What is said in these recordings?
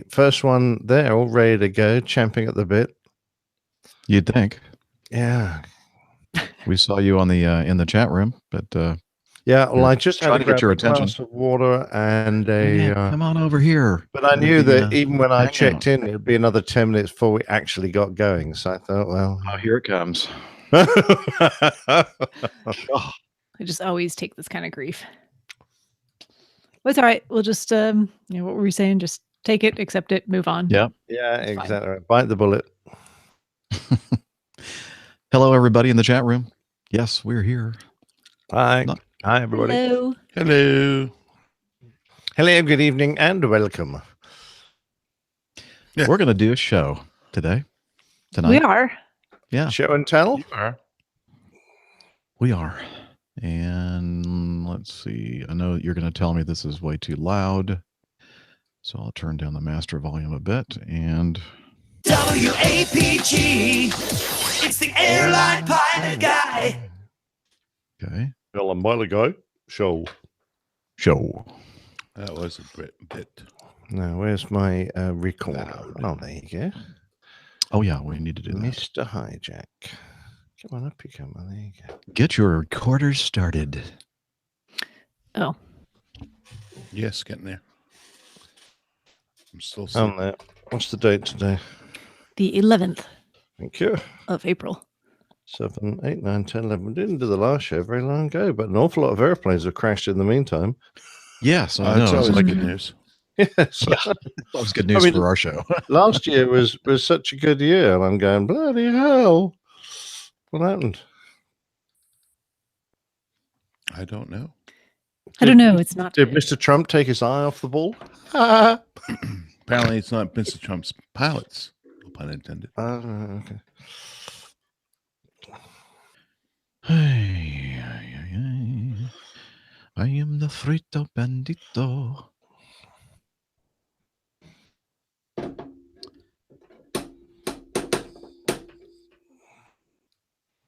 First one there, all ready to go, champing at the bit. You'd think. Yeah. We saw you on the in the chat room, but yeah. Well, I just had trying to to get grab your a attention. glass of water and Come on over here. But I knew that be, even when I hang checked out. in, it'd be another 10 minutes before we actually got going. So I thought, well, Oh, here it comes. I just always take this kind of grief. Well, it's all right. We'll just, what were we saying? Just take it, accept it, move on. Yeah. Yeah, It's exactly. Right. Bite the bullet. Hello, everybody in the chat room. Yes, we're here. Hi. Hi, everybody. Hello. Hello. Hello, good evening, and welcome. We're going to do a show tonight. We are. Yeah. Show and tell? You are. We are. And let's see. I know you're going to tell me this is way too loud. So I'll turn down the master volume a bit. And WAPG. It's the airline pilot guy. okay. Well, I'm pilot guy. Show. That was a bit. Now, where's my recorder? Oh, there you go. Oh, yeah, we need to do that. Mr. Hijack. Come on up, you come on. There you go. Get your recorders started. Oh. Yes, getting there. I'm still On there. What's the date today? The 11th Thank you. of April. 7, 8, 9, 10, 11. Didn't do the last show very long ago, but an awful lot of airplanes have crashed in the meantime. Yes, I That's know. always Like, good news. Yes. yeah, that was good news for our show. Last year was such a good year, and I'm going, bloody hell. What happened? I don't know. I don't know. It's not. Did Mr. Trump take his eye off the ball? Apparently, it's not Mr. Trump's pilots. No pun intended. Okay. Hey, I am the frito bandito.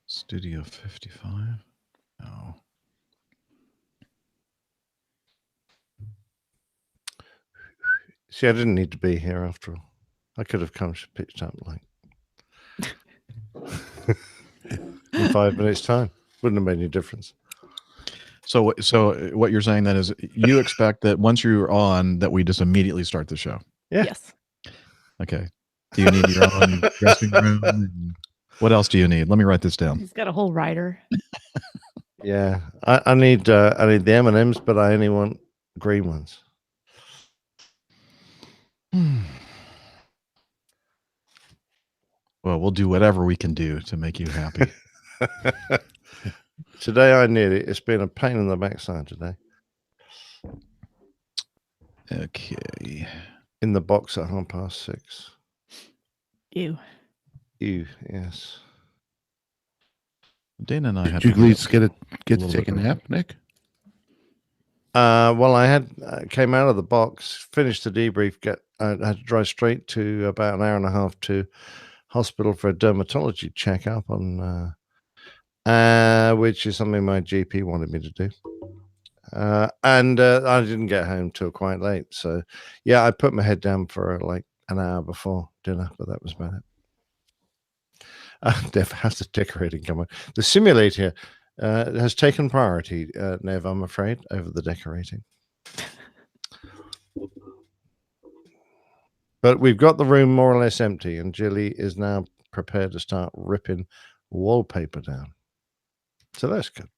Studio 55. No. See, I didn't need to be here after all. I could have come pitched up like in 5 minutes' time. Wouldn't have made any difference. So what you're saying then is you expect that once you're on that we just immediately start the show. Yeah. Yes. Okay. Do you need your own dressing room? What else do you need? Let me write this down. He's got a whole rider. Yeah. I need the M&Ms, but I only want green ones. Well, we'll do whatever we can do to make you happy. Today I need it. It's been a pain in the backside today. Okay. In the box at 6:30. Ew. Yes. Dana and I had Did you at least get to little take a bit nap, Nick? Well, I had came out of the box, finished the debrief. I had to drive straight to about an hour and a half to hospital for a dermatology checkup on, which is something my GP wanted me to do. And I didn't get home till quite late. So, yeah, I put my head down for like an hour before dinner, but that was about it. Nev, how's the decorating come on? The simulator has taken priority, Nev, I'm afraid, over the decorating. But we've got the room more or less empty, and Jilly is now prepared to start ripping wallpaper down. So that's good.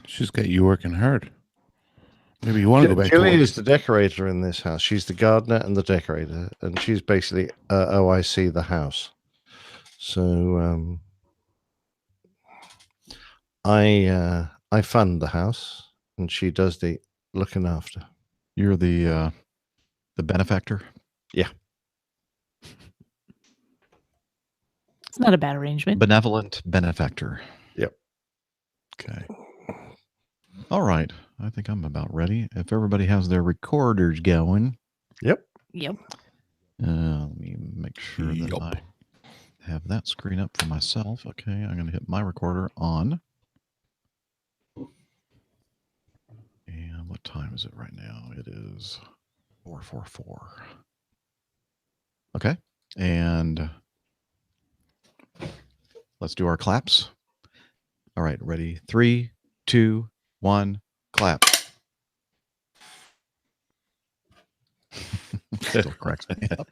She's got you working hard. Maybe you want to go back Jilly to work. is the decorator in this house. She's the gardener and the decorator, and she's basically OIC the house. So I fund the house, and she does the looking after. You're the benefactor? Yeah. It's not a bad arrangement. Benevolent benefactor. Yep. Okay. All right. I think I'm about ready. If everybody has their recorders going. Yep. Yep. Let me make sure that I have that screen up for myself. Okay, I'm going to hit my recorder on. And what time is it right now? It is 4:44. Okay. And let's do our claps. All right. Ready? 3, 2, 1, clap. Still cracks me up.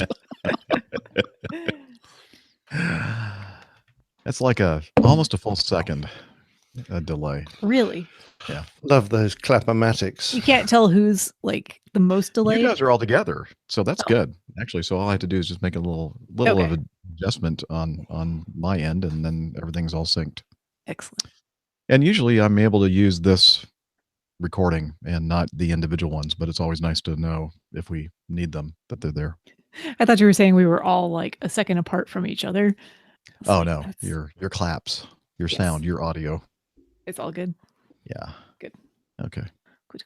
It's like almost a full second delay. Really? Yeah. Love those clapomatics. You can't tell who's like the most delayed. You guys are all together, so that's Oh. good. Actually, so all I have to do is just make a little Okay. of an adjustment on my end, and then everything's all synced. Excellent. And usually I'm able to use this recording and not the individual ones, but it's always nice to know if we need them that they're there. I thought you were saying we were all like a second apart from each other. Oh no, your claps, your Yes. sound, your audio. It's all good. Yeah. Good. Okay.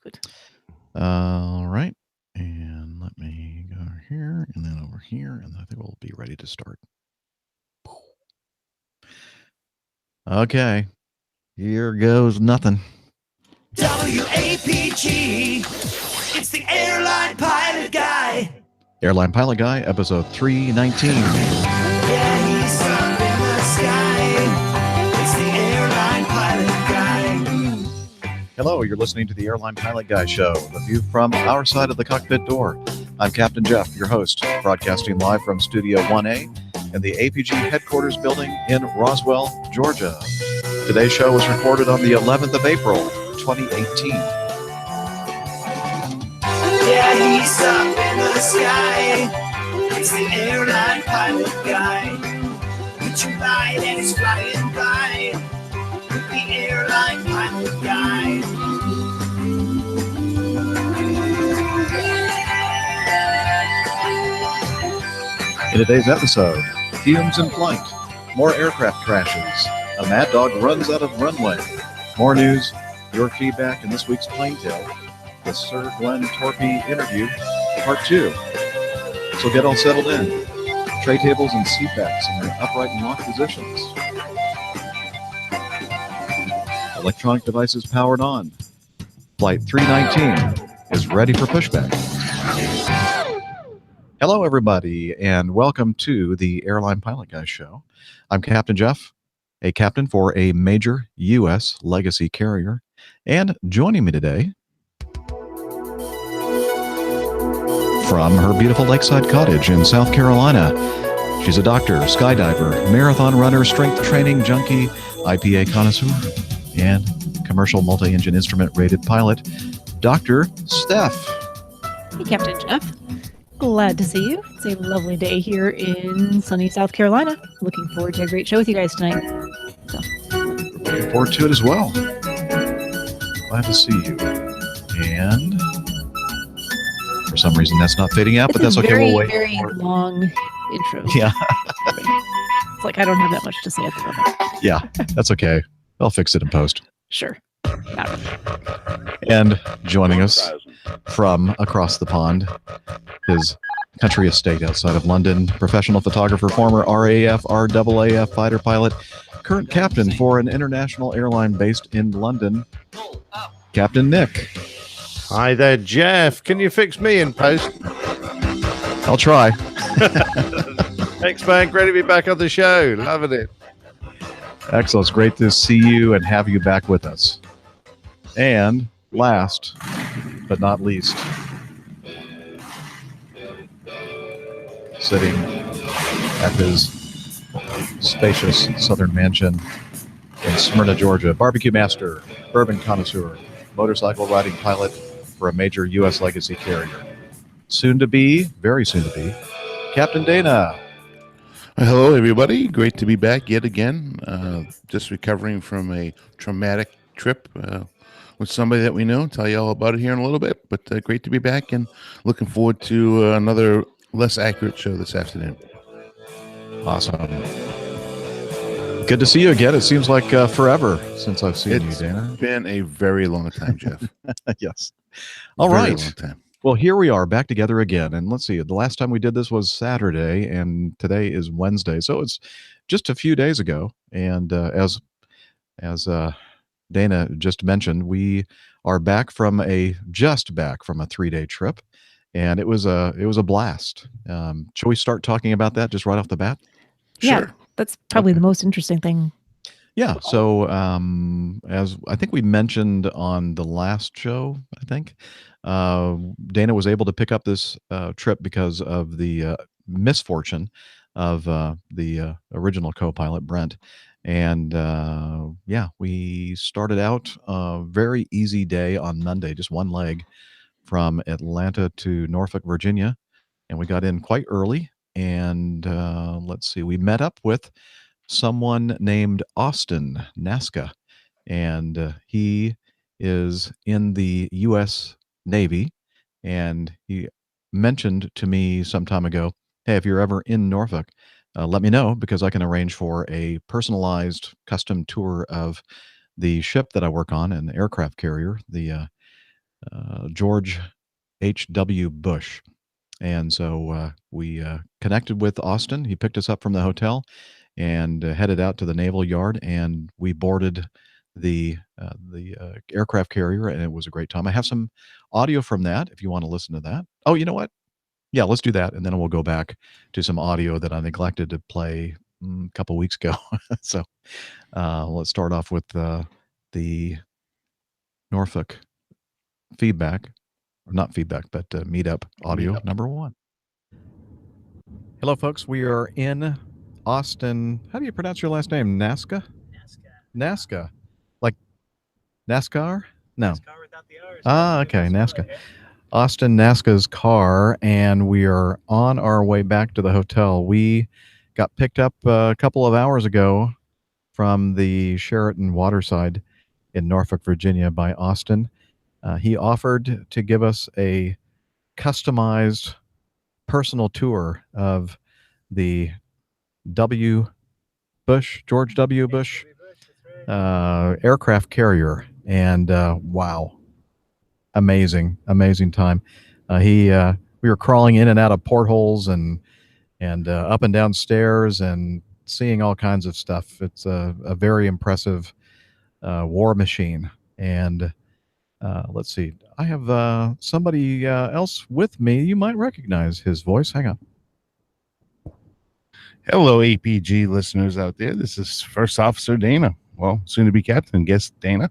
Good. All right. And let me go here and then over here, and I think we'll be ready to start. Okay. Here goes nothing. WAPG. It's the Airline Pilot Guy. Airline Pilot Guy, episode 319. Yeah, he's up in the sky. It's the Airline Pilot Guy. Hello, you're listening to the Airline Pilot Guy Show, the view from our side of the cockpit door. I'm Captain Jeff, your host, broadcasting live from Studio 1A in the APG headquarters building in Roswell, Georgia. Today's show was recorded on the 11th of April, 2018. Yeah, he's up in the sky. It's the Airline Pilot Guy. Put your light and it's flying by. With the Airline Pilot Guy. In today's episode, fumes in flight, more aircraft crashes, a mad dog runs out of runway, more news, your feedback, and this week's Plane Tale, the Sir Glenn Torpy interview, part 2. So get all settled in. Tray tables and seat backs in their upright and locked positions. Electronic devices powered on. Flight 319 is ready for pushback. Hello, everybody, and welcome to the Airline Pilot Guy Show. I'm Captain Jeff, a captain for a major U.S. legacy carrier, and joining me today from her beautiful lakeside cottage in South Carolina, she's a doctor, skydiver, marathon runner, strength training junkie, IPA connoisseur, and commercial multi-engine instrument rated pilot, Dr. Steph. Hey, Captain Jeff. Glad to see you. It's a lovely day here in sunny South Carolina. Looking forward to a great show with you guys tonight. Looking forward to it as well. Glad to see you. And for some reason that's not fading out, but that's okay. We'll wait. Very long intro. Yeah. It's like I don't have that much to say at the moment. Yeah, that's okay. I'll fix it in post. Sure. Not really. And joining us from across the pond, his country estate outside of London, professional photographer, former RAF, RAAF fighter pilot, current captain for an international airline based in London, Captain Nick. Hi there, Jeff. Can you fix me in post? I'll try. Thanks, man. Great to be back on the show. Loving it. Excellent. It's great to see you and have you back with us. And last but not least, sitting at his spacious southern mansion in Smyrna, Georgia, barbecue master, bourbon connoisseur, motorcycle riding pilot for a major U.S. legacy carrier. Soon to be, very soon to be, Captain Dana. Hello, everybody. Great to be back yet again. Just recovering from a traumatic trip with somebody that we know. Tell you all about it here in a little bit, but great to be back and looking forward to another less accurate show this afternoon. Awesome. Good to see you again. It seems like forever since I've seen you, Dana. It's been a very long time, Jeff. Yes. All Very right. long time. Well, here we are back together again. And let's see, the last time we did this was Saturday, and today is Wednesday. So it's just a few days ago. And as Dana just mentioned, we are just back from a 3-day trip. and it was a blast. Shall we start talking about that just right off the bat? Yeah, Sure. that's probably Okay. the most interesting thing. Yeah. So, as I think we mentioned on the last show, I think Dana was able to pick up this trip because of the misfortune of the original co-pilot Brent, and yeah, we started out a very easy day on Monday, just one leg from Atlanta to Norfolk, Virginia, and we got in quite early. And let's see, we met up with someone named Austin Nazca, and he is in the U.S. Navy. And he mentioned to me some time ago, "Hey, if you're ever in Norfolk, let me know because I can arrange for a personalized custom tour of the ship that I work on, an aircraft carrier, the George H.W. Bush." And so we connected with Austin. He picked us up from the hotel and headed out to the naval yard, and we boarded the aircraft carrier, and it was a great time. I have some audio from that if you want to listen to that. Oh, you know what? Yeah, let's do that, and then we'll go back to some audio that I neglected to play a couple weeks ago. So let's start off with the Norfolk feedback, or not feedback, but meetup audio number 1. Hello, folks. We are in Austin. How do you pronounce your last name? Nazca? Nazca. Like NASCAR? No. NASCAR without the R's. Ah, okay. Nazca. Austin Nazca's car, and we are on our way back to the hotel. We got picked up a couple of hours ago from the Sheraton Waterside in Norfolk, Virginia by Austin. He offered to give us a customized personal tour of the George W. Bush aircraft carrier, and wow, amazing time. We were crawling in and out of portholes and up and down stairs and seeing all kinds of stuff. It's a very impressive war machine. And let's see, I have somebody else with me. You might recognize his voice. Hang on. Hello, APG listeners out there. This is First Officer Dana. Well, soon to be Captain, guess Dana.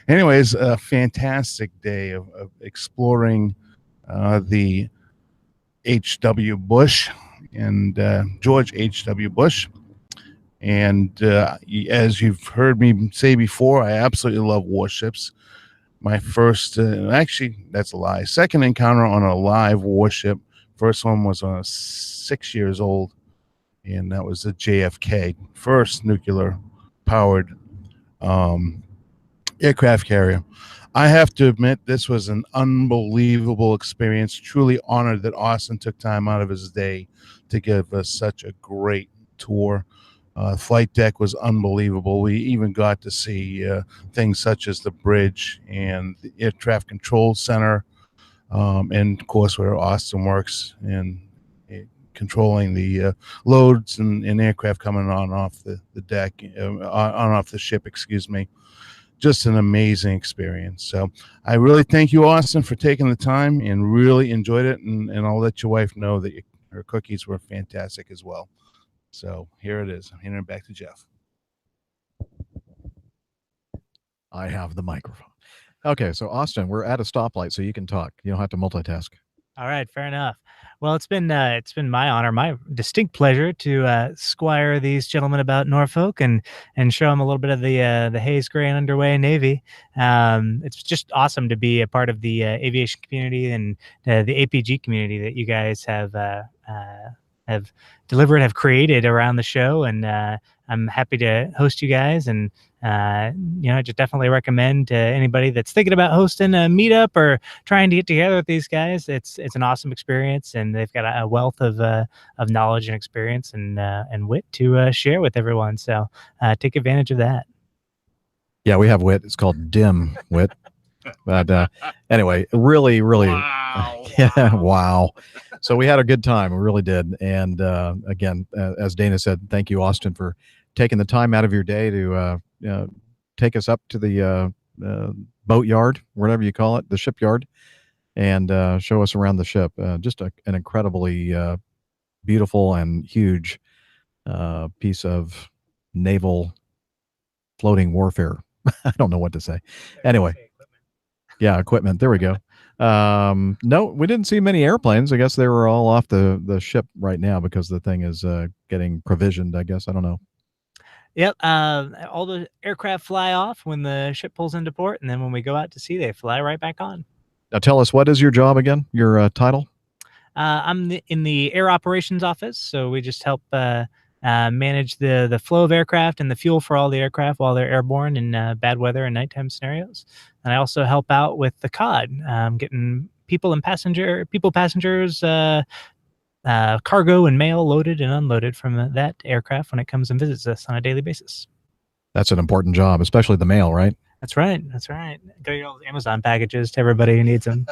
Anyways, a fantastic day of exploring the H.W. Bush and George H.W. Bush. And as you've heard me say before, I absolutely love warships. My first, actually, that's a lie. Second encounter on a live warship. First one was when I was 6 years old, and that was the JFK, first nuclear-powered aircraft carrier. I have to admit, this was an unbelievable experience. Truly honored that Austin took time out of his day to give us such a great tour. Flight deck was unbelievable. We even got to see things such as the bridge and the air traffic control center, and of course where Austin works and controlling the loads and aircraft coming on off the deck, on off the ship, excuse me. Just an amazing experience. So I really thank you, Austin, for taking the time and really enjoyed it. And I'll let your wife know that her cookies were fantastic as well. So here it is. I'm handing it back to Jeff. I have the microphone. Okay, so Austin, we're at a stoplight, so you can talk. You don't have to multitask. All right, fair enough. Well, it's been my honor, my distinct pleasure to squire these gentlemen about Norfolk and show them a little bit of the Hayes Gray and Underway Navy. It's just awesome to be a part of the aviation community and the APG community that you guys have delivered, have created around the show, and I'm happy to host you guys. And I just definitely recommend to anybody that's thinking about hosting a meetup or trying to get together with these guys. It's an awesome experience, and they've got a wealth of knowledge and experience and wit to share with everyone. So take advantage of that. Yeah, we have wit. It's called dim wit. But anyway, really, Wow. yeah, wow. So we had a good time. We really did. And again, as Dana said, thank you, Austin, for taking the time out of your day to take us up to the boat yard, whatever you call it, the shipyard, and show us around the ship. Just an incredibly beautiful and huge piece of naval floating warfare. I don't know what to say. Anyway, yeah, equipment. There we go. No, we didn't see many airplanes. I guess they were all off the ship right now because the thing is getting provisioned, I guess. I don't know. Yep. All the aircraft fly off when the ship pulls into port, and then when we go out to sea, they fly right back on. Now tell us, what is your job again? Your title? I'm in the air operations office, so we just help manage the flow of aircraft and the fuel for all the aircraft while they're airborne in bad weather and nighttime scenarios. And I also help out with the COD, getting passengers, cargo and mail loaded and unloaded from that aircraft when it comes and visits us on a daily basis. That's an important job, especially the mail, right? That's right. That's right. Go get all those Amazon packages to everybody who needs them.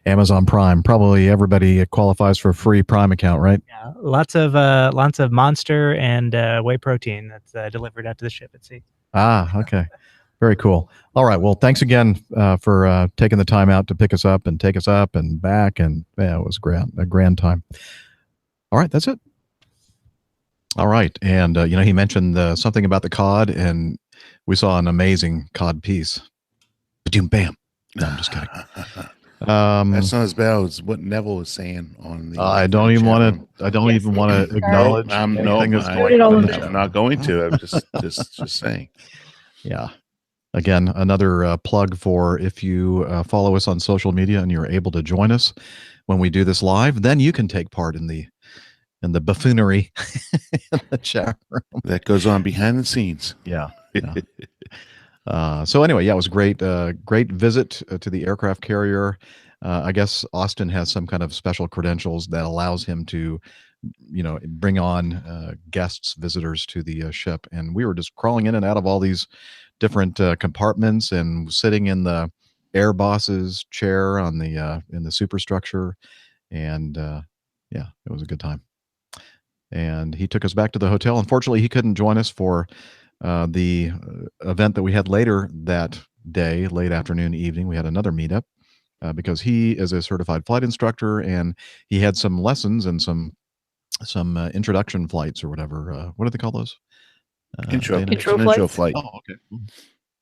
Amazon Prime. Probably everybody qualifies for a free Prime account, right? Yeah, lots of Monster and whey protein that's delivered out to the ship at sea. Ah, okay. Very cool. All right. Well, thanks again for taking the time out to pick us up and take us up and back. And yeah, it was a grand time. All right. That's it. All right. And, he mentioned something about the cod, and we saw an amazing cod piece. Ba-doom, bam. No, I'm just kidding. That's not as bad as what Neville was saying on the. I don't even want to acknowledge. I'm not going to. I'm just saying. Yeah. Again, another plug for if you follow us on social media and you're able to join us when we do this live, then you can take part in the buffoonery in the chat room. That goes on behind the scenes. Yeah. So anyway, yeah, it was great. Great visit to the aircraft carrier. I guess Austin has some kind of special credentials that allows him to, bring on guests, visitors to the ship. And we were just crawling in and out of all these different compartments and sitting in the air boss's chair on the in the superstructure. And yeah, it was a good time. And he took us back to the hotel. Unfortunately, he couldn't join us for the event that we had later that day, late afternoon, evening. We had another meetup because he is a certified flight instructor, and he had some lessons and some introduction flights or whatever. What do they call those? Intro flight. Oh, okay.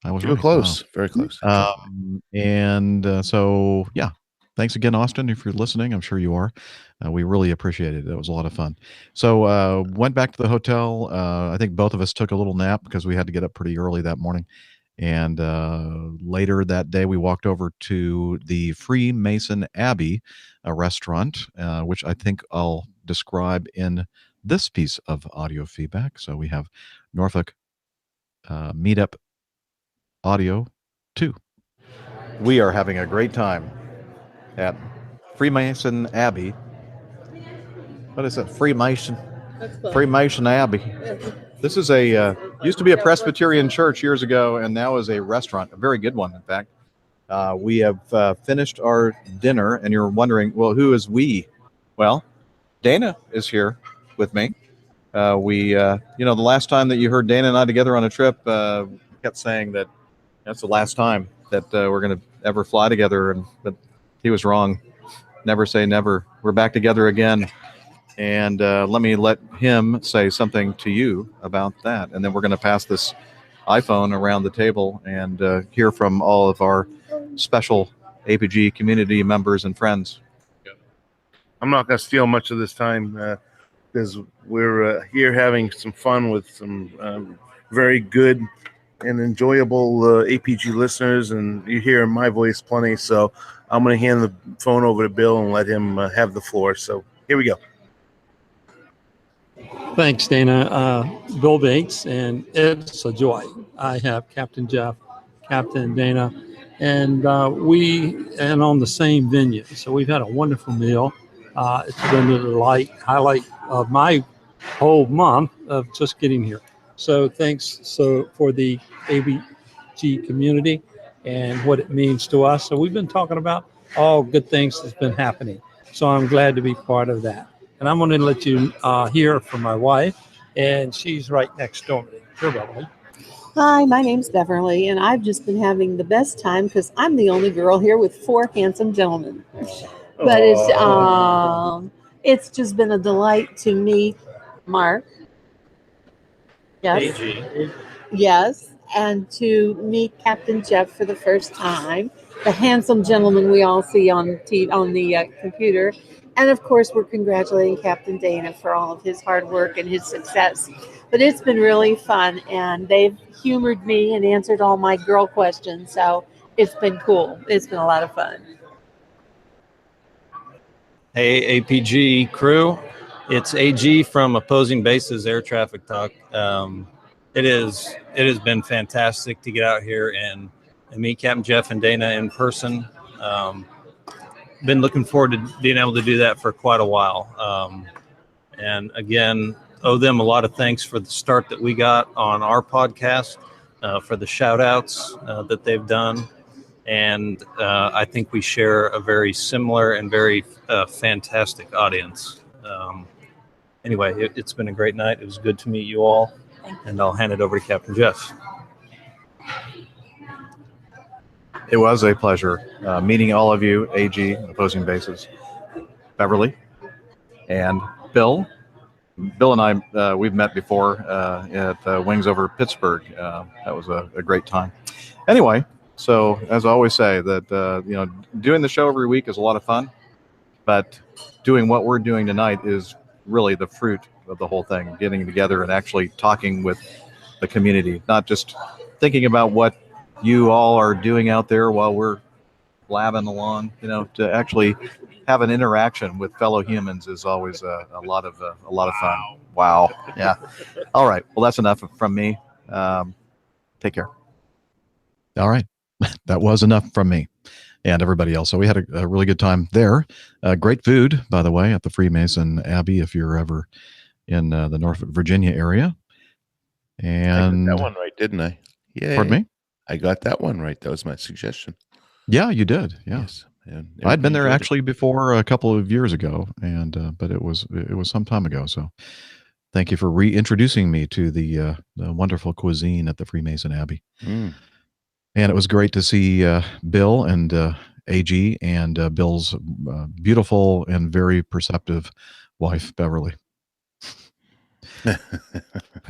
I was really close. Wow. Very close. So yeah, thanks again, Austin. If you're listening, I'm sure you are. We really appreciate it. It was a lot of fun. So went back to the hotel. I think both of us took a little nap because we had to get up pretty early that morning. And later that day, we walked over to the Freemason Abbey, a restaurant, which I think I'll describe in this piece of audio feedback. So we have Norfolk Meetup Audio 2. We are having a great time at Freemason Abbey. What is it? Freemason Abbey. This is used to be a Presbyterian church years ago, and now is a restaurant, a very good one, in fact. We have finished our dinner, and you're wondering, well, who is we? Well, Dana is here with me. The last time that you heard Dana and I together on a trip, kept saying that that's the last time that we're going to ever fly together, but he was wrong. Never say never. We're back together again. And let him say something to you about that. And then we're going to pass this iPhone around the table and hear from all of our special APG community members and friends. I'm not going to steal much of this time because we're here having some fun with some very good and enjoyable APG listeners, and you hear my voice plenty. So I'm going to hand the phone over to Bill and let him have the floor. So here we go. Thanks, Dana. Bill Bates, and it's a joy. I have Captain Jeff, Captain Dana, and on the same venue. So we've had a wonderful meal. It's been a highlight of my whole month of just getting here. So thanks for the ABG community and what it means to us. So we've been talking about all good things that's been happening. So I'm glad to be part of that. And I'm going to let you hear from my wife, and she's right next door to me. Here, Beverly. Hi, my name's Beverly, and I've just been having the best time because I'm the only girl here with 4 handsome gentlemen. But it's just been a delight to meet Mark. Yes. Yes, and to meet Captain Jeff for the first time, the handsome gentleman we all see on the computer, and of course we're congratulating Captain Dana for all of his hard work and his success. But it's been really fun, and they've humored me and answered all my girl questions, so it's been cool. It's been a lot of fun. Hey, APG crew. It's AG from Opposing Bases Air Traffic Talk. It has been fantastic to get out here and meet Captain Jeff and Dana in person. Been looking forward to being able to do that for quite a while. And again, owe them a lot of thanks for the start that we got on our podcast, for the shout outs that they've done. And I think we share a very similar and very fantastic audience. Anyway, it's been a great night. It was good to meet you all. And I'll hand it over to Captain Jeff. It was a pleasure meeting all of you, AG, Opposing Bases, Beverly, and Bill. Bill and I, we've met before at Wings Over Pittsburgh. That was a great time. Anyway, so as I always say, that doing the show every week is a lot of fun, but doing what we're doing tonight is really the fruit of the whole thing, getting together and actually talking with the community, not just thinking about what you all are doing out there while we're blabbing along, to actually have an interaction with fellow humans is always a lot of fun. Wow. Yeah. All right. Well, that's enough from me. Take care. All right. That was enough from me and everybody else. So we had a really good time there. Great food, by the way, at the Freemason Abbey, if you're ever in the Norfolk, Virginia area. And I got that one right, didn't I? Yeah. Pardon me? I got that one right. That was my suggestion. Yeah, you did. Yeah. Yes. I'd been there actually before a couple of years ago, and but it was some time ago. So thank you for reintroducing me to the wonderful cuisine at the Freemason Abbey. Mm. And it was great to see Bill and AG and Bill's beautiful and very perceptive wife, Beverly. Yeah,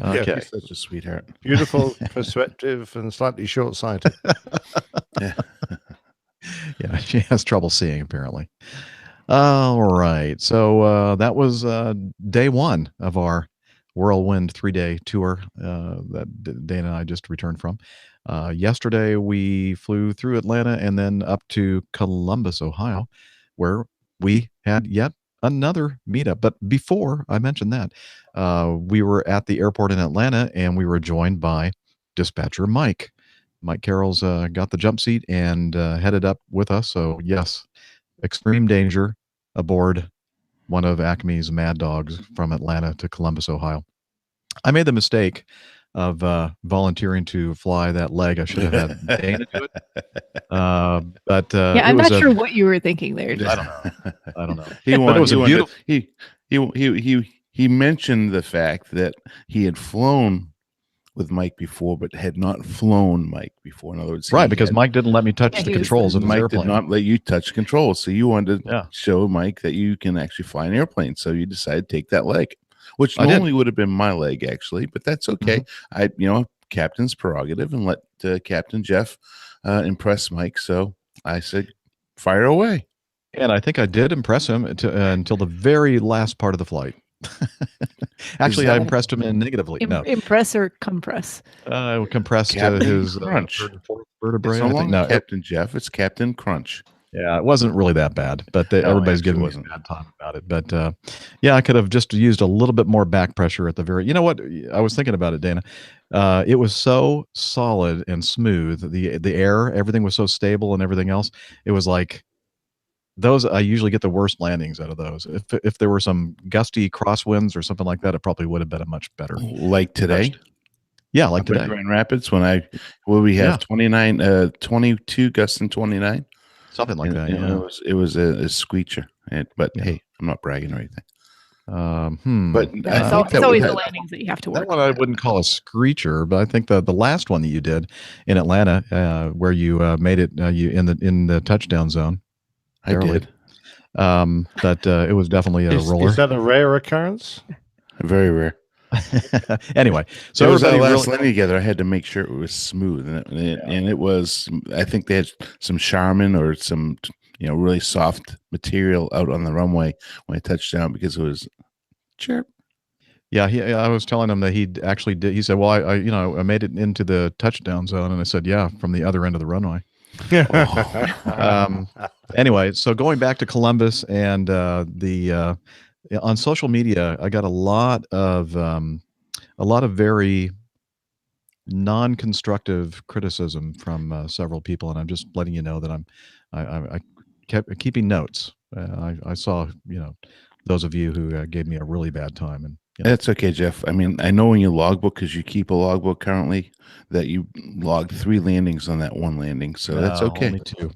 Okay. He's such a sweetheart. Beautiful, perspective, and slightly short-sighted. Yeah. Yeah, she has trouble seeing, apparently. All right. So that was day one of our whirlwind 3-day tour that Dana and I just returned from. Yesterday, we flew through Atlanta and then up to Columbus, Ohio, where we had yet another meetup. But before I mentioned that, we were at the airport in Atlanta and we were joined by dispatcher Mike. Mike Carroll's got the jump seat and headed up with us. So yes, extreme danger aboard one of Acme's Mad Dogs from Atlanta to Columbus, Ohio. I made the mistake of volunteering to fly that leg. I should have had Dana do it. But Yeah, I'm not sure what you were thinking there. I don't know. But it was a beautiful. He mentioned the fact that he had flown with Mike before, but had not flown Mike before. In other words, right, because Mike didn't let me touch the controls of his Mike airplane. did not let you touch controls. So you wanted to show Mike that you can actually fly an airplane. So you decided to take that leg, which normally would have been my leg, actually, but that's okay. Captain's prerogative, and let Captain Jeff impress Mike. So I said, fire away. And I think I did impress him until the very last part of the flight. Actually, I impressed him negatively. No, impress or compress? Compressed his Crunch vertebrae. It's no longer Captain Jeff. It's Captain Crunch. Yeah, it wasn't really that bad, but everybody's giving me a bad time about it. But yeah, I could have just used a little bit more back pressure at the very. You know what? I was thinking about it, Dana. It was so solid and smooth. The air, everything was so stable, and everything else. It was like. Those I usually get the worst landings out of those. If there were some gusty crosswinds or something like that, it probably would have been a much better. Like today? Yeah, like today. Grand Rapids when we have 22 gusts and 29. Something like that. It was a squeacher. But hey, I'm not bragging or anything. But No, I it's, think it's that always would the have, landings that you have to That work. one I wouldn't call a screecher, but I think the last one that you did in Atlanta, where you made it you in the touchdown zone, I barely. did. That it was definitely a roller. Is that a rare occurrence? Very rare. Anyway, So so it was our everybody last really, landing together. I had to make sure it was smooth, and it was. I think they had some Charmin or some, really soft material out on the runway when I touched down because it was chirp. yeah. I was telling him that he actually did. He said, "Well, I made it into the touchdown zone," and I said, "Yeah, from the other end of the runway." Anyway, so going back to Columbus and on social media, I got a lot of very non-constructive criticism from several people, and I'm just letting you know that I kept keeping notes. I saw those of you who gave me a really bad time, and That's okay, Jeff. I mean, I know in your logbook, because you keep a logbook currently, that you logged 3 landings on that one landing, so that's okay. Only 2.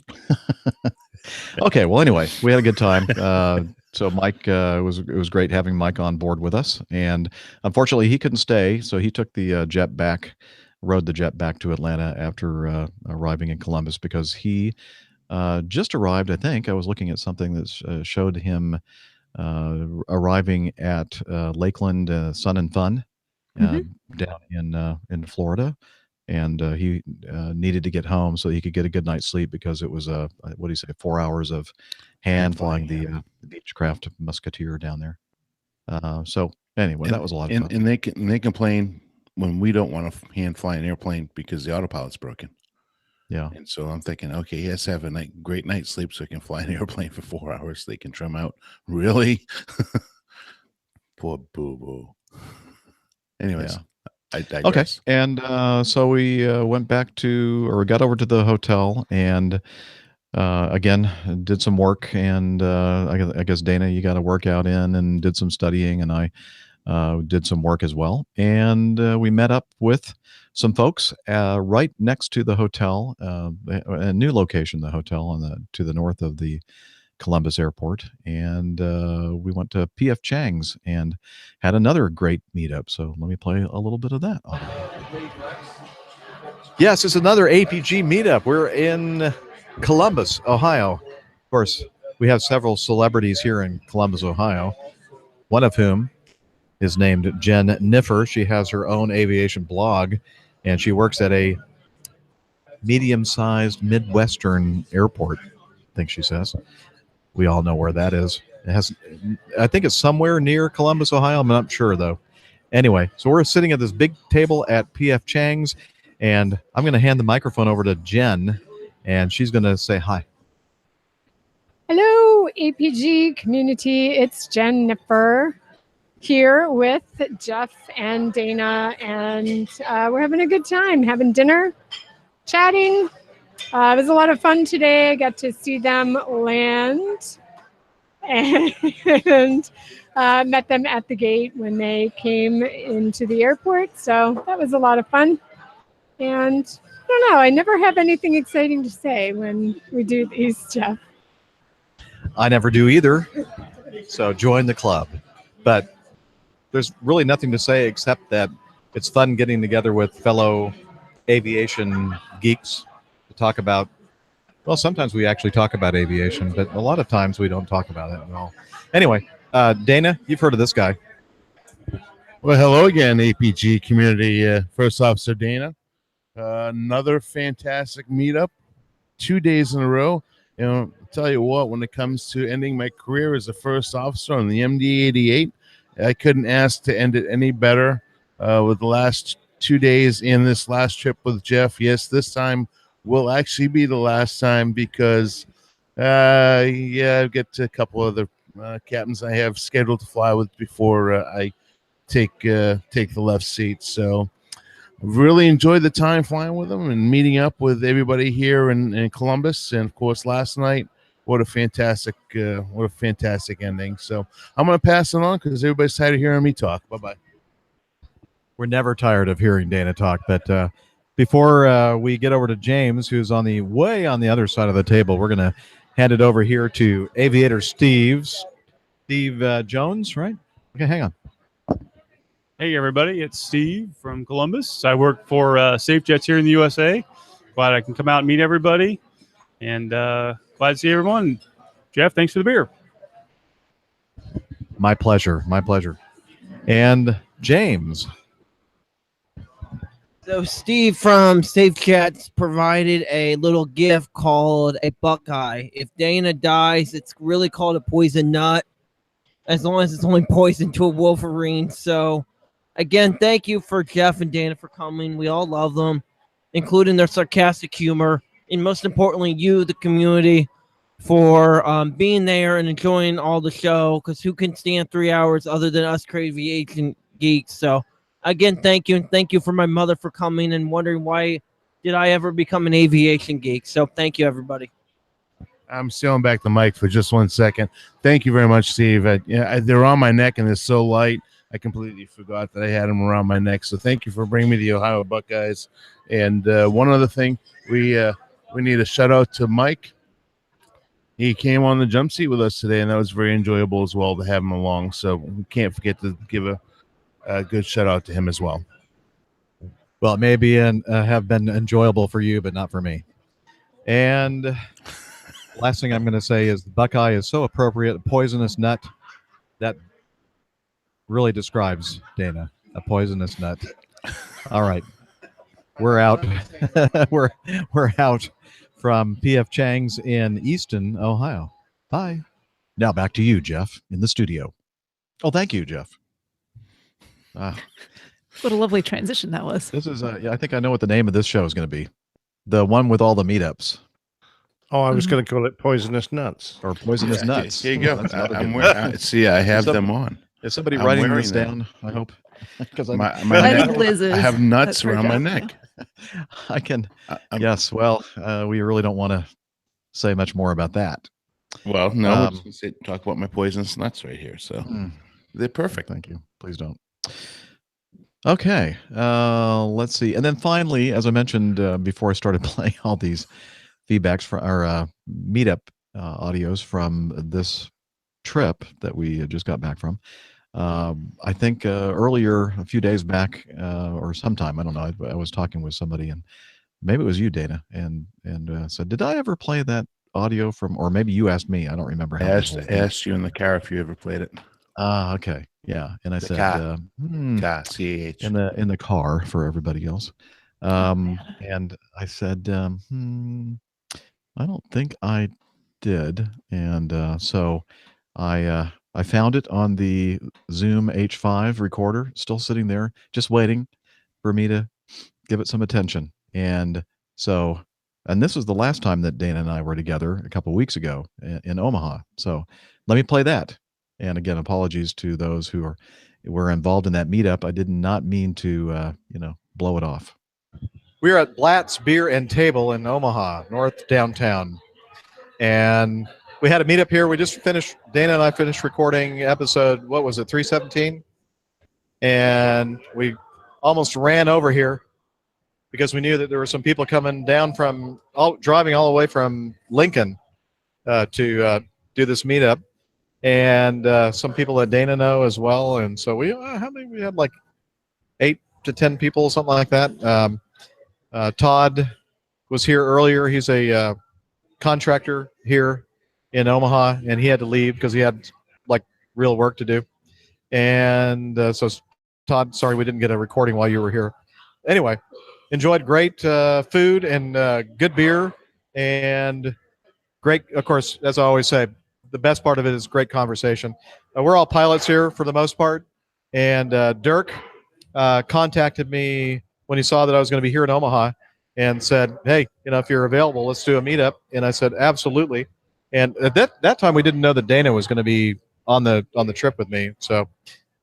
Okay, well, anyway, we had a good time. So Mike, it was great having Mike on board with us, and unfortunately he couldn't stay, so he took the rode the jet back to Atlanta after arriving in Columbus, because he just arrived. I think I was looking at something that showed him arriving at Lakeland Sun and Fun down in Florida, and he needed to get home so he could get a good night's sleep, because it was what do you say, 4 hours of hand flying the Beechcraft Musketeer down there. So anyway, that was a lot of fun. And they complain when we don't want to hand fly an airplane because the autopilot's broken. Yeah. And so I'm thinking, okay, he has to have a great night's sleep so he can fly an airplane for 4 hours. So they can trim out. Really? Poor boo-boo. Anyways, I digress. Okay. And so we went back got over to the hotel, and again, did some work. And I guess, Dana, you got a workout in and did some studying, and I did some work as well. And we met up with some folks right next to the hotel, a new location, the hotel to the north of the Columbus airport. And we went to P.F. Chang's and had another great meetup. So let me play a little bit of that audio. Yes, it's another APG meetup. We're in Columbus, Ohio. Of course, we have several celebrities here in Columbus, Ohio, one of whom is named Jen Niffer. She has her own aviation blog, and she works at a medium-sized Midwestern airport, I think she says. We all know where that is. I think it's somewhere near Columbus, Ohio. I'm not sure, though. Anyway, so we're sitting at this big table at P.F. Chang's, and I'm going to hand the microphone over to Jen, and she's going to say hi. Hello, APG community. It's Jen Nipper here with Jeff and Dana, and we're having a good time, having dinner, chatting. It was a lot of fun today. I got to see them land and met them at the gate when they came into the airport. So that was a lot of fun. And I don't know, I never have anything exciting to say when we do these, Jeff. I never do either. So join the club. But there's really nothing to say except that it's fun getting together with fellow aviation geeks to talk about, well, sometimes we actually talk about aviation, but a lot of times we don't talk about it at all. Anyway, Dana, you've heard of this guy. Well, hello again, APG community. First Officer Dana. Another fantastic meetup, 2 days in a row. I'll tell you what, when it comes to ending my career as a first officer on the MD-88, I couldn't ask to end it any better with the last 2 days in this last trip with Jeff. Yes, this time will actually be the last time because, I've got a couple other captains I have scheduled to fly with before I take the left seat. So I've really enjoyed the time flying with them and meeting up with everybody here in Columbus. And of course, last night, what a fantastic ending. So I'm going to pass it on because everybody's tired of hearing me talk. Bye-bye. We're never tired of hearing Dana talk, but before we get over to James, who's way on the other side of the table, we're going to hand it over here to Aviator Steve Jones, right? Okay, hang on. Hey everybody, it's Steve from Columbus. I work for Safe Jets here in the USA. Glad I can come out and meet everybody, and glad to see everyone. Jeff, thanks for the beer. My pleasure. My pleasure. And James. So Steve from Safe Jets provided a little gift called a Buckeye. If Dana dies, it's really called a poison nut, as long as it's only poison to a Wolverine. So again, thank you for Jeff and Dana for coming. We all love them, including their sarcastic humor, and most importantly, you, the community, for being there and enjoying all the show, because who can stand 3 hours other than us crazy Asian geeks? So again, thank you, and thank you for my mother for coming and wondering why did I ever become an aviation geek. So thank you, everybody. I'm stealing back the mic for just 1 second. Thank you very much, Steve. They're on my neck and they're so light. I completely forgot that I had them around my neck. So thank you for bringing me the Ohio Buckeyes. And one other thing, we need a shout out to Mike. He came on the jump seat with us today, and that was very enjoyable as well to have him along. So we can't forget to give a good shout out to him as well. Well, it may be have been enjoyable for you, but not for me. And last thing I'm going to say is the Buckeye is so appropriate. A poisonous nut. That really describes Dana. A poisonous nut. All right. We're out. we're out from PF Chang's in Easton, Ohio. Bye. Now back to you, Jeff, in the studio. Oh, thank you, Jeff. What a lovely transition that was. This is I think I know what the name of this show is going to be. The one with all the meetups. Oh, I was going to call it Poisonous Nuts. Or Poisonous Nuts. Here you go. I have them on. Is somebody writing this down? I hope. Because I have nuts around my neck. I can. Yes. Well, we really don't want to say much more about that. Well, no. Let's talk about my poisonous nuts right here. So they're perfect. Thank you. Please don't. Okay. Let's see. And then finally, as I mentioned before I started playing all these feedbacks for our meetup audios from this trip that we just got back from. I think earlier, a few days back, or sometime, I don't know, I was talking with somebody, and maybe it was you, Dana, and said, did I ever play that audio from, or maybe you asked me, I don't remember. I asked you in the car if you ever played it. Okay. Yeah. And I said, car, C-H. in the car for everybody else. And I said, I don't think I did. And so I found it on the Zoom H5 recorder, still sitting there, just waiting for me to give it some attention. And so, and this was the last time that Dana and I were together a couple of weeks ago in Omaha. So let me play that. And again, apologies to those who were involved in that meetup. I did not mean to, blow it off. We're at Blatt's Beer and Table in Omaha, north downtown. And we had a meetup here. We just finished, Dana and I finished recording episode, what was it, 317? And we almost ran over here because we knew that there were some people coming down driving all the way from Lincoln to do this meetup. And some people that Dana know as well. And so we had like 8 to 10 people, something like that. Todd was here earlier. He's a contractor here in Omaha, and he had to leave because he had like real work to do. And so Todd, sorry we didn't get a recording while you were here. Anyway, enjoyed great food and good beer, and great, of course, as I always say, the best part of it is great conversation. We're all pilots here for the most part, and Dirk contacted me when he saw that I was going to be here in Omaha and said, hey, if you're available, let's do a meetup. And I said, absolutely. And at that time, we didn't know that Dana was going to be on the trip with me. So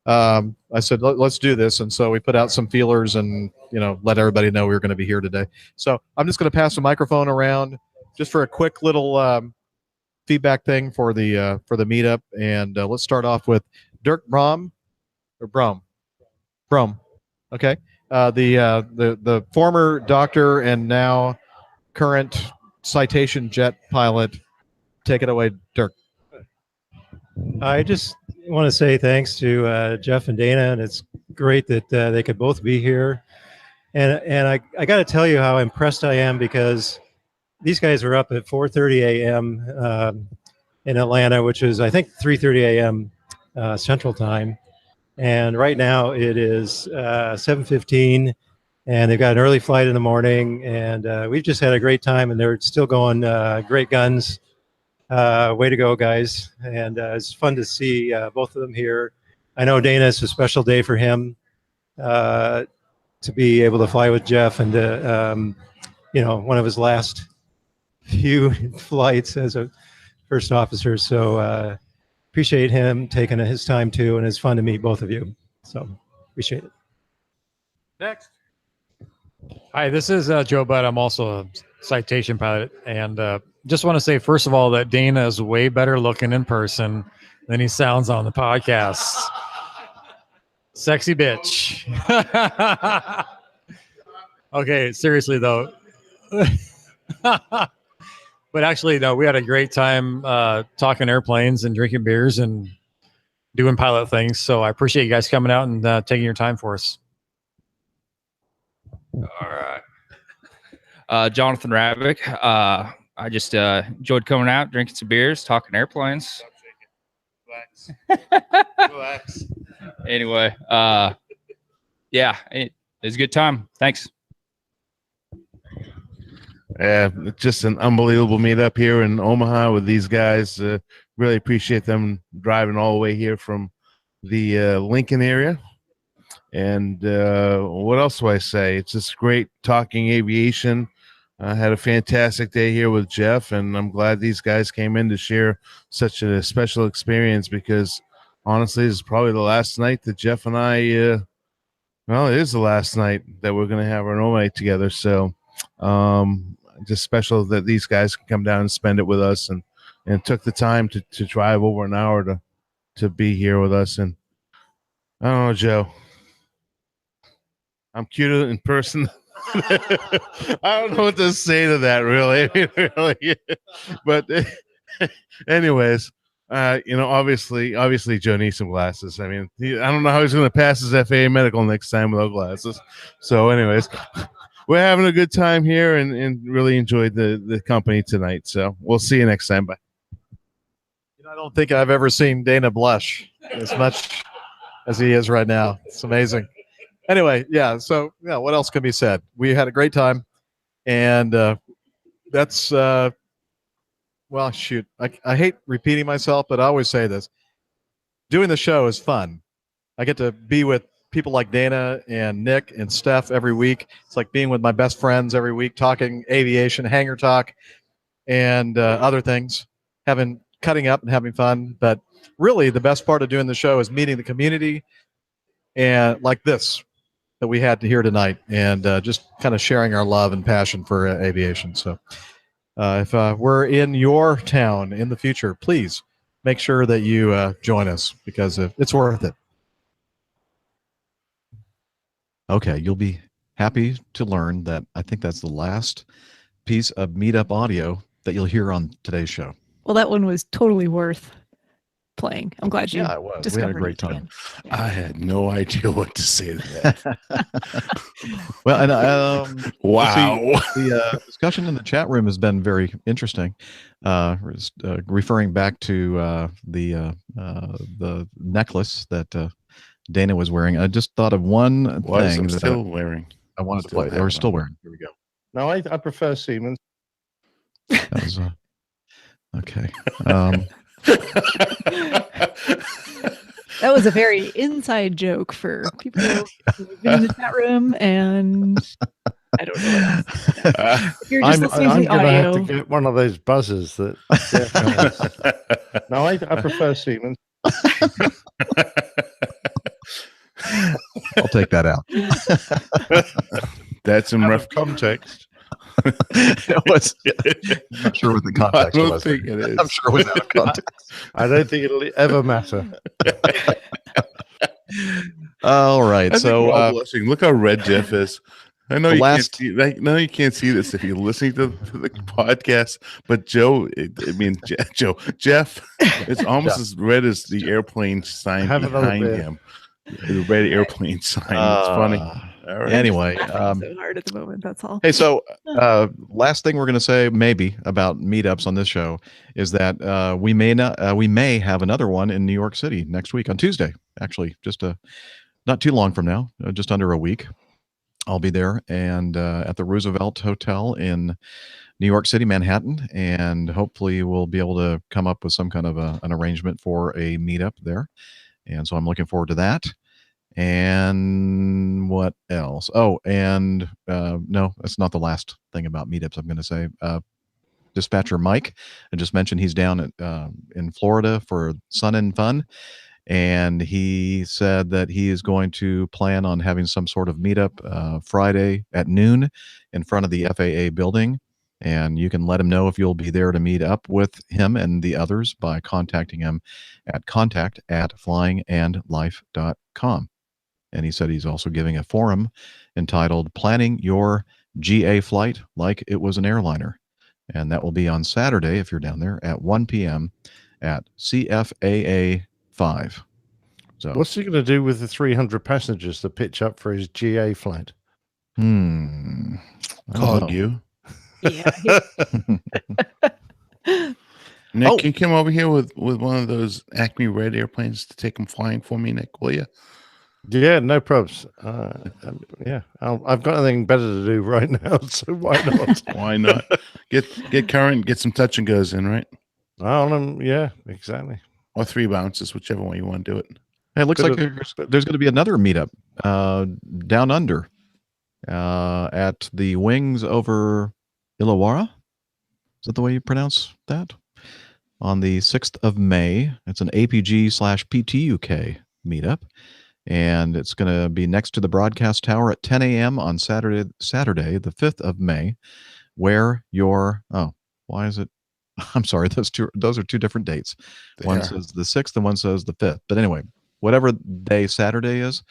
I said, let's do this. And so we put out some feelers and, let everybody know we were going to be here today. So I'm just going to pass the microphone around just for a quick little feedback thing for the meetup. And let's start off with Dirk Brom. Okay. The former doctor and now current Citation jet pilot. Take it away, Dirk. I just want to say thanks to Jeff and Dana, and it's great that they could both be here. And I got to tell you how impressed I am, because these guys were up at 4:30 a.m. In Atlanta, which is, I think, 3:30 a.m. Central Time. And right now it is 7:15, and they've got an early flight in the morning. And we've just had a great time, and they're still going great guns. Way to go, guys. And it's fun to see both of them here. I know Dana, it's a special day for him to be able to fly with Jeff, and one of his last few flights as a first officer. So appreciate him taking his time too, and it's fun to meet both of you. So appreciate it. Next. Hi, this is Joe Budd. I'm also a citation pilot, and just want to say, first of all, that Dana is way better looking in person than he sounds on the podcast. Sexy bitch. Okay, seriously though. But actually, no, we had a great time talking airplanes and drinking beers and doing pilot things. So I appreciate you guys coming out and taking your time for us. All right. Jonathan Ravick. I just enjoyed coming out, drinking some beers, talking airplanes. Relax. Anyway, yeah, it was a good time. Thanks. Just an unbelievable meetup here in Omaha with these guys. Really appreciate them driving all the way here from the Lincoln area. And what else do I say? It's just great talking aviation. I had a fantastic day here with Jeff, and I'm glad these guys came in to share such a special experience, because honestly, this is probably the last night that Jeff and I, well, it is the last night that we're going to have our Runway together. So just special that these guys can come down and spend it with us, and took the time to drive over an hour to be here with us. And I don't know, Joe, I'm cuter in person. I don't know what to say to that, really. Really. But anyways, obviously Joe needs some glasses. I mean, I don't know how he's going to pass his FAA medical next time without glasses. So anyways, we're having a good time here and really enjoyed the company tonight. So we'll see you next time. Bye. I don't think I've ever seen Dana blush as much as he is right now. It's amazing. Anyway, yeah. So, yeah, what else can be said? We had a great time, and that's well, shoot. I hate repeating myself, but I always say this: doing the show is fun. I get to be with people like Dana and Nick and Steph every week. It's like being with my best friends every week, talking aviation, hangar talk, and other things, cutting up and having fun. But really, the best part of doing the show is meeting the community, and like this that we had to hear tonight, and just kind of sharing our love and passion for aviation. So if we're in your town in the future, please make sure that you join us, because it's worth it. Okay, you'll be happy to learn that I think that's the last piece of meetup audio that you'll hear on today's show. Well, that one was totally worth playing. I'm glad you it was. discovered We had a great it time. again. I had no idea what to say to that. Well, and wow. The discussion in the chat room has been very interesting. Referring back to the necklace that Dana was wearing, I just thought of one thing I'm that still wearing. I wanted to play. Or still wearing. Here we go. No, I prefer Siemens. That was okay. That was a very inside joke for people who've been in the chat room, and I don't know what else. If you're just listening to the gonna audio. have to get one of those buzzers that. Yeah, no, I prefer Siemens. I'll take that out. That's in rough context. It was, I'm not sure what the context I don't was. think it is. I'm sure it was out of context. I don't think it'll ever matter. All right. I So think we're all blushing. Look how red Jeff is. I know The you last- can't see. No, you can't see this if you're listening to the podcast. But Jeff, it's almost as red as the airplane sign Have another behind beer. him. The red airplane sign. It's funny. All right. Anyway, so hard at the moment. That's all. hey, so last thing we're going to say maybe about meetups on this show is that we may have another one in New York City next week on Tuesday. Actually, just not too long from now, just under a week. I'll be there and at the Roosevelt Hotel in New York City, Manhattan, and hopefully we'll be able to come up with some kind of an arrangement for a meetup there. And so I'm looking forward to that. And what else? Oh, and no, that's not the last thing about meetups I'm going to say. Dispatcher Mike, I just mentioned he's down at, in Florida for Sun and Fun. And he said that he is going to plan on having some sort of meetup Friday at noon in front of the FAA building. And you can let him know if you'll be there to meet up with him and the others by contacting him at contact@flyingandlife.com. And he said he's also giving a forum entitled Planning Your GA Flight Like It Was an Airliner. And that will be on Saturday, if you're down there, at 1 p.m. at CFAA 5. So What's he going to do with the 300 passengers to pitch up for his GA flight? I don't Call know. you. Yeah. Nick, can you come over here with one of those Acme Red airplanes to take them flying for me, Nick? Will you? Yeah, no probs. Yeah, I've got nothing better to do right now, so why not? Why not? Get current, get some touch and goes in, right? Yeah, exactly. Or 3 bounces, whichever way you want to do it. Hey, it looks like there's going to be another meetup down under at the Wings over Illawarra. Is that the way you pronounce that? On the 6th of May. It's an APG/PTUK meetup. And it's going to be next to the broadcast tower at 10 a.m. on Saturday, the 5th of May, where why is it? I'm sorry, those are two different dates. One says the 6th and one says the 5th. But anyway, whatever day Saturday is.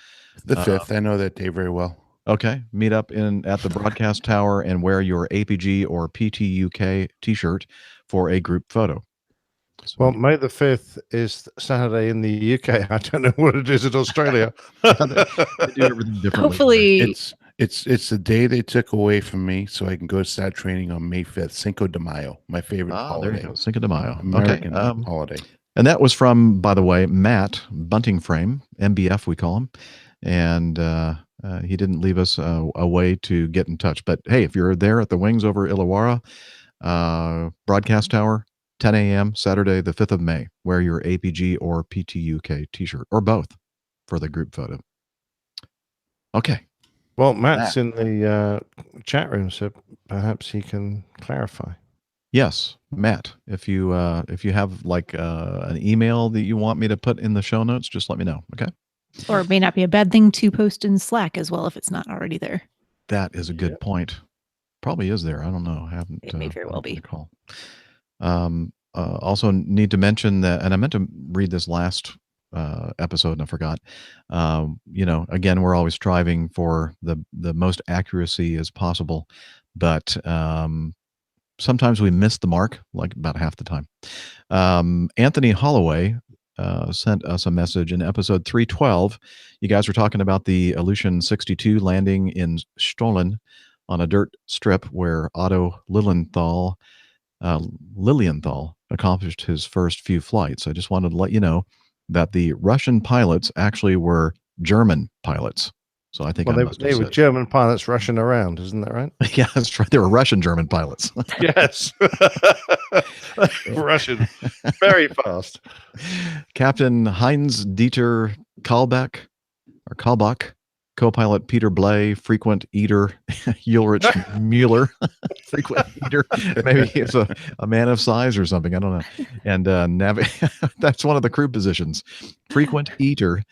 The 5th. I know that day very well. Okay. Meet up at the broadcast tower and wear your APG or PTUK t-shirt for a group photo. Well, May the 5th is Saturday in the UK. I don't know what it is in Australia. They do everything differently. Hopefully, it's the day they took away from me, so I can go start training on May 5th, Cinco de Mayo, my favorite holiday. There you go, Cinco de Mayo. American Okay. holiday. And that was from, by the way, Matt Bunting Frame, MBF we call him, and he didn't leave us a way to get in touch. But hey, if you're there at the Wings over Illawarra broadcast tower, 10 a.m. Saturday, the 5th of May. Wear your APG or PTUK t-shirt, or both, for the group photo. Okay. Well, Matt's in the chat room, so perhaps he can clarify. Yes, Matt. If you have like an email that you want me to put in the show notes, just let me know. Okay. or it may not be a bad thing to post in Slack as well if it's not already there. That is a good point. Probably is there. I don't know. I haven't. It may very well be. Call. Also need to mention that, and I meant to read this last episode and I forgot. Again, we're always striving for the most accuracy as possible, but sometimes we miss the mark, like about half the time. Anthony Holloway sent us a message in episode 312. You guys were talking about the Aleutian 62 landing in Stollen on a dirt strip where Otto Lilienthal accomplished his first few flights. I just wanted to let you know that the Russian pilots actually were German pilots. So I think they were German pilots rushing around, isn't that right? Yeah, that's right. They were Russian German pilots. Yes. Russian. Very fast. Captain Heinz Dieter Kalbach, co-pilot Peter Blay, frequent eater Ulrich Mueller, frequent eater. Maybe he's a man of size or something. I don't know. And that's one of the crew positions. Frequent eater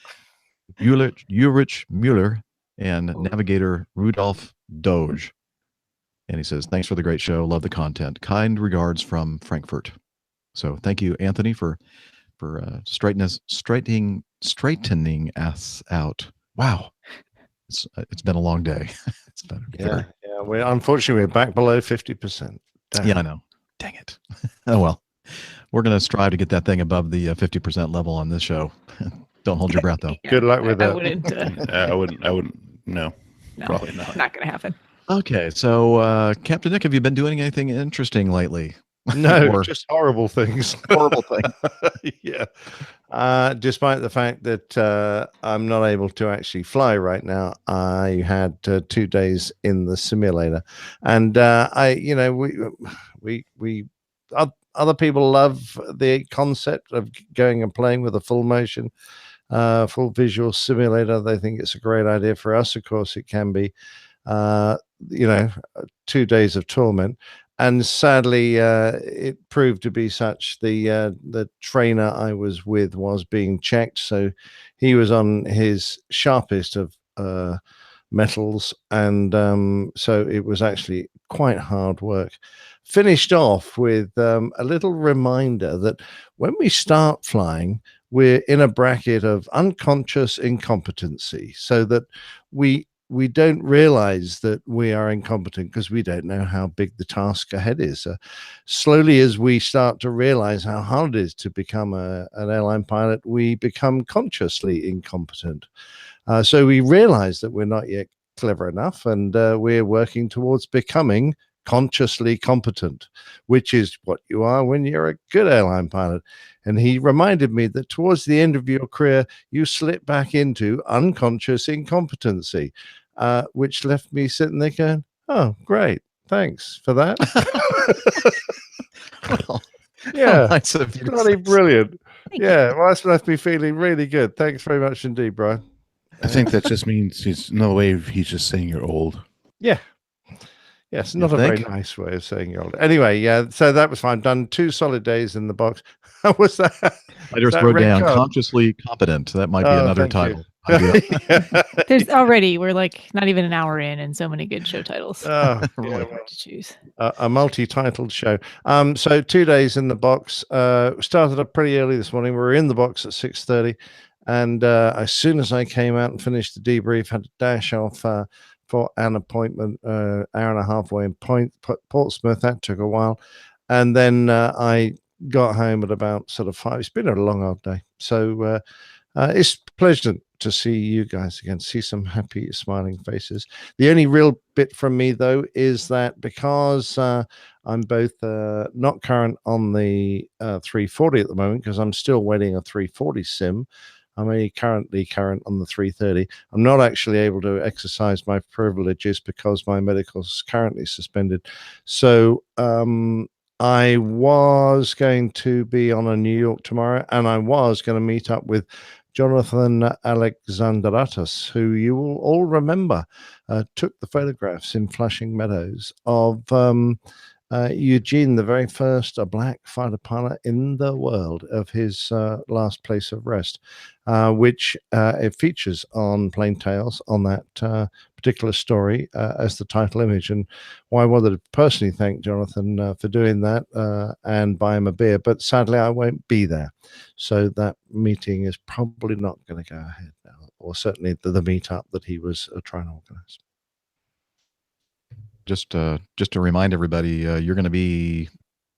Ulrich Mueller and navigator Rudolf Doge. And he says, thanks for the great show. Love the content. Kind regards from Frankfurt. So thank you, Anthony, for straightening us out. Wow. It's been a long day. It's been Yeah. Unfortunately, we're back below 50%. Yeah, I know. Dang it. Oh well, we're gonna strive to get that thing above the 50% level on this show. Don't hold your breath, though. Good luck with I that. wouldn't. I wouldn't. No, No, probably not. Not going to happen. Okay, so Captain Nick, have you been doing anything interesting lately? No, Or just horrible things. horrible thing. Yeah. Despite the fact that I'm not able to actually fly right now, I had 2 days in the simulator, and other people love the concept of going and playing with a full motion, full visual simulator. They think it's a great idea. For us, of course, it can be, 2 days of torment. And sadly, it proved to be such. The trainer I was with was being checked, so he was on his sharpest of metals, and so it was actually quite hard work. Finished off with a little reminder that when we start flying, we're in a bracket of unconscious incompetency, so that we don't realize that we are incompetent because we don't know how big the task ahead is. Slowly, as we start to realize how hard it is to become an airline pilot, we become consciously incompetent. So we realize that we're not yet clever enough, and we're working towards becoming consciously competent, which is what you are when you're a good airline pilot. And he reminded me that towards the end of your career, you slip back into unconscious incompetency, which left me sitting there going, oh, great. Thanks for that. Well, yeah. nice of you to Bloody say. brilliant. Yeah. Well, that's left me feeling really good. Thanks very much indeed, Brian. I think that just means he's no way. He's just saying you're old. Yeah. Yes, You not a very think? nice way of saying you're old. Anyway, yeah, so that was fine. Done 2 solid days in the box. How was that? I just That wrote red down card? consciously competent. That might be Oh, another thank you. title. Idea. There's already, we're like not even an hour in, and so many good show titles Oh, Really? yeah, to choose. a multi-titled show. So 2 days in the box. Started up pretty early this morning. We were in the box at 6:30, and as soon as I came out and finished the debrief, had to dash off for an appointment, hour and a half away in Portsmouth. That took a while, and then I got home at about sort of 5. It's been a long old day, so it's pleasant to see you guys again, see some happy smiling faces. The only real bit from me though is that because I'm both not current on the 340 at the moment, because I'm still waiting a 340 sim. I'm only currently current on the 330. I'm not actually able to exercise my privileges because my medical is currently suspended. So I was going to be on a New York tomorrow, and I was going to meet up with Jonathan Alexandratus, who you will all remember took the photographs in Flushing Meadows of Eugene, the very first black fighter pilot in the world, of his last place of rest, which it features on Plain Tales on that particular story as the title image. And I wanted to personally thank Jonathan for doing that and buy him a beer, but sadly I won't be there. So that meeting is probably not going to go ahead now, or certainly the meetup that he was trying to organize. Just to remind everybody, you're going to be,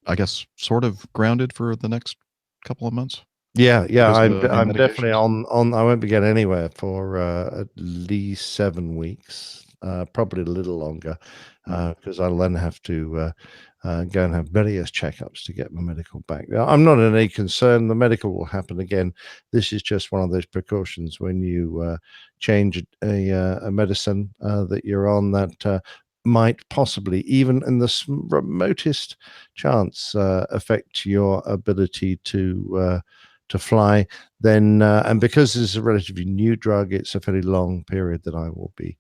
I guess, sort of grounded for the next couple of months. Yeah, Because of the I'm definitely medications? on. I won't be getting anywhere for at least 7 weeks, probably a little longer, because I'll then have to go and have various checkups to get my medical back. Now, I'm not in any concern. The medical will happen again. This is just one of those precautions when you change a medicine that you're on that might possibly, even in the remotest chance, affect your ability to fly. Then and because this is a relatively new drug, it's a fairly long period that I will be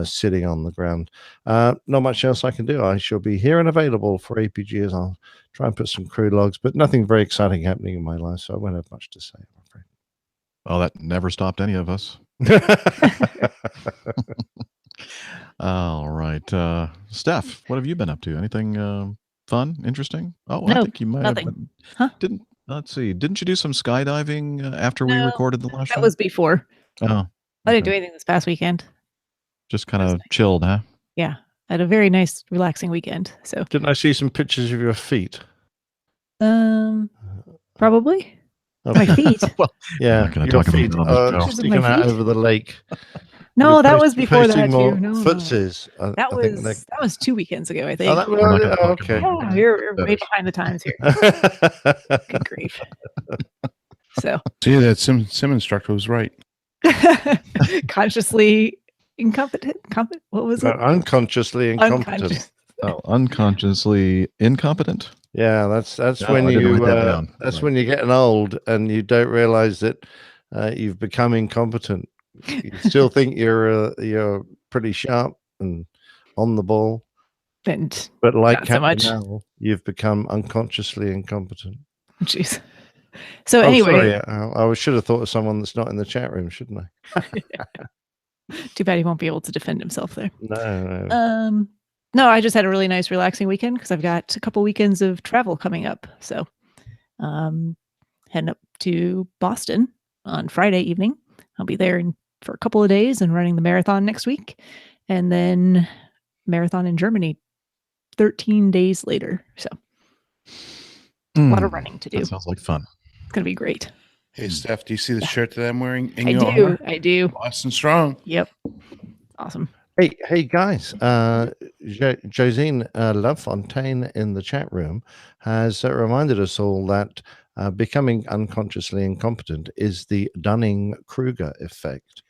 sitting on the ground. Not much else I can do. I shall be here and available for APG as I'll try and put some crew logs, but nothing very exciting happening in my life, so I won't have much to say, I'm afraid. Well, that never stopped any of us. All right. Steph, what have you been up to? Anything fun, interesting? Oh, I No, think you might nothing. have. Huh? Let's see. Didn't you do some skydiving after we No, recorded the last show? That was before. Oh, I didn't do anything this past weekend. Just kind of chilled, huh? Yeah, I had a very nice, relaxing weekend. So Didn't I see some pictures of your feet? probably Oh. my feet. Well, Yeah, not gonna your talk about feet that on the are show. Pictures of my sticking out feet? over the lake. No, You're that was you're before that posting too. more No, footsies. that I think was 2 weekends ago. I Oh, think. that We're not gonna talk okay. about Yeah, you're way feathers. behind the times here. Good grief. So See, that sim instructor was right. consciously incompetent. What was it? Unconsciously incompetent. Unconscious. Oh, unconsciously incompetent. Yeah, that's No, when I didn't you write that down. that's Right. when you're getting old and you don't realize that you've become incompetent. You still think you're pretty sharp and on the ball, And but like not so Captain much. Al, you've become unconsciously incompetent. Jeez. So Oh, anyway, sorry, I should have thought of someone that's not in the chat room, shouldn't I? too bad he won't be able to defend himself there. No. No, I just had a really nice, relaxing weekend because I've got a couple weekends of travel coming up. So, heading up to Boston on Friday evening. I'll be there for a couple of days and running the marathon next week, and then marathon in Germany 13 days later. So, a lot of running to do. That sounds like fun. It's gonna be great. Hey, Steph, do you see the shirt that I'm wearing in I your do. honor? I do. Boston Strong. Yep. Awesome. Hey guys, Josine Lovefontaine in the chat room has reminded us all that becoming unconsciously incompetent is the Dunning-Kruger effect,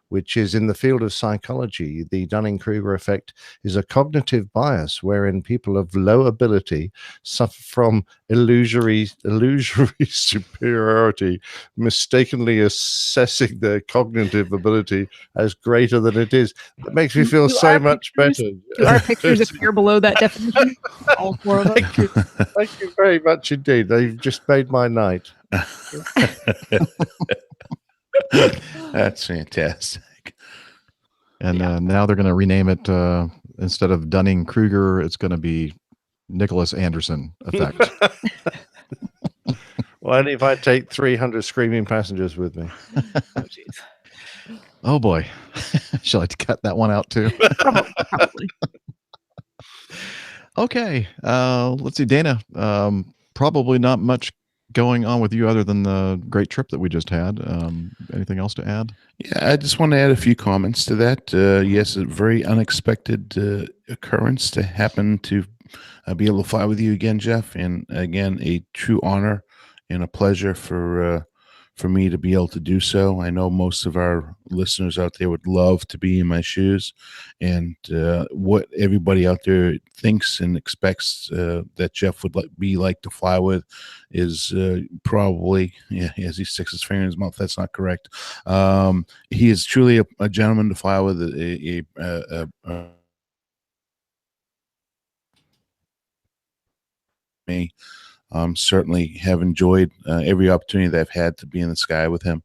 which is in the field of psychology. The Dunning-Kruger effect is a cognitive bias wherein people of low ability suffer from illusory superiority, mistakenly assessing their cognitive ability as greater than it is. That makes me feel so much better. Do our pictures appear below that definition? All four of us. Thank you very much indeed. They've just made my night. That's fantastic. And now they're going to rename it instead of Dunning-Kruger, it's going to be Nicholas Anderson effect. Well, only if I take 300 screaming passengers with me. Oh, jeez. Oh boy, shall I cut that one out too? Probably. Okay, let's see, Dana. Probably not much going on with you other than the great trip that we just had. Anything else to add? Yeah, I just want to add a few comments to that. Yes, a very unexpected occurrence to happen to be able to fly with you again, Jeff, and again, a true honor and a pleasure for me to be able to do so. I know most of our listeners out there would love to be in my shoes, and what everybody out there thinks and expects that Jeff would be like to fly with is probably, yeah, as he sticks his finger in his mouth, that's not correct. He is truly a gentleman to fly with, me. Certainly have enjoyed every opportunity that I've had to be in the sky with him.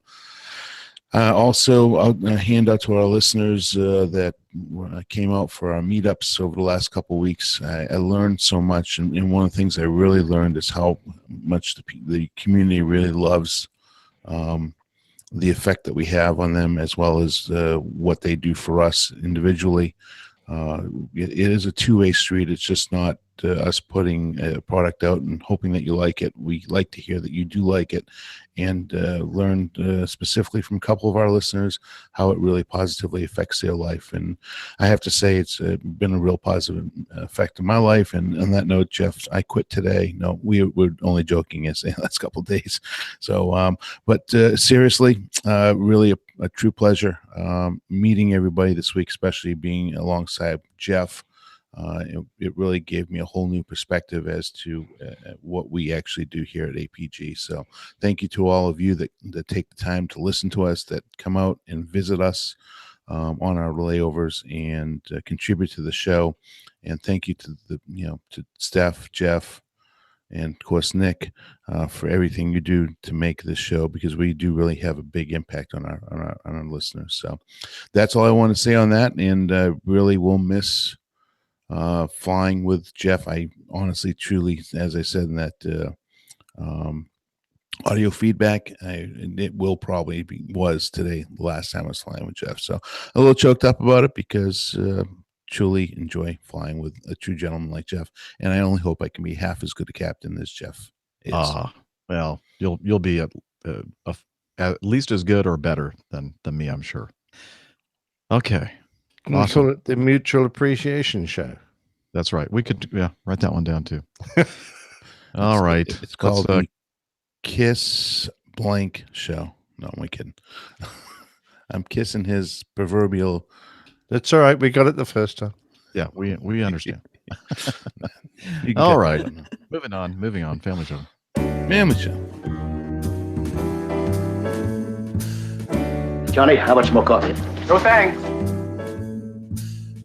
Also, I'll hand out to our listeners that came out for our meetups over the last couple of weeks. I learned so much, and one of the things I really learned is how much the community really loves the effect that we have on them, as well as what they do for us individually. It is a two-way street. It's just not us putting a product out and hoping that you like it. We like to hear that you do like it, and learned specifically from a couple of our listeners how it really positively affects their life. And I have to say, it's been a real positive effect in my life. And on that note, Jeff, I quit today. No, we're only joking as the last couple of days. So, but seriously, really a true pleasure meeting everybody this week, especially being alongside Jeff. It really gave me a whole new perspective as to what we actually do here at APG. So thank you to all of you that take the time to listen to us, that come out and visit us on our layovers and contribute to the show. And thank you to to Steph, Jeff, and of course Nick for everything you do to make this show, because we do really have a big impact on our listeners. So that's all I want to say on that, and really will miss flying with Jeff. I honestly, truly, as I said in that audio feedback. It will probably was today, the last time I was flying with Jeff. So a little choked up about it because truly enjoy flying with a true gentleman like Jeff. And I only hope I can be half as good a captain as Jeff is. Well, you'll be at least as good or better than me, I'm sure. Okay. Can we call it the Mutual Appreciation Show? That's right. We could write that one down too. All right. It's called the Kiss Blank Show. No, I'm kidding. I'm kissing his proverbial. That's all right. We got it the first time. Yeah, we understand. All right. Moving on. Family show. Family show. Johnny, how much more coffee? No thanks.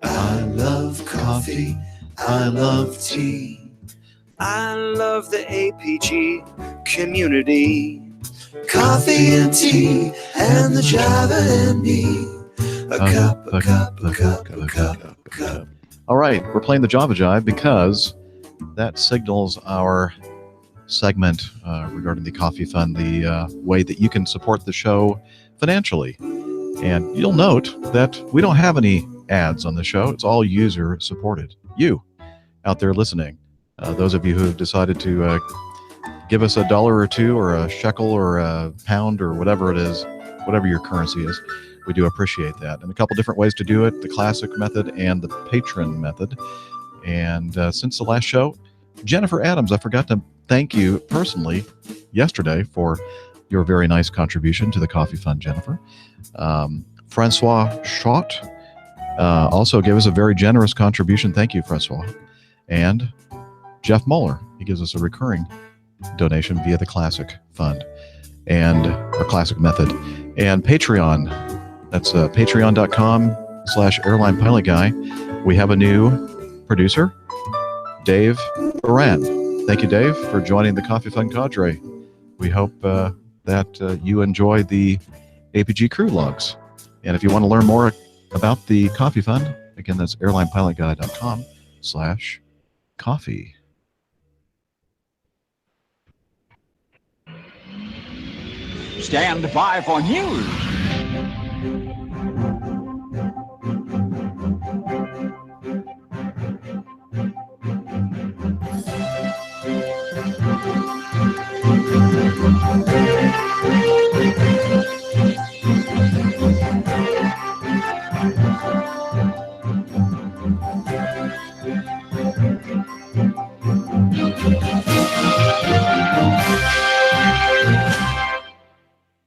I love coffee. I love tea. I love the APG community. Coffee and tea and the Java and me. A cup. All right, we're playing the Java Jive because that signals our segment regarding the Coffee Fund, the way that you can support the show financially. And you'll note that we don't have any ads on the show. It's all user supported. You out there listening, those of you who have decided to give us $1 or $2 or a shekel or a pound or whatever it is, whatever your currency is, we do appreciate that. And a couple different ways to do it, the classic method and the patron method. And since the last show, Jennifer Adams, I forgot to thank you personally yesterday for your very nice contribution to the Coffee Fund, Jennifer. Francois Schott also gave us a very generous contribution. Thank you, Francois. And Jeff Moeller, he gives us a recurring donation via the Classic Fund and a Classic Method. And Patreon, that's patreon.com/Airline Pilot Guy. We have a new producer, Dave Baran. Thank you, Dave, for joining the Coffee Fund cadre. We hope that you enjoy the APG crew logs. And if you want to learn more about the Coffee Fund, again, that's airlinepilotguy.com/coffee. Stand by for news.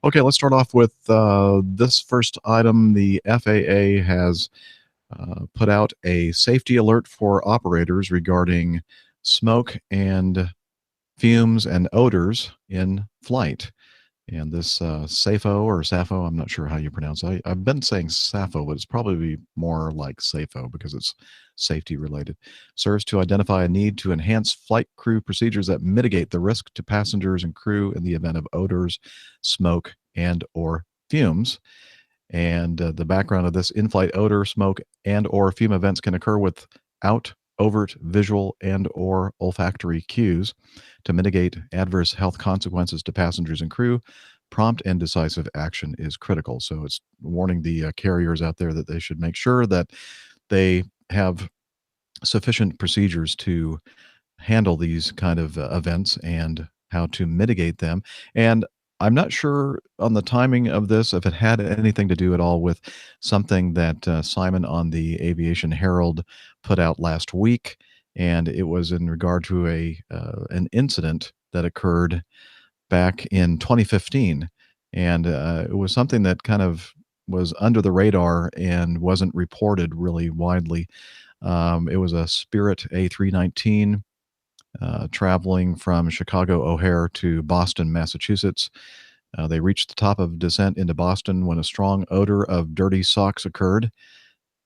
Okay, let's start off with this first item. The FAA has put out a safety alert for operators regarding smoke and fumes and odors in flight. And this SAFO or SAFO, I'm not sure how you pronounce it. I've been saying SAFO, but it's probably more like SAFO because it's safety related. Serves to identify a need to enhance flight crew procedures that mitigate the risk to passengers and crew in the event of odors, smoke, and or fumes. And the background of this: in-flight odor, smoke, and or fume events can occur without overt visual and or olfactory cues. To mitigate adverse health consequences to passengers and crew, prompt and decisive action is critical. So it's warning the carriers out there that they should make sure that they have sufficient procedures to handle these kind of events and how to mitigate them. And I'm not sure on the timing of this, if it had anything to do at all with something that Simon on the Aviation Herald put out last week. And it was in regard to an incident that occurred back in 2015. And it was something that kind of was under the radar and wasn't reported really widely. It was a Spirit A319 traveling from Chicago O'Hare to Boston, Massachusetts. They reached the top of descent into Boston when a strong odor of dirty socks occurred.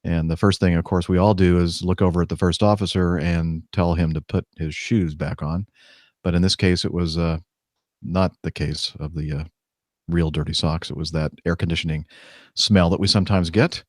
And the first thing, of course, we all do is look over at the first officer and tell him to put his shoes back on. But in this case, it was not the case of the real dirty socks. It was that air conditioning smell that we sometimes get.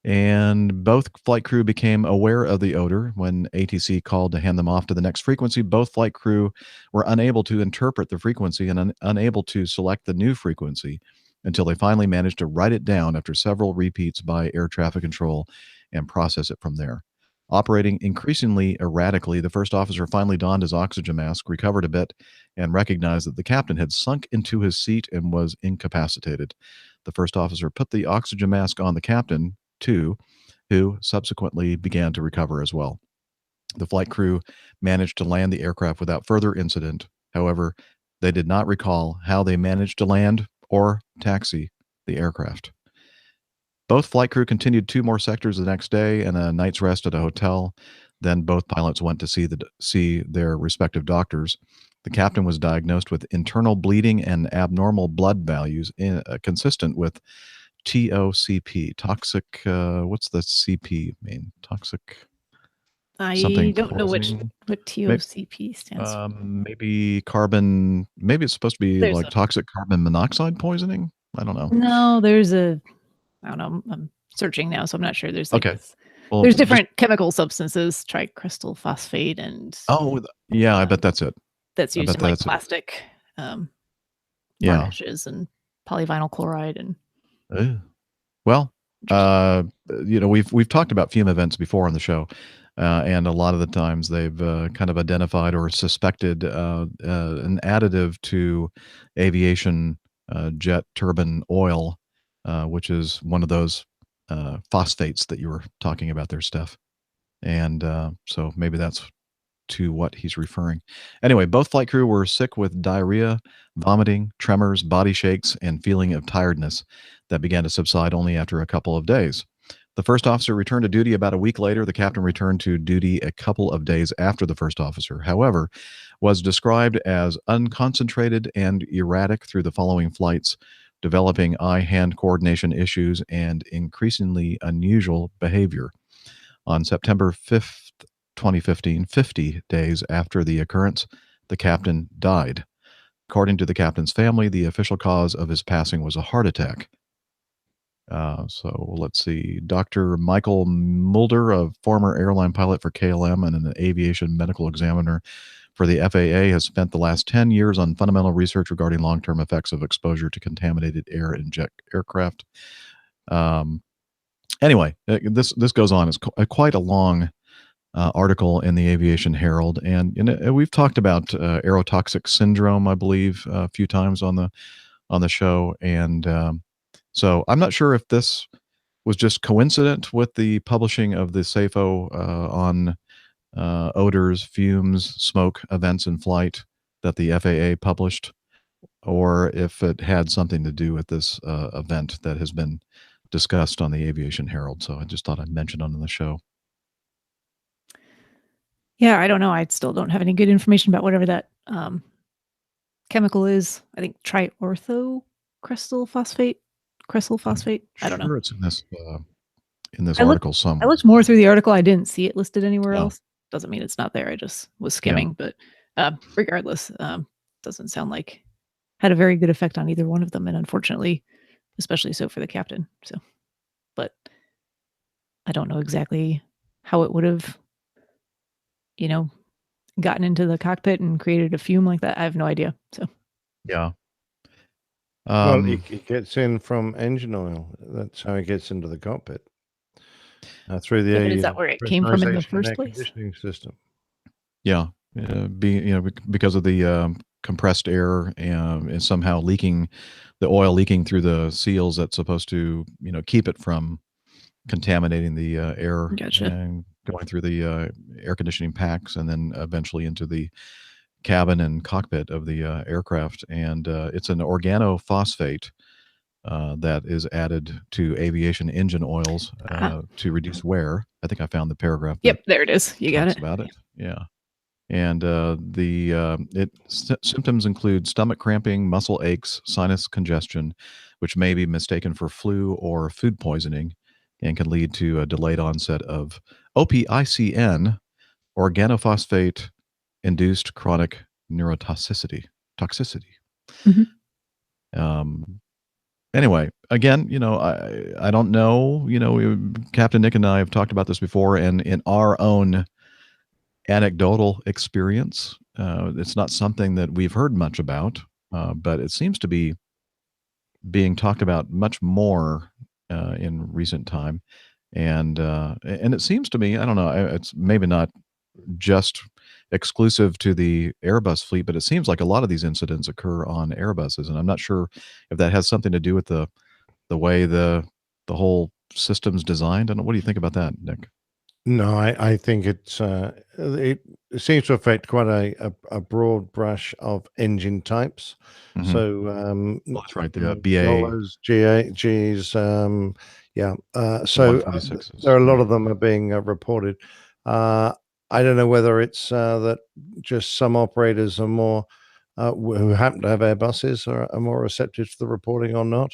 And both flight crew became aware of the odor when ATC called to hand them off to the next frequency. Both flight crew were unable to interpret the frequency and unable to select the new frequency until they finally managed to write it down after several repeats by air traffic control and process it from there. Operating increasingly erratically, the first officer finally donned his oxygen mask, recovered a bit, and recognized that the captain had sunk into his seat and was incapacitated. The first officer put the oxygen mask on the captain, too, who subsequently began to recover as well. The flight crew managed to land the aircraft without further incident. However, they did not recall how they managed to land or taxi the aircraft. Both flight crew continued 2 more sectors the next day and a night's rest at a hotel. Then both pilots went to see their respective doctors. The captain was diagnosed with internal bleeding and abnormal blood values consistent with TOCP, toxic. What's the CP mean? Toxic. I Something don't know what poisoning? TOCP stands for. Maybe carbon. Maybe it's supposed to be There's like toxic carbon monoxide poisoning. I don't know. No, there's I don't know. I'm searching now, so I'm not sure. There's like Okay. this, Well, there's just- different chemical substances, tricrystal phosphate, and Oh, yeah. I bet that's it. that's I used bet in like that's it. plastic Yeah. varnishes and polyvinyl chloride and Well, we've talked about fume events before on the show, and a lot of the times they've kind of identified or suspected an additive to aviation jet turbine oil, which is one of those phosphates that you were talking about there, Steph. And so maybe that's to what he's referring. Anyway, both flight crew were sick with diarrhea, vomiting, tremors, body shakes, and feeling of tiredness that began to subside only after a couple of days. The first officer returned to duty about a week later. The captain returned to duty a couple of days after the first officer, however, was described as unconcentrated and erratic through the following flights, developing eye-hand coordination issues and increasingly unusual behavior. On September 5th, 2015, 50 days after the occurrence, the captain died. According to the captain's family, the official cause of his passing was a heart attack. So let's see. Dr. Michael Mulder, a former airline pilot for KLM and an aviation medical examiner for the FAA, has spent the last 10 years on fundamental research regarding long-term effects of exposure to contaminated air in jet aircraft. Anyway, this goes on. It's quite a long article in the Aviation Herald, and we've talked about aerotoxic syndrome, I believe, a few times on the show, and so I'm not sure if this was just coincident with the publishing of the SAFO on odors, fumes, smoke events in flight that the FAA published, or if it had something to do with this event that has been discussed on the Aviation Herald. So I just thought I'd mention it on the show. yeah, I don't know. I still don't have any good information about whatever that chemical is. I think triorthocrystal phosphate. Crystal phosphate. I don't know. Sure, it's in this I looked- article somewhere. I looked more through the article. I didn't see it listed anywhere Oh. else. Doesn't mean it's not there. I just was skimming. But regardless, doesn't sound like had a very good effect on either one of them, and unfortunately, especially so for the captain. So, but I don't know exactly how it would have, gotten into the cockpit and created a fume like that. I have no idea. So, Yeah. Well, it gets in from engine oil. That's how it gets into the cockpit. Through the Yeah, but is that where it came from in the pressurization and first air place? conditioning system. Yeah, because of the compressed air and somehow leaking, the oil leaking through the seals that's supposed to keep it from contaminating the air Gotcha. and going through the air conditioning packs and then eventually into the cabin and cockpit of the aircraft. And it's an organophosphate that is added to aviation engine oils to reduce wear. I think I found the paragraph. Yep, there it is. You got talks it. about it. Yeah. And symptoms include stomach cramping, muscle aches, sinus congestion, which may be mistaken for flu or food poisoning and can lead to a delayed onset of OPICN, organophosphate induced chronic neurotoxicity. Mhm. Anyway, again, I don't know. Captain Nick and I have talked about this before, and in our own anecdotal experience, it's not something that we've heard much about, but it seems to be being talked about much more in recent time, and it seems to me, I don't know, it's maybe not just exclusive to the Airbus fleet, but it seems like a lot of these incidents occur on Airbuses, and I'm not sure if that has something to do with the way the whole system's designed. I don't know. What do you think about that, Nick? No, I think it seems to affect quite a broad brush of engine types. Mhm. So That's right. The BA Rollers, Gs, yeah. So 126s. there are a lot of them are being reported. I don't know whether it's that just some operators are more who happen to have Airbuses are more receptive to the reporting or not,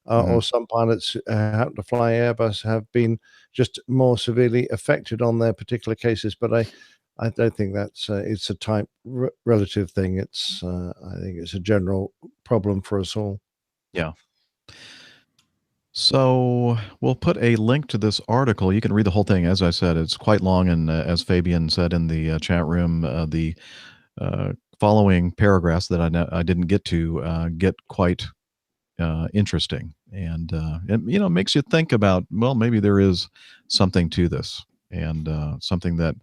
or some pilots happen to fly Airbus have been just more severely affected on their particular cases. But I don't think that's it's a type relative thing. It's I think it's a general problem for us all. Yeah. So we'll put a link to this article. You can read the whole thing. As I said, it's quite long, and as Fabian said in the chat room, the following paragraphs that I didn't get to get quite interesting, and it makes you think about, well, maybe there is something to this, and something that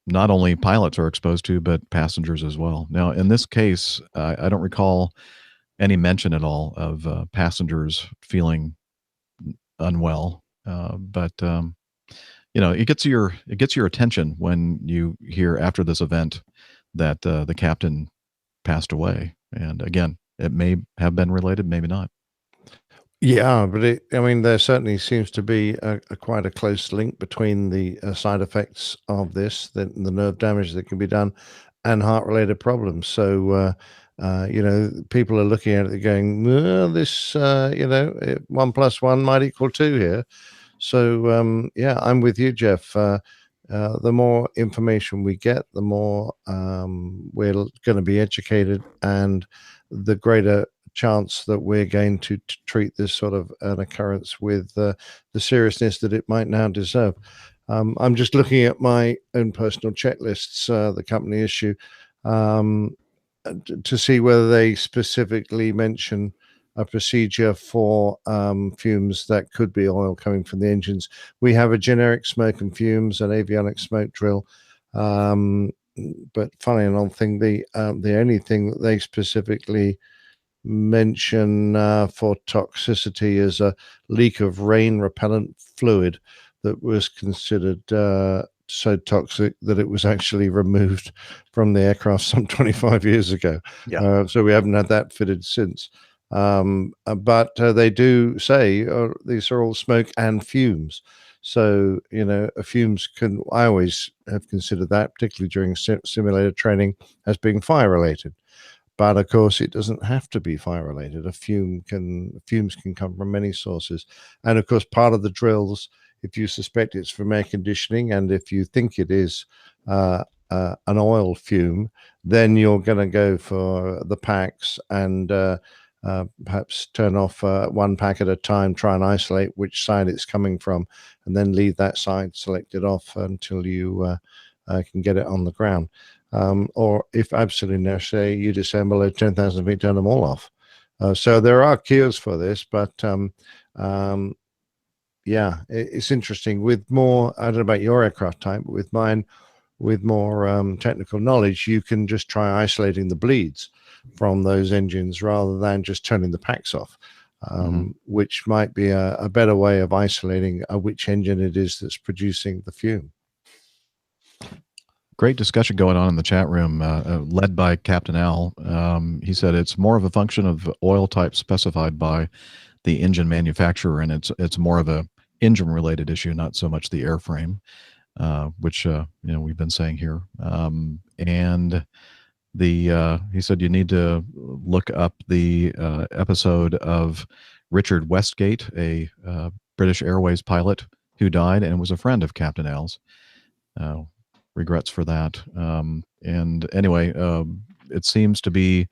not only pilots are exposed to, but passengers as well. Now, in this case, I don't recall any mention at all of passengers feeling unwell, but it gets your attention when you hear after this event that the captain passed away. And again, it may have been related, maybe not. Yeah, but I mean, there certainly seems to be quite a close link between the side effects of this, the nerve damage that can be done, and heart-related problems. So, people are looking at it going, well, this, 1 + 1 might equal 2 here. So, yeah, I'm with you, Jeff. The more information we get, the more we're going to be educated, and the greater chance that we're going to treat this sort of an occurrence with the seriousness that it might now deserve. I'm just looking at my own personal checklists, the company issue, to see whether they specifically mention a procedure for fumes that could be oil coming from the engines. We have a generic smoke and fumes, an avionics smoke drill. But funny enough, the only thing that they specifically mention for toxicity is a leak of rain repellent fluid that was considered so toxic that it was actually removed from the aircraft some 25 years ago. Yeah. So we haven't had that fitted since. But they do say these are all smoke and fumes. So, fumes I always have considered that, particularly during simulator training, as being fire related. But of course, it doesn't have to be fire related. Fumes can come from many sources. And of course, part of the drills, if you suspect it's from air conditioning, and if you think it is an oil fume, then you're going to go for the packs and perhaps turn off one pack at a time, try and isolate which side it's coming from, and then leave that side selected off until you can get it on the ground. Or if absolutely necessary, you disassemble at 10,000 feet, turn them all off. So there are cures for this, but yeah, it's interesting. With more, I don't know about your aircraft type, but with mine, with more technical knowledge, you can just try isolating the bleeds from those engines rather than just turning the packs off, which might be a better way of isolating which engine it is that's producing the fume. Great discussion going on in the chat room, led by Captain Al. He said it's more of a function of oil type specified by the engine manufacturer, and it's more of a engine related issue, not so much the airframe, which we've been saying here. And he said you need to look up the episode of Richard Westgate, a British Airways pilot who died and was a friend of Captain Al's. Regrets for that. And anyway, it seems to be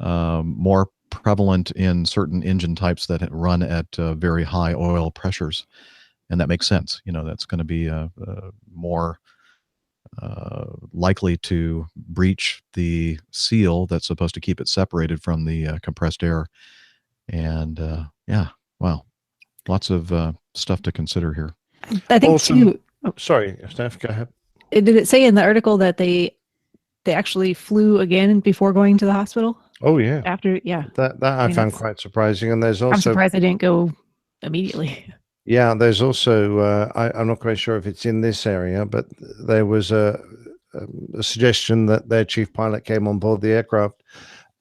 more prevalent in certain engine types that run at very high oil pressures, and that makes sense. That's going to be more likely to breach the seal that's supposed to keep it separated from the compressed air. And yeah, wow, lots of stuff to consider here. I think Also, too. Sorry, Steph, go ahead. Did it say in the article that they actually flew again before going to the hospital? Oh yeah. After, yeah. That I found that's- quite surprising. And there's I'm also surprised I didn't go immediately. Yeah, there's also I'm not quite sure if it's in this area, but there was a suggestion that their chief pilot came on board the aircraft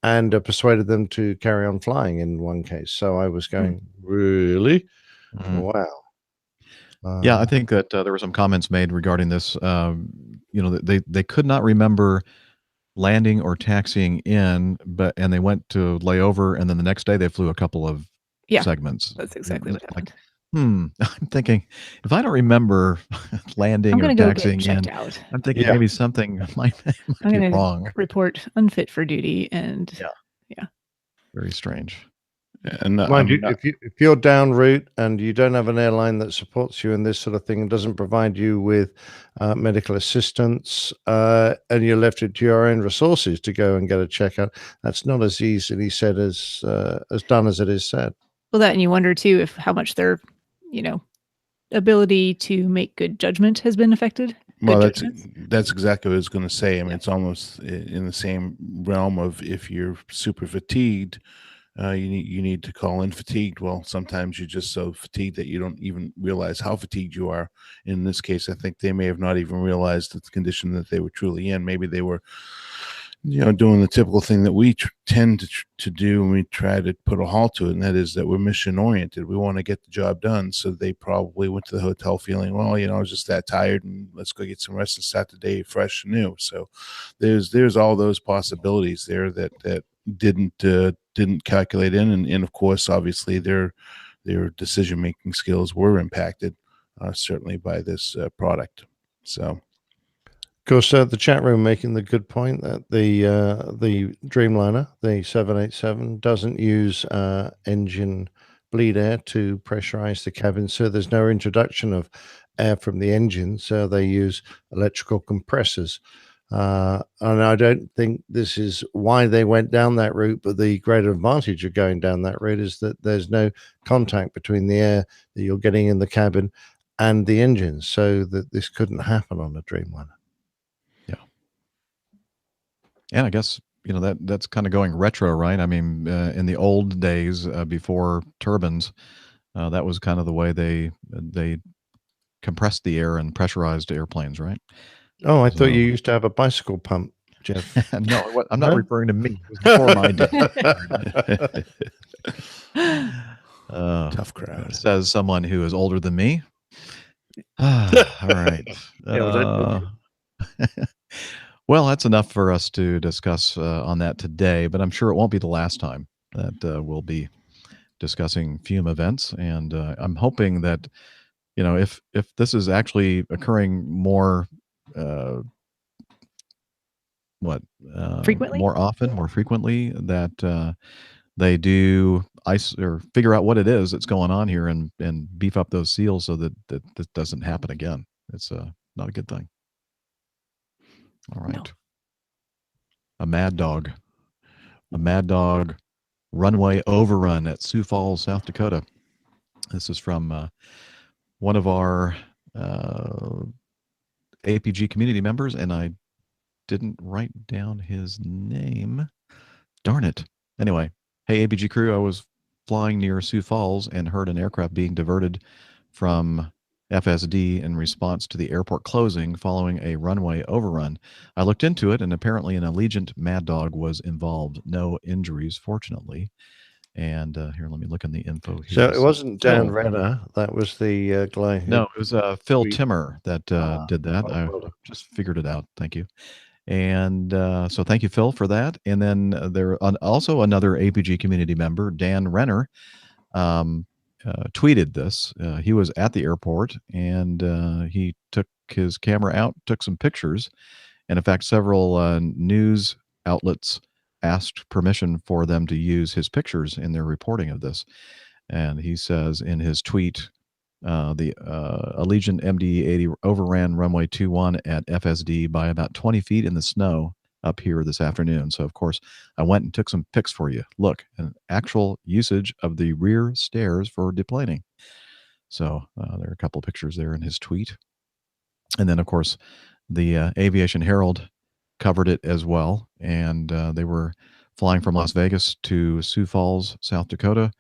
and persuaded them to carry on flying in one case. So I was going, really? Wow. Yeah, I think that there were some comments made regarding this. They could not remember landing or taxiing in, and they went to lay over, and then the next day they flew a couple of segments. That's exactly what happened. I'm thinking, if I don't remember landing I'm or gonna go get taxiing checked in, out. I'm thinking maybe something might I'm be going wrong. to report unfit for duty, and yeah. Very strange. And Mind you, if you're down route and you don't have an airline that supports you in this sort of thing and doesn't provide you with medical assistance, and you're left to your own resources to go and get a checkout, that's not as easily said as done as it is said. Well, that, and you wonder too if how much their, ability to make good judgment has been affected. Well, that's exactly what I was going to say. I mean, it's almost in the same realm of if you're super fatigued, you need to call in fatigued. Well, sometimes you're just so fatigued that you don't even realize how fatigued you are. In this case, I think they may have not even realized the condition that they were truly in. Maybe they were, doing the typical thing that we tend to do when we try to put a halt to it, and that is that we're mission oriented. We want to get the job done. So they probably went to the hotel feeling, well, I was just that tired, and let's go get some rest and start the day fresh and new. So there's all those possibilities there that didn't calculate in, and of course, obviously, their decision making skills were impacted certainly by this product. So. Of course, the chat room making the good point that the Dreamliner, the 787, doesn't use engine bleed air to pressurize the cabin, so there's no introduction of air from the engine. So they use electrical compressors, and I don't think this is why they went down that route. But the great advantage of going down that route is that there's no contact between the air that you're getting in the cabin and the engine, so that this couldn't happen on a Dreamliner. And I guess that's kind of going retro, right? I mean, in the old days before turbines, that was kind of the way they compressed the air and pressurized airplanes, right? Oh, I thought you used to have a bicycle pump, Jeff. No, I'm not referring to me. It was before my day. Tough crowd. Says someone who is older than me. All right. Well, that's enough for us to discuss on that today, but I'm sure it won't be the last time that we'll be discussing fume events. And I'm hoping that, if this is actually occurring more, frequently, more frequently, that they do ice or figure out what it is that's going on here and beef up those seals so that this doesn't happen again. It's not a good thing. All right. No. A mad dog runway overrun at Sioux Falls, South Dakota. This is from one of our APG community members, and I didn't write down his name. Darn it. Anyway, hey, APG crew, I was flying near Sioux Falls and heard an aircraft being diverted from FSD in response to the airport closing following a runway overrun. I looked into it, and apparently an Allegiant Mad Dog was involved. No injuries, fortunately. And here, let me look in the info here. So it wasn't Dan Renner. That was the guy who... No, it was Phil Timmer that did that. I just figured it out. Thank you. And so thank you, Phil, for that. And then there also another APG community member, Dan Renner, tweeted this. He was at the airport, and he took his camera out, took some pictures, and in fact, several news outlets asked permission for them to use his pictures in their reporting of this. And he says in his tweet, the Allegiant MD-80 overran runway 21 at FSD by about 20 feet in the snow up here this afternoon. So, of course, I went and took some pics for you. Look, an actual usage of the rear stairs for deplaning. So there are a couple of pictures there in his tweet. And then, of course, the Aviation Herald covered it as well. And they were flying from Las Vegas to Sioux Falls, South Dakota,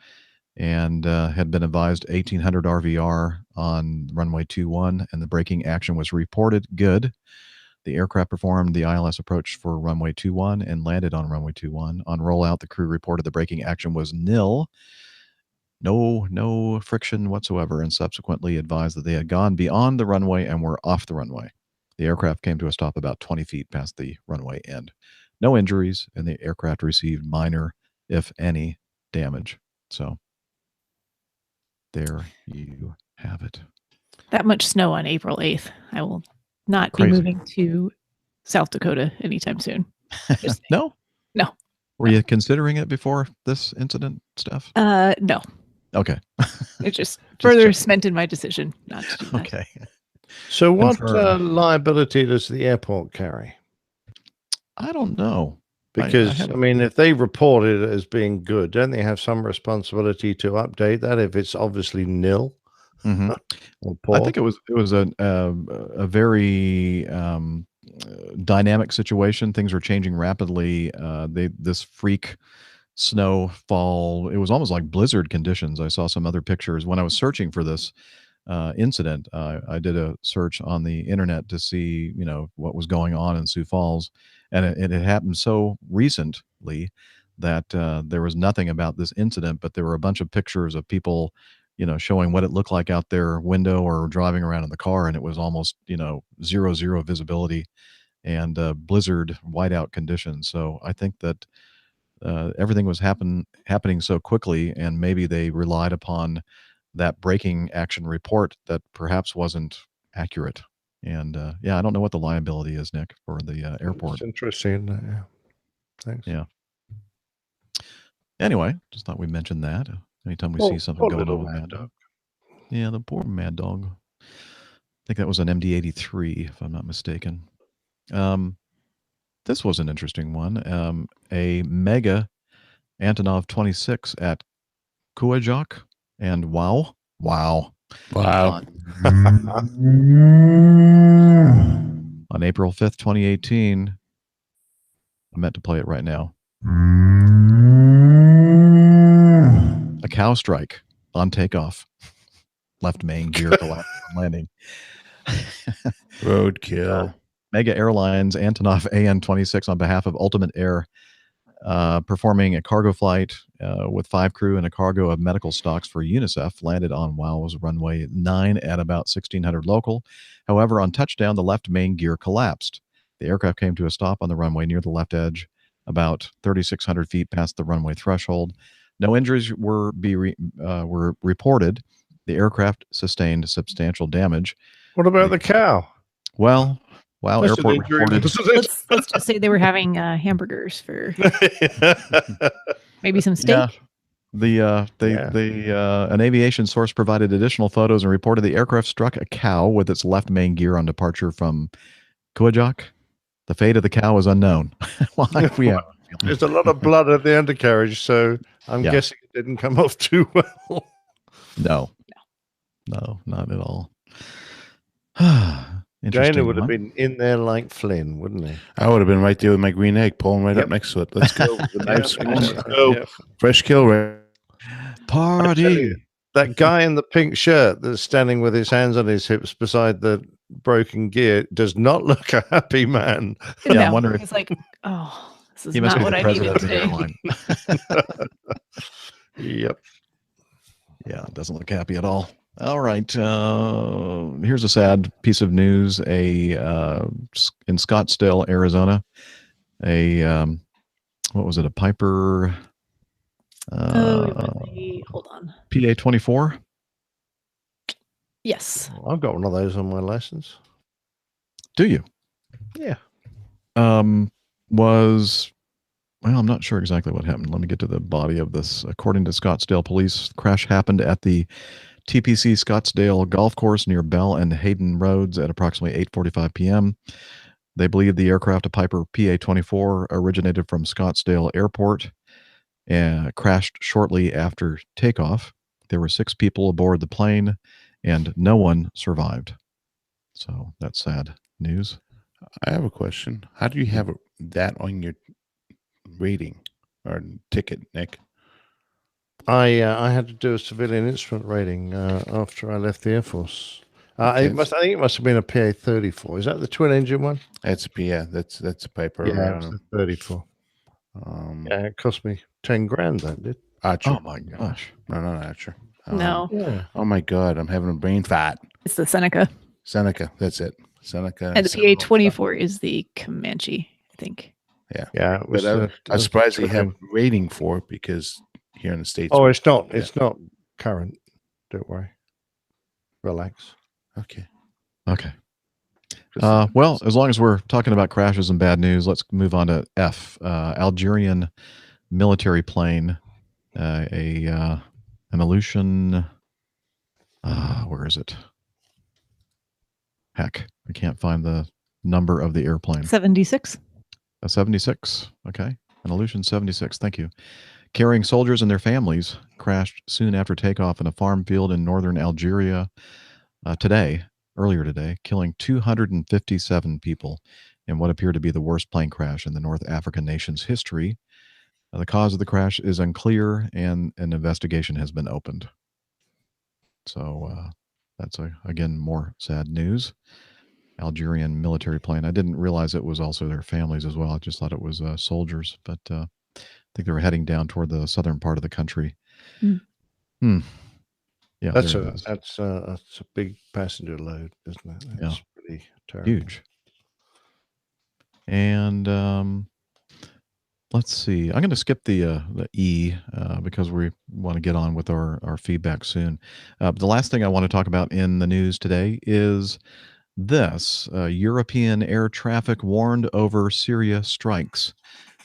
and had been advised 1800 RVR on runway 21, and the braking action was reported good. The aircraft performed the ILS approach for runway 21 and landed on runway 21. On rollout, the crew reported the braking action was nil. No friction whatsoever, and subsequently advised that they had gone beyond the runway and were off the runway. The aircraft came to a stop about 20 feet past the runway end. No injuries, and the aircraft received minor, if any, damage. So there you have it. That much snow on April 8th. I will not Crazy. be moving to South Dakota anytime soon. No? No. Were you considering it before this incident stuff? No. Okay. It just further cemented my decision not to do that. Okay. So what Confirmed. liability does the airport carry? I don't know. Because, I mean, if they report it as being good, don't they have some responsibility to update that if it's obviously nil? Mhm. Or I poor? think it was a very dynamic situation. Things were changing rapidly. This freak snowfall, it was almost like blizzard conditions. I saw some other pictures when I was searching for this incident. I did a search on the internet to see, what was going on in Sioux Falls, and it had happened so recently that there was nothing about this incident, but there were a bunch of pictures of people, showing what it looked like out their window or driving around in the car, and it was almost, zero visibility and blizzard whiteout conditions. So I think that everything was happening so quickly, and maybe they relied upon that braking action report that perhaps wasn't accurate. And I don't know what the liability is, Nick, for the airport. It's interesting. Yeah. Thanks. Yeah. Anyway, just thought we'd mention that. Anytime we Poor- see something poor going little on with mad Mad Dog. Yeah, the poor Mad Dog. I think that was an MD-83, if I'm not mistaken. This was an interesting one. A Mega Antonov 26 at Kuajok and Wow. On April 5th, 2018. I meant to play it right now. A cow strike on takeoff. Left main gear collapse on landing. Roadkill. Mega Airlines Antonov AN-26 on behalf of Ultimate Air, performing a cargo flight with 5 crew and a cargo of medical stocks for UNICEF, landed on WOW's runway 9 at about 1600 local. However, on touchdown, the left main gear collapsed. The aircraft came to a stop on the runway near the left edge, about 3,600 feet past the runway threshold. No injuries were reported. The aircraft sustained substantial damage. What about the cow? Well, WOW That's an Airport injury, reported. wasn't it? Let's just say they were having hamburgers for maybe some steak. Yeah. An aviation source provided additional photos and reported the aircraft struck a cow with its left main gear on departure from Kuajok. The fate of the cow is unknown. There's a lot of blood at the undercarriage, so I'm guessing it didn't come off too well. No, not at all. Dana would have been in there like Flynn, wouldn't he? I would have been right there with my green egg, pulling right up next to it. Let's go. The knives. Let's go. Fresh kill, right? Party. That guy in the pink shirt that's standing with his hands on his hips beside the broken gear does not look a happy man. No, I'm wondering. It's like, oh, this is not what I needed today. Yep. Yeah, it doesn't look happy at all. All right. Here's a sad piece of news. In Scottsdale, Arizona, what was it? A Piper. Hold on. PA-24. Yes. I've got one of those on my license. Do you? Yeah. Was Well, I'm not sure exactly what happened. Let me get to the body of this. According to Scottsdale police, crash happened at the TPC Scottsdale Golf Course near Bell and Hayden Roads at approximately 8:45 p.m. They believe the aircraft, a Piper PA-24, originated from Scottsdale Airport and crashed shortly after takeoff. There were 6 people aboard the plane, and no one survived. So that's sad news. I have a question. How do you have that on your rating or ticket, Nick? I had to do a civilian instrument rating after I left the Air Force. Okay. I think it must have been a PA-34. Is that the twin engine one? That's that's a Piper. Yeah, it was a 34. Yeah, it cost me 10 grand. That did. Archer. Oh my gosh! No, not Archer. No. Yeah. Oh my God, I'm having a brain fart. It's the Seneca. Seneca, that's it. Seneca. And the PA-24 is the Comanche, I think. Yeah, Yeah. It was, but I'm surprised they have rating for it because here in the States. Oh, it's not. It's not current. Don't worry. Relax. Okay. Okay. Well, as long as we're talking about crashes and bad news, let's move on to F. Algerian military plane, an Aleutian. Where is it? Heck, I can't find the number of the airplane. 76. A 76. Okay. An Aleutian 76. Thank you. Carrying soldiers and their families, crashed soon after takeoff in a farm field in northern Algeria earlier today, killing 257 people in what appeared to be the worst plane crash in the North African nation's history. The cause of the crash is unclear, and an investigation has been opened. So that's, again, more sad news. Algerian military plane. I didn't realize it was also their families as well. I just thought it was soldiers, but I think they were heading down toward the southern part of the country. Yeah, that's a big passenger load, isn't it? That's pretty terrible. Huge. And let's see. I'm going to skip the E because we want to get on with our feedback soon. The last thing I want to talk about in the news today is this. European air traffic warned over Syria strikes.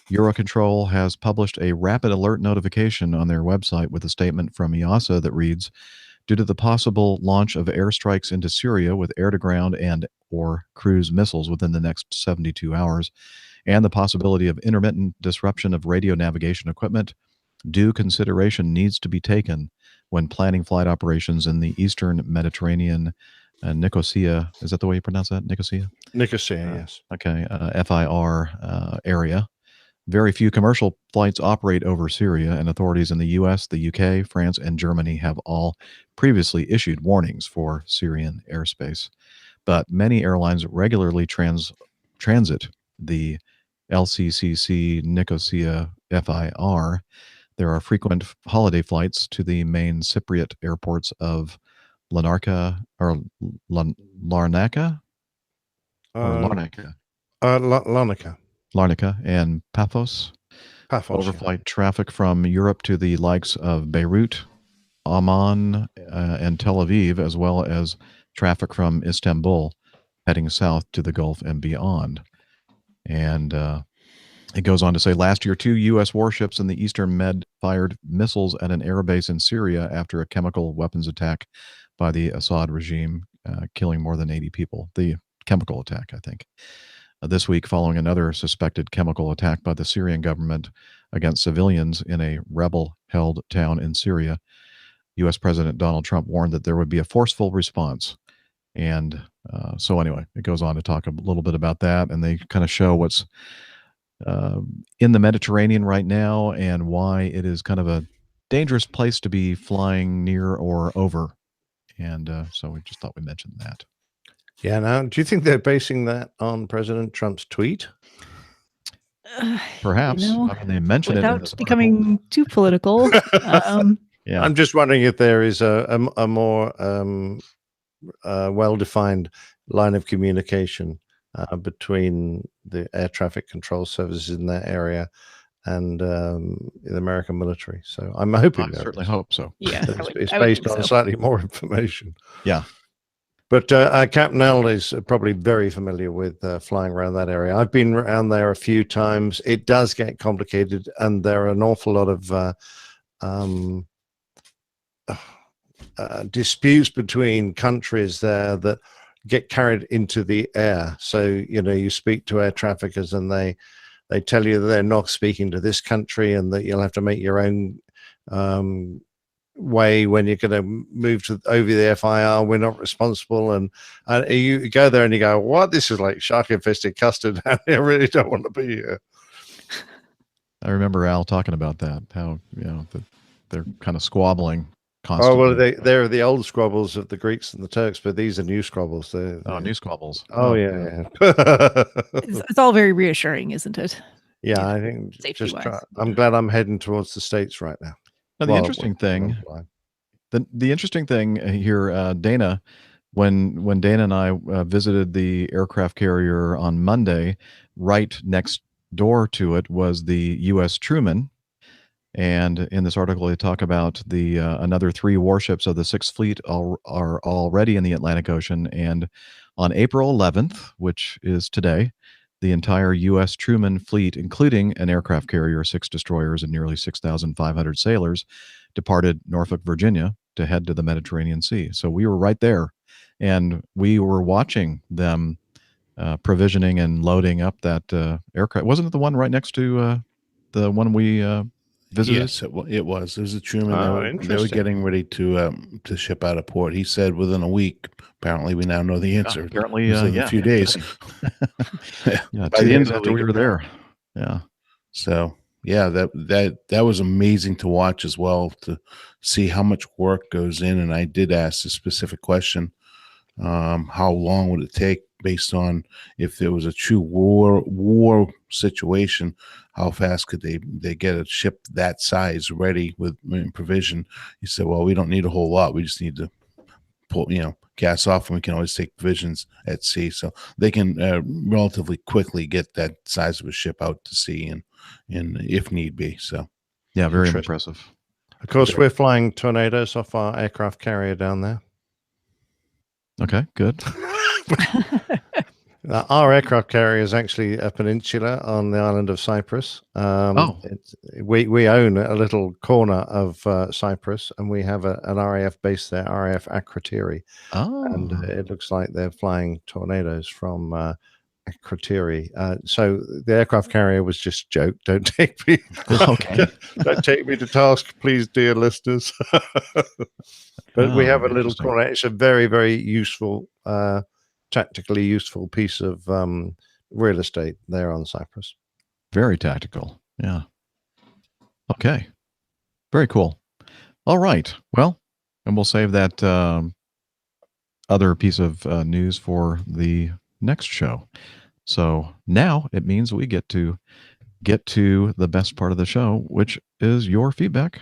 Eurocontrol has published a rapid alert notification on their website with a statement from EASA that reads, due to the possible launch of airstrikes into Syria with air-to-ground and or cruise missiles within the next 72 hours, and the possibility of intermittent disruption of radio navigation equipment, due consideration needs to be taken when planning flight operations in the Eastern Mediterranean Nicosia. Is that the way you pronounce that? Nicosia? Nicosia, yes. Okay. FIR area. Very few commercial flights operate over Syria, and authorities in the U.S., the UK, France, and Germany have all previously issued warnings for Syrian airspace. But many airlines regularly transit the LCCC Nicosia FIR. There are frequent holiday flights to the main Cypriot airports of Larnaca and Paphos. Overflight traffic from Europe to the likes of Beirut, Amman, and Tel Aviv, as well as traffic from Istanbul heading south to the Gulf and beyond. And it goes on to say, last year, 2 U.S. warships in the Eastern Med fired missiles at an airbase in Syria after a chemical weapons attack by the Assad regime, killing more than 80 people. The chemical attack, I think. This week, following another suspected chemical attack by the Syrian government against civilians in a rebel-held town in Syria, U.S. President Donald Trump warned that there would be a forceful response. And so anyway, it goes on to talk a little bit about that, and they kind of show what's in the Mediterranean right now and why it is kind of a dangerous place to be flying near or over. And so we just thought we'd mention that. Yeah. Now, do you think they're basing that on President Trump's tweet? Perhaps. You know, I mean, they mentioned it in without this becoming too political. Yeah. I'm just wondering if there is a more well-defined line of communication between the air traffic control services in that area and the American military. So I'm hoping I certainly hope so. Yeah, it's based on slightly more information. Yeah. But Captain L is probably very familiar with flying around that area. I've been around there a few times. It does get complicated, and there are an awful lot of disputes between countries there that get carried into the air. So, you speak to air traffickers and they tell you that they're not speaking to this country and that you'll have to make your own way when you're going to move over the FIR. We're not responsible. And you go there and you go, what? This is like shark infested custard. I really don't want to be here. I remember Al talking about that, how, they're kind of squabbling constantly. Oh, well, they're the old squabbles of the Greeks and the Turks, but these are new squabbles. New squabbles. Oh, yeah. It's all very reassuring, isn't it? Yeah, I think Safety-wise. I'm glad I'm heading towards the States right now. Now, the interesting thing, the interesting thing here, Dana, when Dana and I visited the aircraft carrier on Monday, right next door to it was the U.S. Truman. And in this article, they talk about the another 3 warships of the 6th Fleet are already in the Atlantic Ocean. And on April 11th, which is today, the entire U.S. Truman fleet, including an aircraft carrier, 6 destroyers, and nearly 6,500 sailors, departed Norfolk, Virginia, to head to the Mediterranean Sea. So we were right there, and we were watching them provisioning and loading up that aircraft. Wasn't it the one right next to the one we visited? Yes, it was. It was a Truman. They were getting ready to ship out of port. He said within a week. Apparently, we now know the answer. Apparently, in a few days. Yeah, By 2 the end days of the after we week, were there. Yeah. So yeah, that was amazing to watch as well, to see how much work goes in. And I did ask a specific question: how long would it take, based on if there was a true war situation? How fast could they get a ship that size ready with provision? He said, well, we don't need a whole lot. We just need to pull, gas off, and we can always take provisions at sea. So they can relatively quickly get that size of a ship out to sea, and if need be. So yeah, very impressive. Of course, we're flying Tornadoes off our aircraft carrier down there. Okay, good. Our aircraft carrier is actually a peninsula on the island of Cyprus. We own a little corner of Cyprus, and we have an RAF base there, RAF Akrotiri. And it looks like they're flying Tornadoes from Akrotiri. So the aircraft carrier was just a joke. Don't take me. Okay. Don't take me to task, please, dear listeners. But we have a little corner. It's a very, very useful, tactically useful piece of real estate there on Cyprus. Very tactical. Yeah. Okay. Very cool. All right. Well, and we'll save that other piece of news for the next show. So now it means we get to the best part of the show, which is your feedback.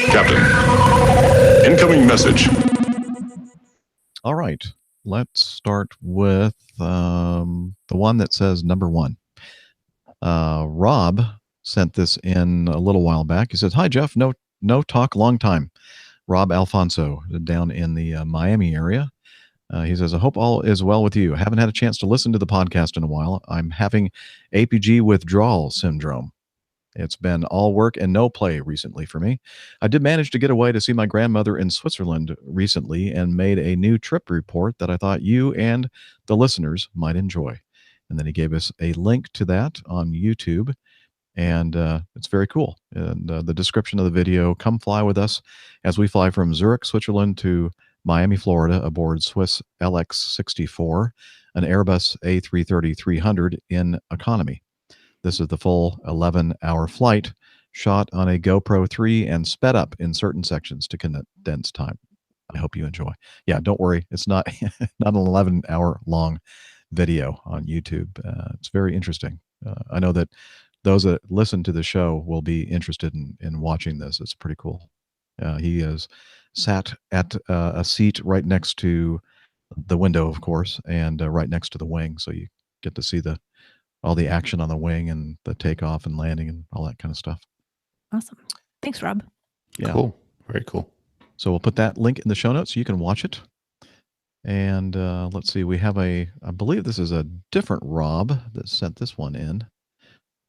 Captain, incoming message. All right. Let's start with the one that says number 1. Rob sent this in a little while back. He says, "Hi, Jeff. No talk, long time. Rob Alfonso, down in the Miami area." He says, "I hope all is well with you. I haven't had a chance to listen to the podcast in a while. I'm having APG withdrawal syndrome. It's been all work and no play recently for me. I did manage to get away to see my grandmother in Switzerland recently and made a new trip report that I thought you and the listeners might enjoy." And then he gave us a link to that on YouTube. And it's very cool. And the description of the video: "Come fly with us as we fly from Zurich, Switzerland to Miami, Florida aboard Swiss LX-64, an Airbus A330-300 in economy. This is the full 11-hour flight, shot on a GoPro 3 and sped up in certain sections to condense time. I hope you enjoy." Yeah, don't worry. It's not an 11-hour long video on YouTube. It's very interesting. I know that those that listen to the show will be interested in watching this. It's pretty cool. He is sat at a seat right next to the window, of course, and right next to the wing. So you get to see all the action on the wing and the takeoff and landing and all that kind of stuff. Awesome. Thanks, Rob. Yeah. Cool. Very cool. So we'll put that link in the show notes so you can watch it. And let's see, we have I believe this is a different Rob that sent this one in.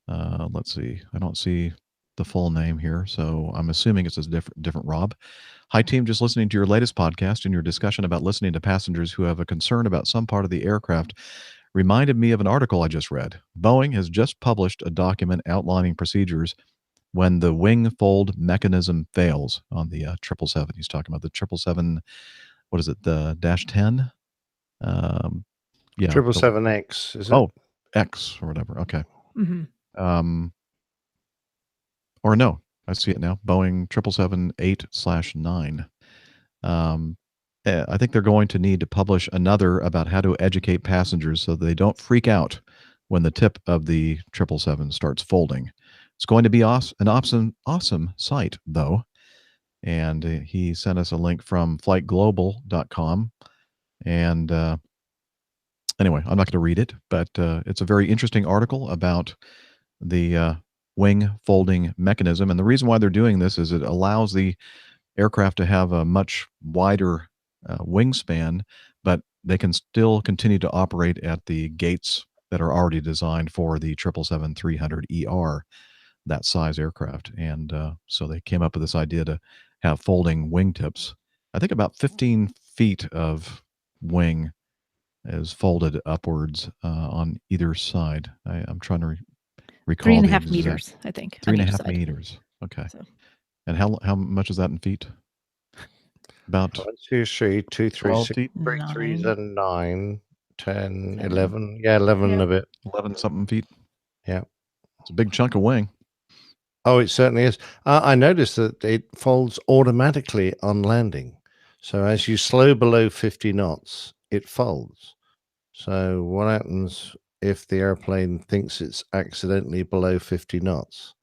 Let's see, I don't see the full name here, so I'm assuming it's a different Rob. Hi, team. Just listening to your latest podcast and your discussion about listening to passengers who have a concern about some part of the aircraft reminded me of an article I just read. Boeing has just published a document outlining procedures when the wing fold mechanism fails on the 777. He's talking about the 777. What is it? The -10. Yeah. 777X. Is it? Oh, X or whatever. Okay. Mhm. Or no, I see it now. Boeing 777-8/9. I think they're going to need to publish another about how to educate passengers so they don't freak out when the tip of the 777 starts folding. It's going to be an awesome site, though. And he sent us a link from flightglobal.com. And anyway, I'm not going to read it, but it's a very interesting article about the wing folding mechanism. And the reason why they're doing this is it allows the aircraft to have a much wider wingspan, but they can still continue to operate at the gates that are already designed for the 777-300ER, that size aircraft. And so they came up with this idea to have folding wingtips. I think about 15 feet of wing is folded upwards on either side. I'm trying to recall 3.5 meters, I think. 3.5 meters. Okay. So. And how much is that in feet? About 1, 2, 3, 2, 3, 12 6, feet? 3, 3s are 9, 10, 10. 11. Yeah, 11 and a bit. 11 something feet. Yeah. It's a big chunk of wing. Oh, it certainly is. I noticed that it folds automatically on landing. So as you slow below 50 knots, it folds. So what happens if the airplane thinks it's accidentally below 50 knots?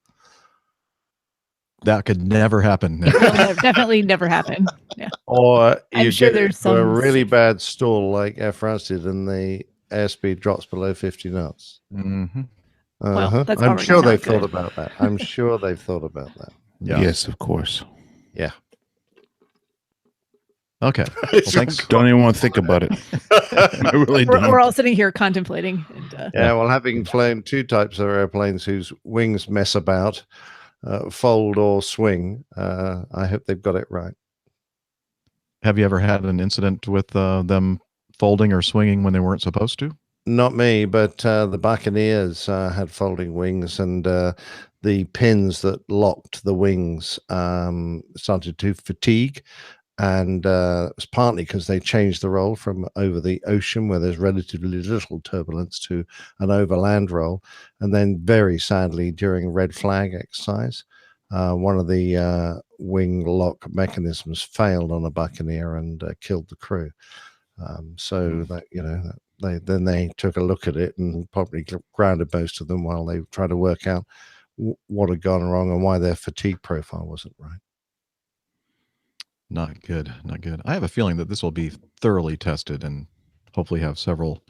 That could never happen. It will definitely never happen. Yeah. Or I'm you sure get there's into a some really bad stall like Air France did, and the airspeed drops below 50 knots. Mm-hmm. Well, that's I'm already sure not they've good. thought about that. I'm sure they've thought about that. Yeah. Yes, of course. Yeah. Okay. Well, thanks. Don't even want to think about it. I really don't. We're all sitting here contemplating. And, Yeah, well, having flown two types of airplanes whose wings mess about, fold or swing, I hope they've got it right. Have you ever had an incident with them folding or swinging when they weren't supposed to? Not me, but the Buccaneers had folding wings, and the pins that locked the wings started to fatigue. And it was partly because they changed the roll from over the ocean, where there's relatively little turbulence, to an overland roll. And then, very sadly, during red flag exercise, one of the wing lock mechanisms failed on a Buccaneer and killed the crew. So that they took a look at it and probably grounded most of them while they tried to work out what had gone wrong and why their fatigue profile wasn't right. Not good. Not good. I have a feeling that this will be thoroughly tested and hopefully have several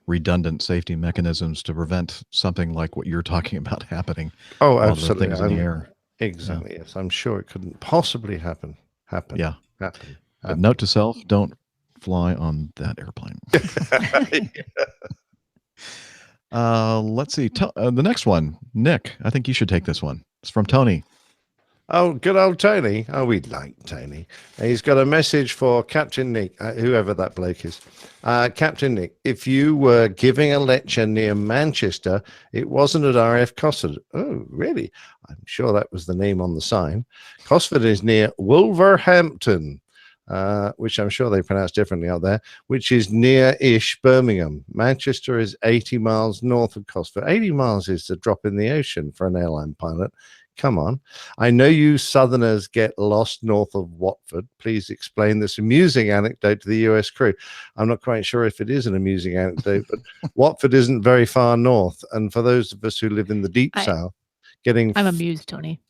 redundant safety mechanisms to prevent something like what you're talking about happening. Oh, while the absolutely. thing's in the air. Exactly. Yeah. Yes. I'm sure it couldn't possibly happen. Yeah. Happen. But note to self, don't fly on that airplane. Let's see. The next one, Nick, I think you should take this one. It's from Tony. Oh, good old Tony. Oh, we like Tony. He's got a message for Captain Nick, whoever that bloke is. Captain Nick, if you were giving a lecture near Manchester, it wasn't at RF Cosford. Oh, really? I'm sure that was the name on the sign. Cosford is near Wolverhampton, which I'm sure they pronounce differently out there, which is near-ish Birmingham. Manchester is 80 miles north of Cosford. 80 miles is a drop in the ocean for an airline pilot. Come on. I know you Southerners get lost north of Watford. Please explain this amusing anecdote to the US crew. I'm not quite sure if it is an amusing anecdote, but Watford isn't very far north. And for those of us who live in the deep south, I'm amused, Tony.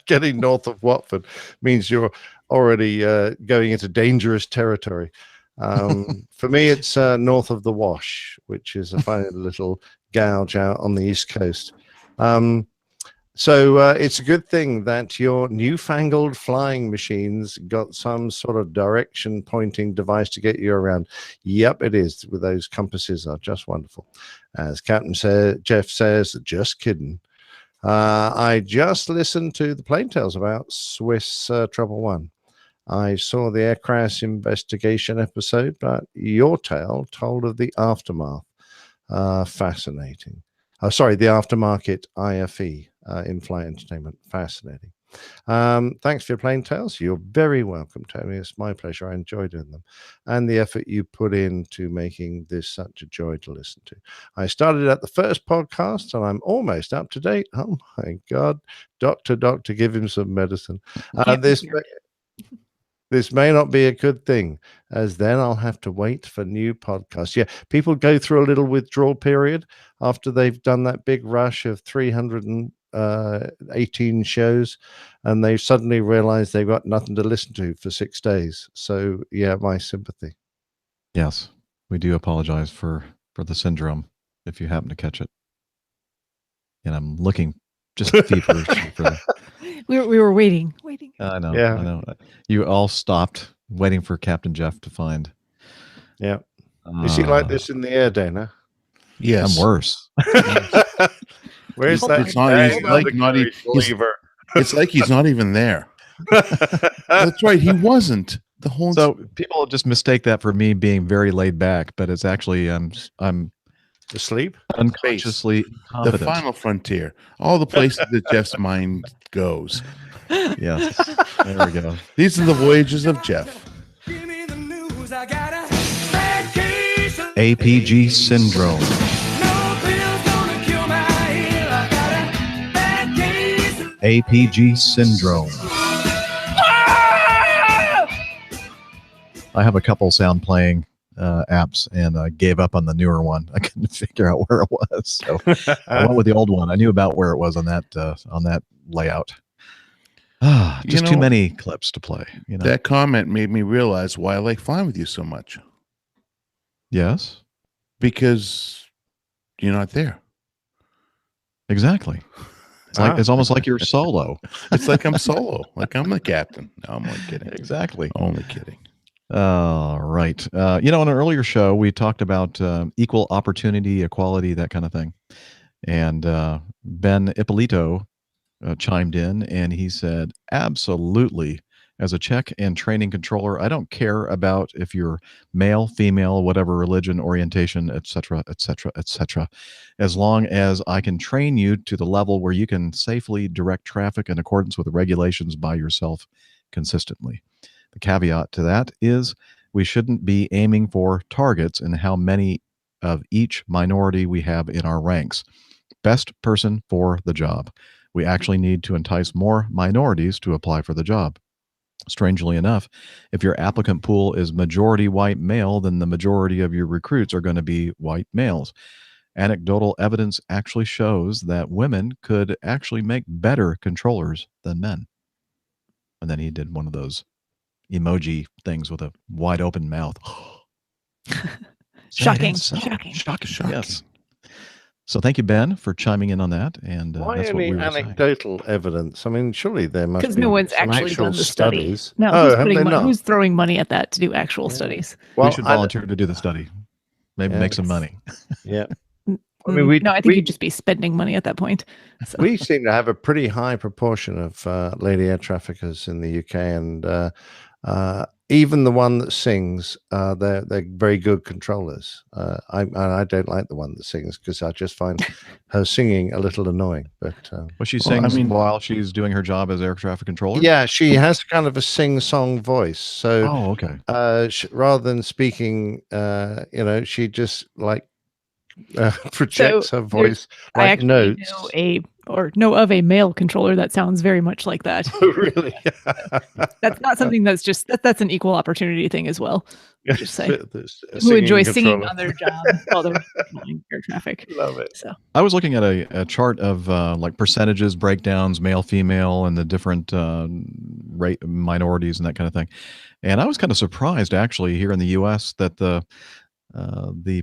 getting north of Watford means you're already going into dangerous territory. For me, it's north of the Wash, which is a funny little gouge out on the east coast. So it's a good thing that your newfangled flying machines got some sort of direction pointing device to get you around. Yep, it is. With those compasses are just wonderful. As Jeff says, just kidding. I just listened to the Plane Tales about Swiss Trouble One. I saw the air crash investigation episode, but your tale told of the aftermath. Fascinating. Sorry, the aftermarket IFE, in-flight entertainment. Fascinating. Thanks for your Plane Tales. You're very welcome, Tony. It's my pleasure. I enjoy doing them. And the effort you put into making this such a joy to listen to. I started at the first podcast, and I'm almost up to date. Oh, my God. Doctor, give him some medicine. This may not be a good thing, as then I'll have to wait for new podcasts. Yeah, people go through a little withdrawal period after they've done that big rush of 318 shows, and they suddenly realize they've got nothing to listen to for 6 days. So, yeah, my sympathy. Yes, we do apologize for the syndrome if you happen to catch it. And I'm looking just feverishly for that. We were waiting. I know. Yeah. I know. You all stopped waiting for Captain Jeff to find. Yeah. Is he like this in the air, Dana? Yes. I'm worse. Where's that? It's like he's not even there. That's right. He wasn't. The whole So people just mistake that for me being very laid back, but it's actually I'm asleep, unconsciously the confident. final frontier. All the places that Jeff's mind goes. Yes. There we go. These are the voyages of Jeff. APG syndrome. APG syndrome. I have a couple sound playing apps, and I gave up on the newer one. I couldn't figure out where it was, so I went with the old one. I knew about where it was on that layout. Just too many clips to play. That comment made me realize why I like flying with you so much. Yes, because you're not there. Exactly. It's almost like you're solo. It's like I'm solo. Like I'm the captain. No, I'm only kidding. Exactly. Only kidding. Right. In an earlier show, we talked about equal opportunity, equality, that kind of thing. And Ben Ippolito chimed in, and he said, absolutely. As a check and training controller, I don't care about if you're male, female, whatever religion, orientation, etc., etc., etc., as long as I can train you to the level where you can safely direct traffic in accordance with the regulations by yourself consistently. The caveat to that is we shouldn't be aiming for targets in how many of each minority we have in our ranks. Best person for the job. We actually need to entice more minorities to apply for the job. Strangely enough, if your applicant pool is majority white male, then the majority of your recruits are going to be white males. Anecdotal evidence actually shows that women could actually make better controllers than men. And then he did one of those emoji things with a wide open mouth. Shocking. Yes. So thank you, Ben, for chiming in on that. And Why that's what only we were saying. anecdotal evidence? I mean, surely there must be Because no one's some actually actual done the studies. study. No, Oh, have they not? who's throwing money at that to do actual studies? We should volunteer to do the study. Maybe make some money. Yeah. I mean, No, I think you'd just be spending money at that point. So. We seem to have a pretty high proportion of lady air traffickers in the UK, and even the one that sings, they're very good controllers. I don't like the one that sings because I just find her singing a little annoying. But she sings while she's doing her job as air traffic controller. Yeah, she has kind of a sing-song voice. So, okay. Rather than speaking, she just projects her voice I like actually notes. know of a male controller that sounds very much like that. Oh, really? That's not something that's an equal opportunity thing as well. Just say who singing enjoys singing controller. on their job while they're controlling air traffic. Love it. So I was looking at a chart of like percentages, breakdowns, male, female, and the different minorities and that kind of thing. And I was kind of surprised actually here in the U.S. that the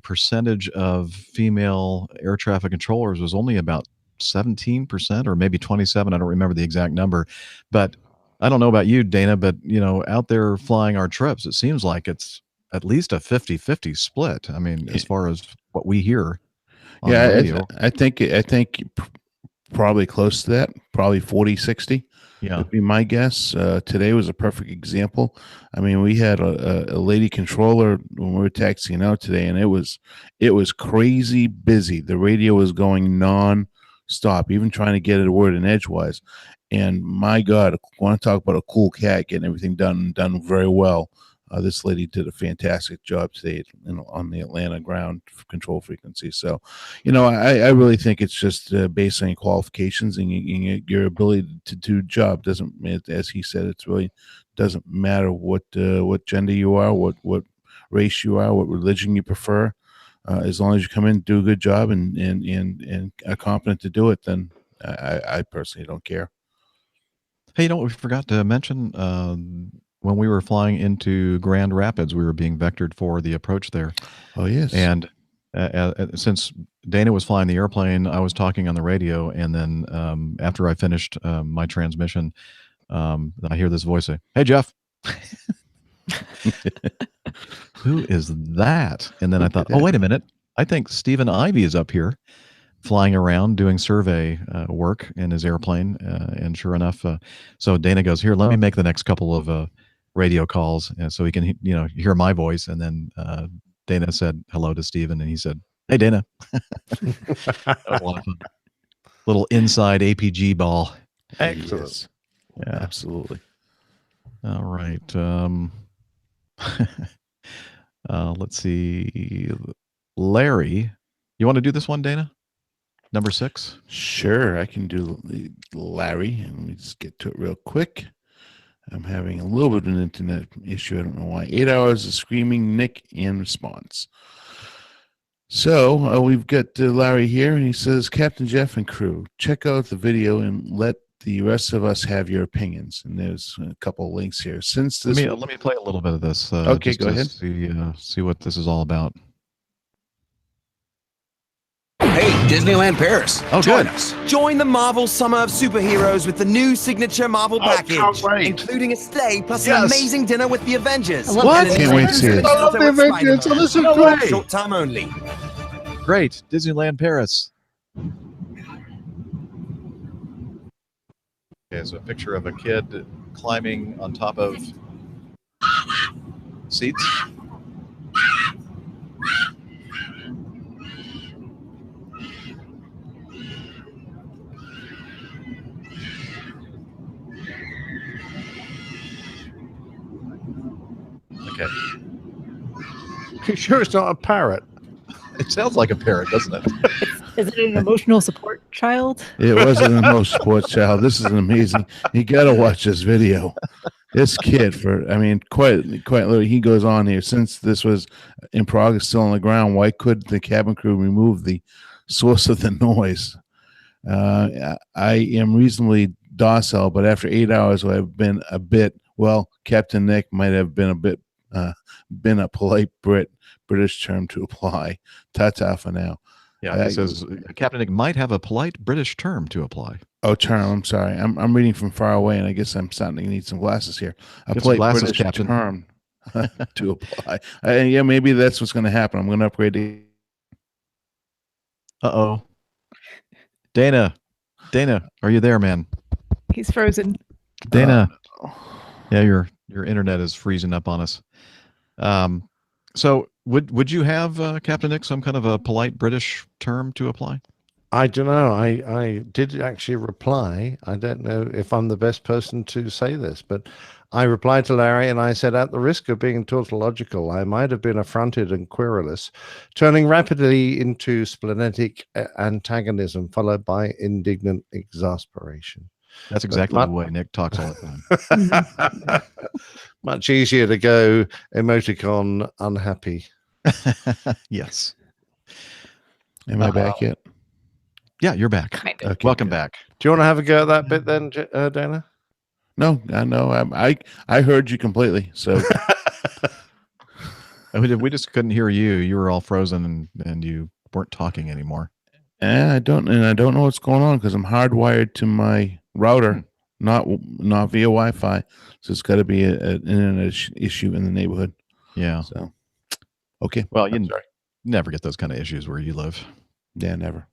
percentage of female air traffic controllers was only about 17% or maybe 27. I don't remember the exact number, but I don't know about you, Dana, but out there flying our trips, it seems like it's at least a 50-50 split. I mean, as far as what we hear on the radio. I think probably close to that, probably 40-60. Yeah, would be my guess. Today was a perfect example. I mean, we had a lady controller when we were taxiing out today, and it was crazy busy. The radio was going non-stop, even trying to get a word in edgewise. And my God, I want to talk about a cool cat getting everything done very well. This lady did a fantastic job today on the Atlanta ground control frequency. So, I really think it's just based on your qualifications and your ability to do the job. Doesn't, as he said, it's really doesn't matter what gender you are, what race you are, what religion you prefer. As long as you come in, do a good job, and are competent to do it, then I personally don't care. Hey, what we forgot to mention? When we were flying into Grand Rapids, we were being vectored for the approach there. Oh, yes. And since Dana was flying the airplane, I was talking on the radio. And then after I finished my transmission, I hear this voice say, "Hey, Jeff." Who is that? And then I thought, oh, wait a minute. I think Stephen Ivy is up here flying around doing survey work in his airplane. And sure enough, so Dana goes, "Here, let me make the next couple of radio calls so he can hear my voice." And then Dana said hello to Steven, and he said, "Hey, Dana." That was a lot of fun. Little inside APG ball. Excellent. Yes. Yeah, absolutely. All right. Let's see. Larry, you want to do this one, Dana? Number 6? Sure, I can do Larry. Let me just get to it real quick. I'm having a little bit of an internet issue. I don't know why. 8 hours of screaming Nick in response. So we've got Larry here, and he says, "Captain Jeff and crew, check out the video and let the rest of us have your opinions." And there's a couple of links here. Since this, let me play a little bit of this. Okay, go ahead. See what this is all about. Hey, Disneyland Paris. Oh, join good. us. Join the Marvel Summer of Superheroes with the new signature Marvel package, including a stay plus an amazing dinner with the Avengers. What? Can't wait to see it. I love the Avengers. Oh, this is great. Short time only. Great. Disneyland Paris. There's a picture of a kid climbing on top of seats. Okay. You sure it's not a parrot? It sounds like a parrot, doesn't it? Is it an emotional support child? It wasn't the most sports child. This is amazing. You got to watch this video. This kid, quite literally, he goes on here. Since this was in progress, still on the ground, why could the cabin crew remove the source of the noise? I am reasonably docile, but after 8 hours, I've been a bit. Well, Captain Nick might have been a bit. Been a polite British term to apply. Ta-ta for now. Yeah, it says Captain Nick might have a polite British term to apply. Oh, term. I'm sorry. I'm reading from far away, and I guess I'm starting to need some glasses here. A Get polite glasses, British Captain. term to apply. Yeah, maybe that's what's going to happen. I'm going to upgrade the. Uh-oh. Dana, are you there, man? He's frozen. Dana. Yeah, your internet is freezing up on us. So would you have Captain Nick some kind of a polite British term to apply? I don't know. I did actually reply. I don't know if I'm the best person to say this, but I replied to Larry and I said, at the risk of being tautological, I might have been affronted and querulous, turning rapidly into splenetic antagonism, followed by indignant exasperation. That's exactly the way Nick talks all the time. Much easier to go emoticon unhappy. Yes. Am I back yet? Yeah, you're back. Kind of. Okay, welcome back. Do you want to have a go at that bit then, Dana? No, I know. I heard you completely. So we just couldn't hear you. You were all frozen and you weren't talking anymore. I don't know what's going on because I'm hardwired to my router, not via Wi-Fi. So it's got to be an internet issue in the neighborhood. Yeah. So, okay. Well, you never get those kind of issues where you live. Yeah, never.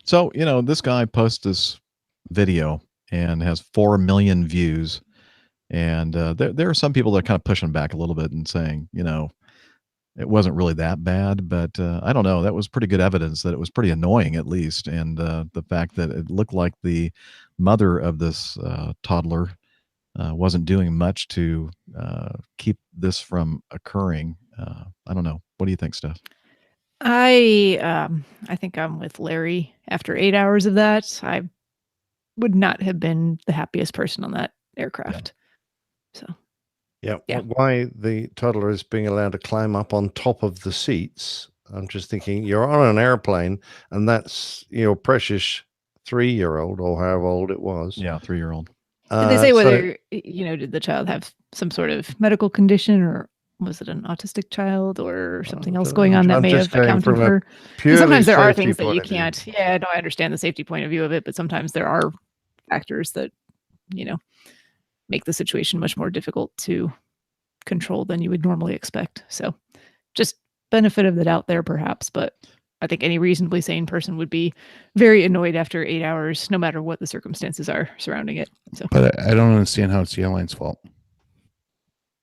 So, this guy posts this video and has 4 million views. And there are some people that are kind of pushing back a little bit and saying, it wasn't really that bad. But I don't know. That was pretty good evidence that it was pretty annoying, at least. And the fact that it looked like the mother of this toddler wasn't doing much to keep this from occurring. I don't know. What do you think, Steph? I think I'm with Larry. After 8 hours of that, I would not have been the happiest person on that aircraft. So, yeah. Why the toddler is being allowed to climb up on top of the seats? I'm just thinking, you're on an airplane, and that's your precious 3-year-old or however old it was. Yeah, 3-year-old. Did they say whether did the child have some sort of medical condition, or was it an autistic child, or something else going on that may have accounted for? Sometimes there are things that you can't. Yeah, no, I understand the safety point of view of it, but sometimes there are factors that make the situation much more difficult to control than you would normally expect. So, just benefit of the doubt there, perhaps, but I think any reasonably sane person would be very annoyed after 8 hours, no matter what the circumstances are surrounding it. So, but I don't understand how it's the airline's fault.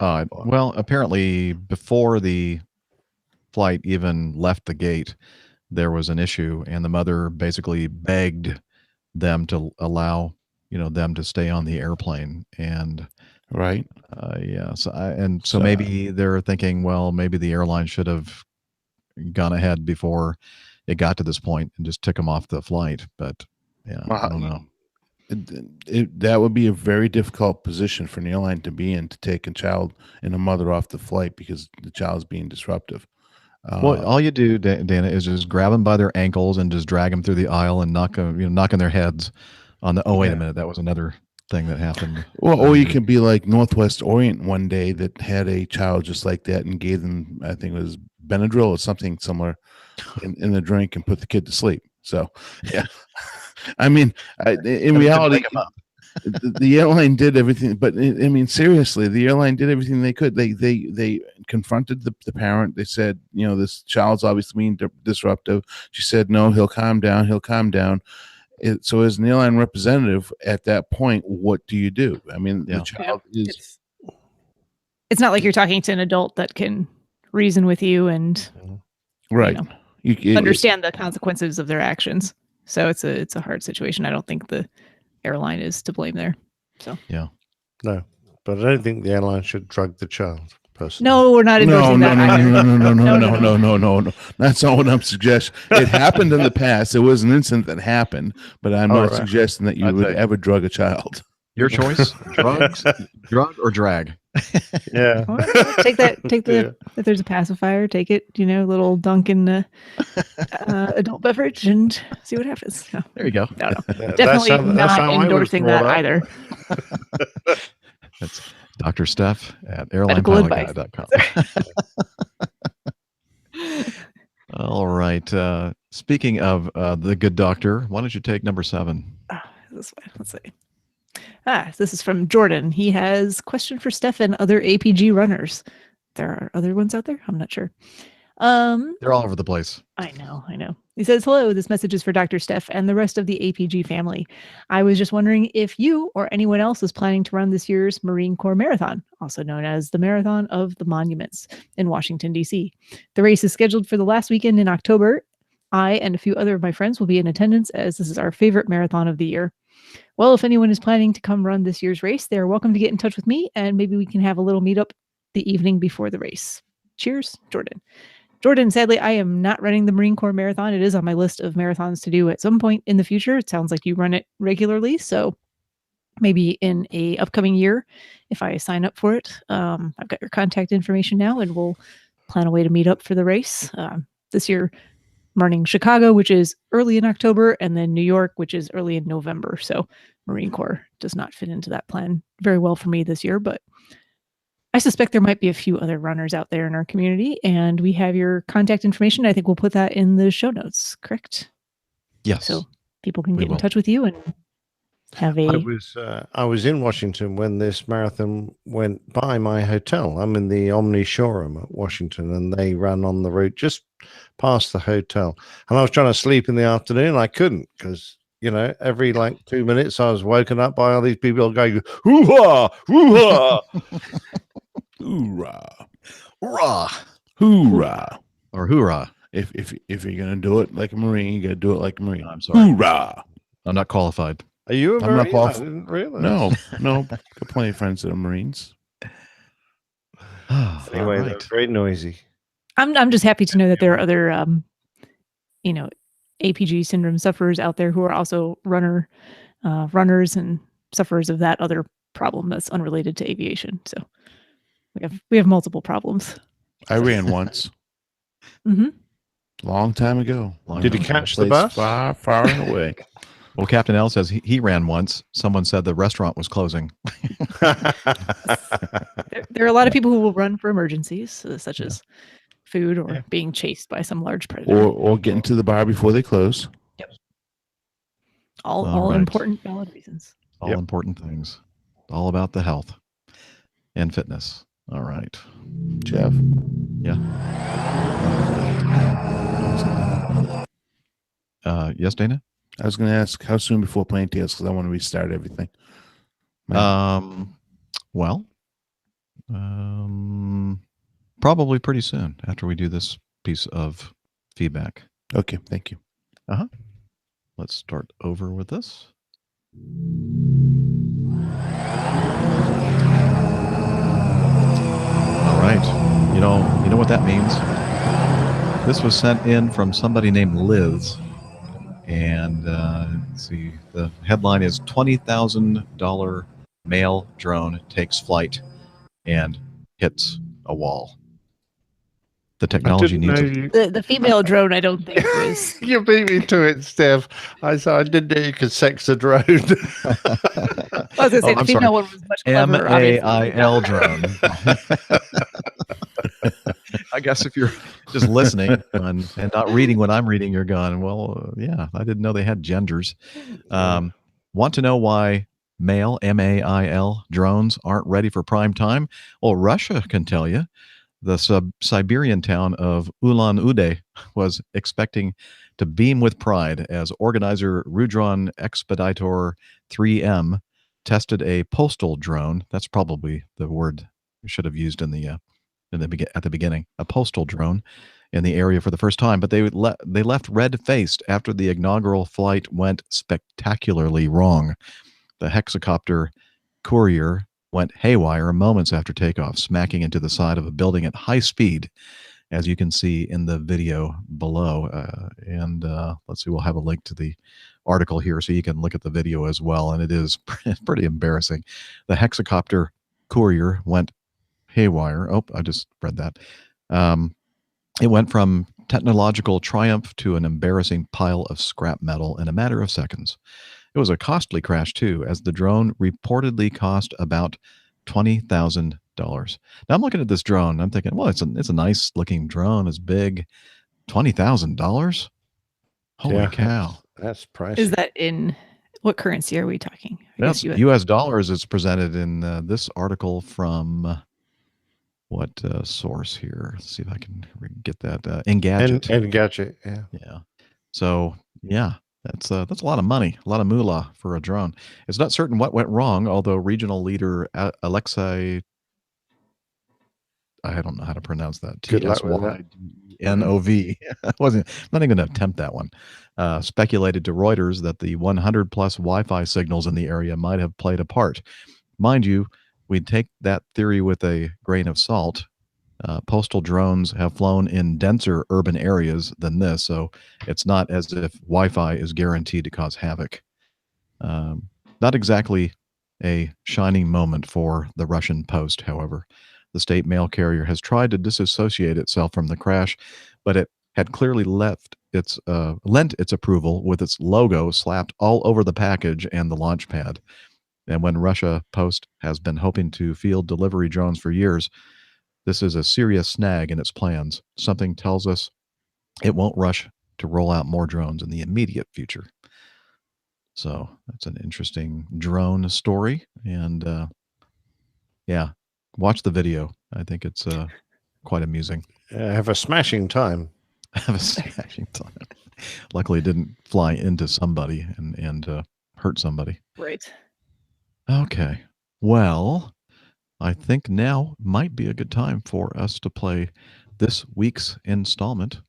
Well, apparently before the flight even left the gate, there was an issue, and the mother basically begged them to allow them to stay on the airplane. And right, so maybe they're thinking, well, maybe the airline should have gone ahead before it got to this point and just took them off the flight. But I don't know. That would be a very difficult position for an airline to be in, to take a child and a mother off the flight because the child's being disruptive. Well, all you do, Dana, is just grab them by their ankles and just drag them through the aisle and knocking their heads on the. Oh, wait a minute, that was another thing that happened. Well, or you can be like Northwest Orient one day that had a child just like that and gave them, I think it was Benadryl or something similar in the drink and put the kid to sleep. So, yeah. I mean, in reality, the airline did everything, but I mean, seriously, the airline did everything they could. They confronted the parent. They said, this child's obviously being disruptive. She said, no, he'll calm down. He'll calm down. So as an airline representative at that point, what do you do? I mean, the child is. It's not like you're talking to an adult that can reason with you and right. You understand the consequences of their actions. So it's a hard situation. I don't think the airline is to blame there. So no, but I don't think the airline should drug the child. Personally. No, we're not endorsing that either. No. That's not what I'm suggesting. It happened in the past. There was an incident that happened, but I'm not suggesting that you would ever drug a child. Your choice: drug or drag. Yeah. Take the if there's a pacifier, take it. Little Dunkin' adult beverage, and see what happens. No. There you go. No. Definitely not endorsing that either. That's Dr. Steph at airlinepilotguy.com. All right. Speaking of the good doctor, why don't you take number 7? This way. Let's see. This is from Jordan. He has a question for Steph and other APG runners. There are other ones out there? I'm not sure. They're all over the place. I know. He says, hello, this message is for Dr. Steph and the rest of the APG family. I was just wondering if you or anyone else is planning to run this year's Marine Corps Marathon, also known as the Marathon of the Monuments in Washington, D.C. The race is scheduled for the last weekend in October. I and a few other of my friends will be in attendance as this is our favorite marathon of the year. Well, if anyone is planning to come run this year's race, they're welcome to get in touch with me and maybe we can have a little meetup the evening before the race. Cheers, Jordan. Jordan, sadly, I am not running the Marine Corps Marathon. It is on my list of marathons to do at some point in the future. It sounds like you run it regularly, so maybe in a upcoming year, if I sign up for it. I've got your contact information now, and we'll plan a way to meet up for the race. This year, I'm running Chicago, which is early in October, and then New York, which is early in November. So Marine Corps does not fit into that plan very well for me this year, but I suspect there might be a few other runners out there in our community, and we have your contact information. I think we'll put that in the show notes, correct? Yes. So people can we get in will. touch with you and have I was in Washington when this marathon went by my hotel. I'm in the Omni showroom at Washington, and they ran on the route just past the hotel. And I was trying to sleep in the afternoon. I couldn't because, every like 2 minutes I was woken up by all these people going, hoo-ha, hoo-ha. Hoorah. Hoorah. Hoorah. Or hoorah. If you're gonna do it like a Marine, you gotta do it like a Marine. I'm sorry. Hoorah. I'm not qualified. Are you a I'm not Marine? I qualified. didn't realize. No. Got plenty of friends that are Marines. Anyway, All they're right. very noisy. I'm just happy to know that there are other APG syndrome sufferers out there who are also runners and sufferers of that other problem that's unrelated to aviation. So we have multiple problems. I ran once. Mm-hmm. Long time ago. Did you catch the bus? Far, far away. Well, Captain L says he ran once. Someone said the restaurant was closing. There are a lot of people who will run for emergencies, such as food or being chased by some large predator. Or getting to the bar before they close. All right. important, valid reasons. All important things. All about the health and fitness. All right. Jeff? Yeah. Yes, Dana? I was going to ask how soon before Plain Tales because I want to restart everything. Probably pretty soon after we do this piece of feedback. Okay, thank you. Let's start over with this. All right. You know what that means? This was sent in from somebody named Liz. And let's see, the headline is $20,000 male drone takes flight and hits a wall. The technology needs The female drone, I don't think was. You beat me to it, Steph. I didn't know you could sex a drone. I was going to say the female one was much cleverer. MAIL drone. I guess if you're just listening and not reading what I'm reading, you're going, well, yeah, I didn't know they had genders. Want to know why male, MAIL, drones aren't ready for prime time? Well, Russia can tell you. The Siberian town of Ulan-Ude was expecting to beam with pride as organizer Rudron Expeditor 3M tested a postal drone. That's probably the word we should have used at the beginning. A postal drone in the area for the first time, but they left red-faced after the inaugural flight went spectacularly wrong. The hexacopter courier went haywire moments after takeoff, smacking into the side of a building at high speed, as you can see in the video below. Let's see, we'll have a link to the article here so you can look at the video as well. And it is pretty embarrassing. The hexacopter courier went haywire. Oh, I just read that. It went from technological triumph to an embarrassing pile of scrap metal in a matter of seconds. It was a costly crash, too, as the drone reportedly cost about $20,000. Now, I'm looking at this drone. I'm thinking, well, it's a nice-looking drone. It's big. $20,000? Holy cow. That's pricey. Is that in what currency are we talking? That's U.S. dollars. It's presented in this article from what source here? Let's see if I can get that. Engadget. Engadget, yeah. Yeah. So, yeah. That's a lot of money, a lot of moolah for a drone. It's not certain what went wrong, although regional leader Alexei, I don't know how to pronounce that. TSYNOV. I'm not even going to attempt that one. Speculated to Reuters that the 100-plus Wi-Fi signals in the area might have played a part. Mind you, we'd take that theory with a grain of salt. Postal drones have flown in denser urban areas than this, so it's not as if Wi-Fi is guaranteed to cause havoc. Not exactly a shining moment for the Russian Post, however. The state mail carrier has tried to disassociate itself from the crash, but it had clearly lent its approval with its logo slapped all over the package and the launch pad. And when Russia Post has been hoping to field delivery drones for years, this is a serious snag in its plans. Something tells us it won't rush to roll out more drones in the immediate future. So that's an interesting drone story. And yeah, watch the video. I think it's quite amusing. Have a smashing time. Have a smashing time. Luckily, it didn't fly into somebody and hurt somebody. Right. Okay. Well, I think now might be a good time for us to play this week's installment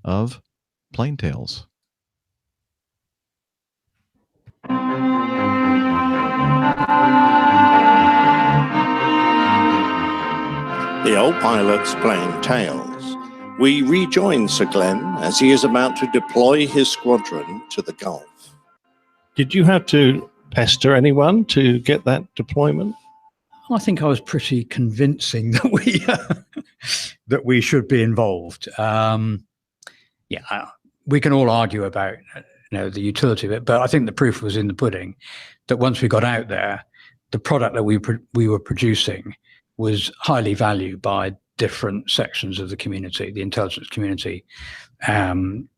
of Plain Tales. The old pilot's playing tales. We rejoin Sir Glenn as he is about to deploy his squadron to the Gulf. Did you have to pester anyone to get that deployment? I think I was pretty convincing that we should be involved. We can all argue about the utility of it, but I think the proof was in the pudding. That once we got out there, the product that we were producing was highly valued by different sections of the community, the intelligence community, and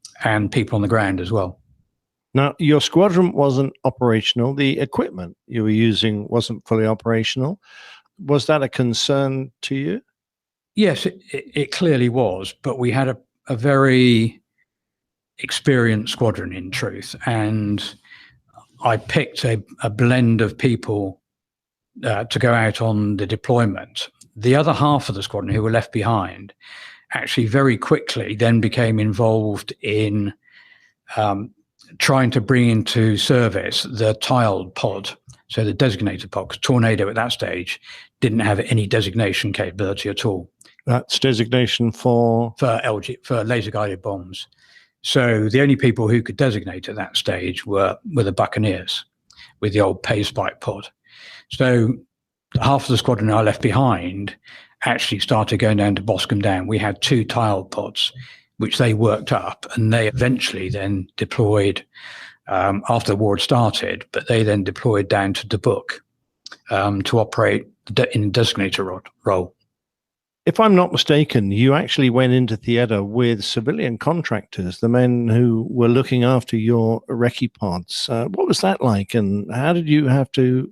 people on the ground as well. Now, your squadron wasn't operational. The equipment you were using wasn't fully operational. Was that a concern to you? Yes, it clearly was, but we had a very experienced squadron, in truth, and I picked a blend of people to go out on the deployment. The other half of the squadron who were left behind actually very quickly then became involved in trying to bring into service the tiled pod, so the designated pod, because Tornado at that stage didn't have any designation capability at all. That's designation for laser guided bombs. So the only people who could designate at that stage were the Buccaneers with the old pay spike pod. So half of the squadron I left behind actually started going down to Boscombe Down. We had 2 tiled pods, which they worked up, and they eventually then deployed after the war had started, but they then deployed down to Dubuque to operate in a designator role. If I'm not mistaken, you actually went into theatre with civilian contractors, the men who were looking after your recce pods. What was that like, and how did you have to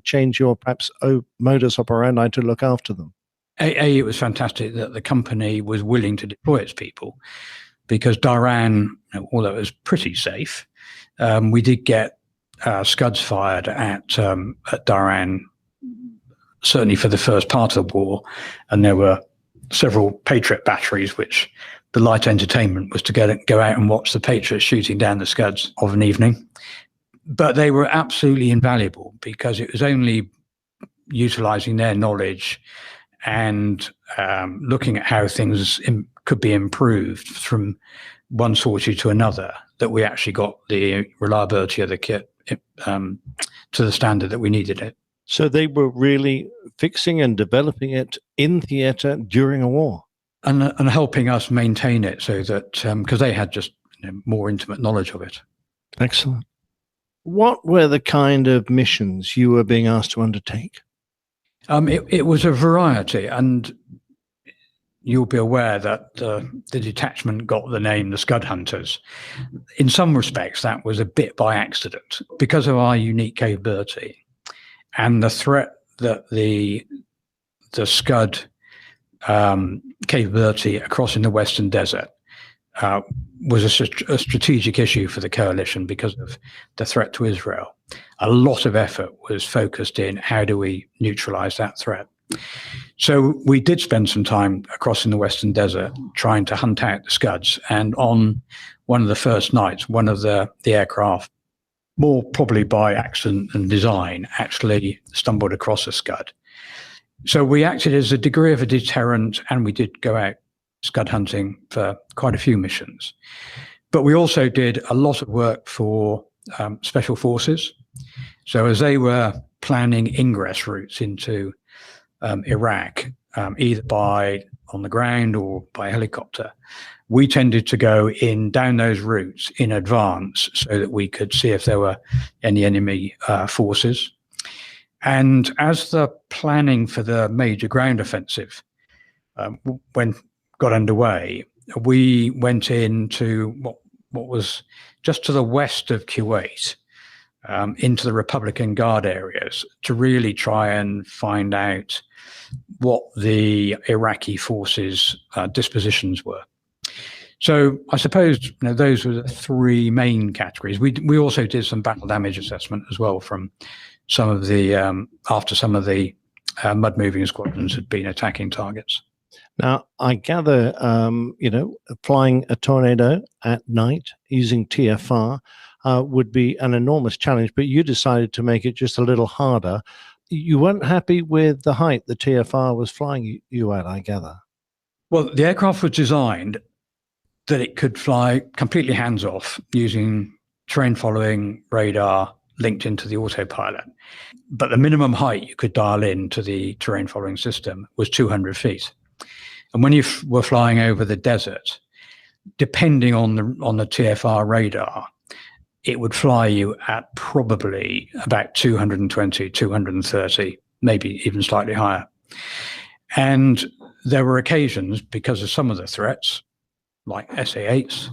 change your perhaps modus operandi to look after them? It was fantastic that the company was willing to deploy its people, because Dhahran, although it was pretty safe, we did get scuds fired at Dhahran, certainly for the first part of the war, and there were several Patriot batteries, which the light entertainment was to go out and watch the Patriots shooting down the scuds of an evening. But they were absolutely invaluable, because it was only utilizing their knowledge and looking at how things could be improved from one sortie to another that we actually got the reliability of the kit to the standard that we needed it. So they were really fixing and developing it in theatre during a war. And helping us maintain it, so that, because they had just more intimate knowledge of it. Excellent. What were the kind of missions you were being asked to undertake? It was a variety, and you'll be aware that the detachment got the name the Scud Hunters. In some respects, that was a bit by accident, because of our unique capability and the threat that the Scud capability across in the Western Desert was a strategic issue for the coalition because of the threat to Israel. A lot of effort was focused in how do we neutralize that threat. So we did spend some time across in the Western Desert trying to hunt out the Scuds. And on one of the first nights, one of the aircraft, more probably by accident than design, actually stumbled across a Scud. So we acted as a degree of a deterrent, and we did go out Scud hunting for quite a few missions. But we also did a lot of work for special forces. So as they were planning ingress routes into Iraq, either by on the ground or by helicopter, we tended to go down those routes in advance so that we could see if there were any enemy forces. And as the planning for the major ground offensive got underway, we went into what was just to the west of Kuwait, into the Republican Guard areas to really try and find out what the Iraqi forces' dispositions were. So I suppose those were the three main categories. We also did some battle damage assessment as well from some of the after some of the mud moving squadrons had been attacking targets. Now, I gather, flying a Tornado at night using TFR would be an enormous challenge, but you decided to make it just a little harder. You weren't happy with the height the TFR was flying you at, I gather. Well, the aircraft was designed that it could fly completely hands-off using terrain following radar linked into the autopilot. But the minimum height you could dial in to the terrain following system was 200 feet. And when you were flying over the desert, depending on the TFR radar, it would fly you at probably about 220, 230, maybe even slightly higher. And there were occasions, because of some of the threats, like SA-8s,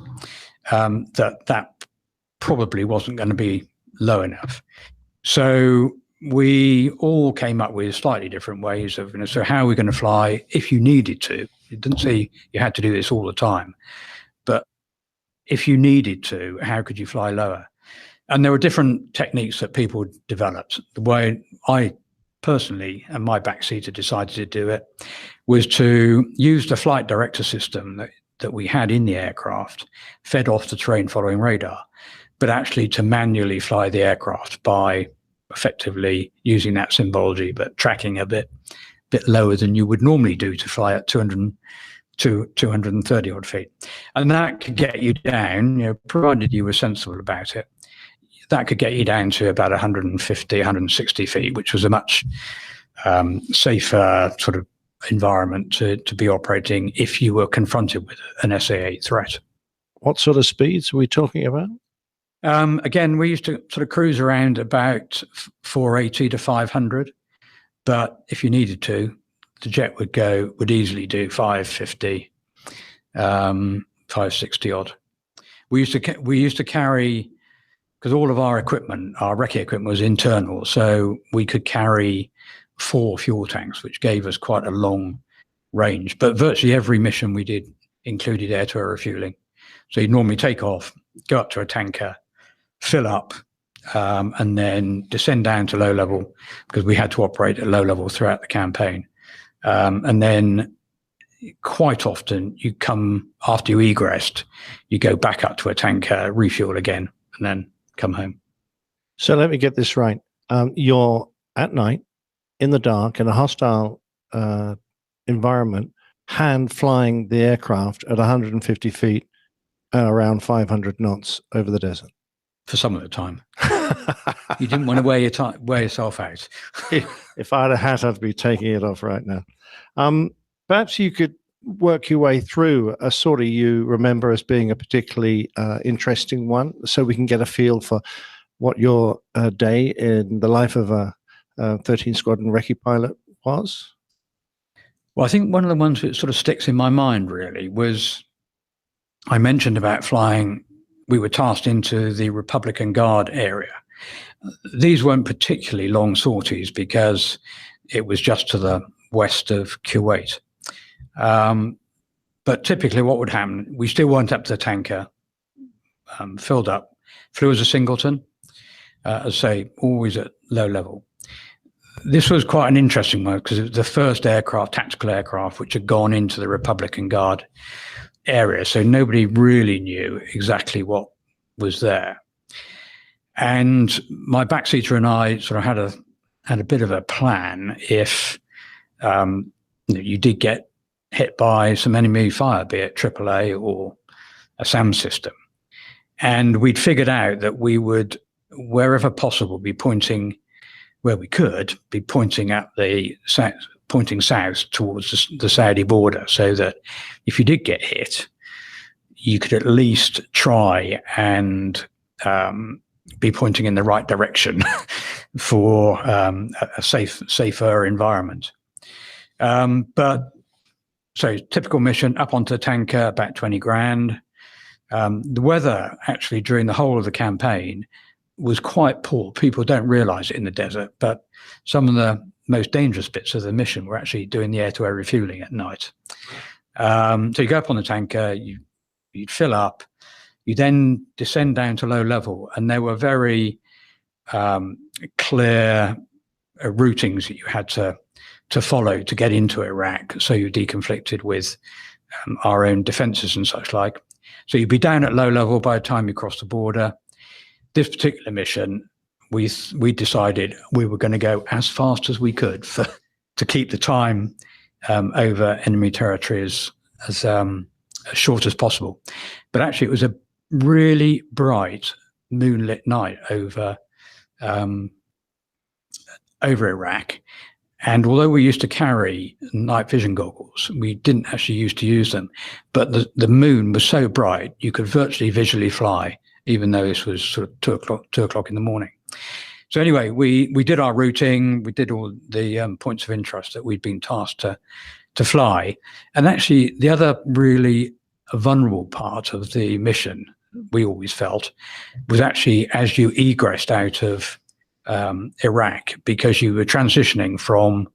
that probably wasn't going to be low enough. So we all came up with slightly different ways of, so how are we going to fly if you needed to? It didn't say you had to do this all the time, but if you needed to, how could you fly lower? And there were different techniques that people developed. The way I personally, and my backseater decided to do it, was to use the flight director system that we had in the aircraft, fed off the terrain following radar, but actually to manually fly the aircraft by effectively using that symbology, but tracking a bit lower than you would normally do to fly at 200 to 230 odd feet. And that could get you down, provided you were sensible about it, that could get you down to about 150, 160 feet, which was a much safer sort of environment to be operating if you were confronted with an SA-8 threat. What sort of speeds are we talking about? Again, we used to sort of cruise around about 480 to 500, but if you needed to, the jet would easily do 550, 560 odd. We used to carry, because all of our equipment, our recce equipment was internal, so we could carry 4 fuel tanks, which gave us quite a long range. But virtually every mission we did included air-to-air refueling. So you'd normally take off, go up to a tanker, fill up, and then descend down to low level, because we had to operate at low level throughout the campaign. And then quite often you come, after you egressed, you go back up to a tanker, refuel again, and then come home. So let me get this right. You're at night in the dark in a hostile environment, hand flying the aircraft at 150 feet, around 500 knots over the desert. For some of the time. You didn't want to wear yourself out. If I had a hat, I'd be taking it off right now. Perhaps you could work your way through a sortie you remember as being a particularly interesting one, so we can get a feel for what your day in the life of a 13 Squadron recce pilot was. Well, I think one of the ones that sort of sticks in my mind really was, I mentioned about flying, we were tasked into the Republican Guard area. These weren't particularly long sorties because it was just to the west of Kuwait. But typically what would happen, we still went up to the tanker, filled up, flew as a singleton, as I say, always at low level. This was quite an interesting one because it was the first aircraft, tactical aircraft, which had gone into the Republican Guard area. So nobody really knew exactly what was there. And my backseater and I sort of had a bit of a plan if you did get hit by some enemy fire, be it AAA or a SAM system. And we'd figured out that we would, wherever possible, be pointing, where we could, be pointing at pointing south towards the Saudi border, so that if you did get hit, you could at least try and be pointing in the right direction for a safer environment. But so typical mission, up onto the tanker, about 20 grand. The weather actually during the whole of the campaign was quite poor. People don't realize it in the desert, but some of the most dangerous bits of the mission were actually doing the air-to-air refueling at night. So you go up on the tanker, you'd fill up, you then descend down to low level, and there were very clear routings that you had to follow to get into Iraq. So you deconflicted with our own defenses and such like. So you'd be down at low level by the time you cross the border. This particular mission, we decided we were going to go as fast as we could to keep the time over enemy territory as short as possible. But actually, it was a really bright moonlit night over Iraq. And although we used to carry night vision goggles, we didn't actually used to use them. But the moon was so bright, you could virtually visually fly, even though this was sort of 2 o'clock in the morning. So anyway, we did our routing, we did all the points of interest that we'd been tasked to fly. And actually, the other really vulnerable part of the mission, we always felt, was actually as you egressed out of Iraq, because you were transitioning from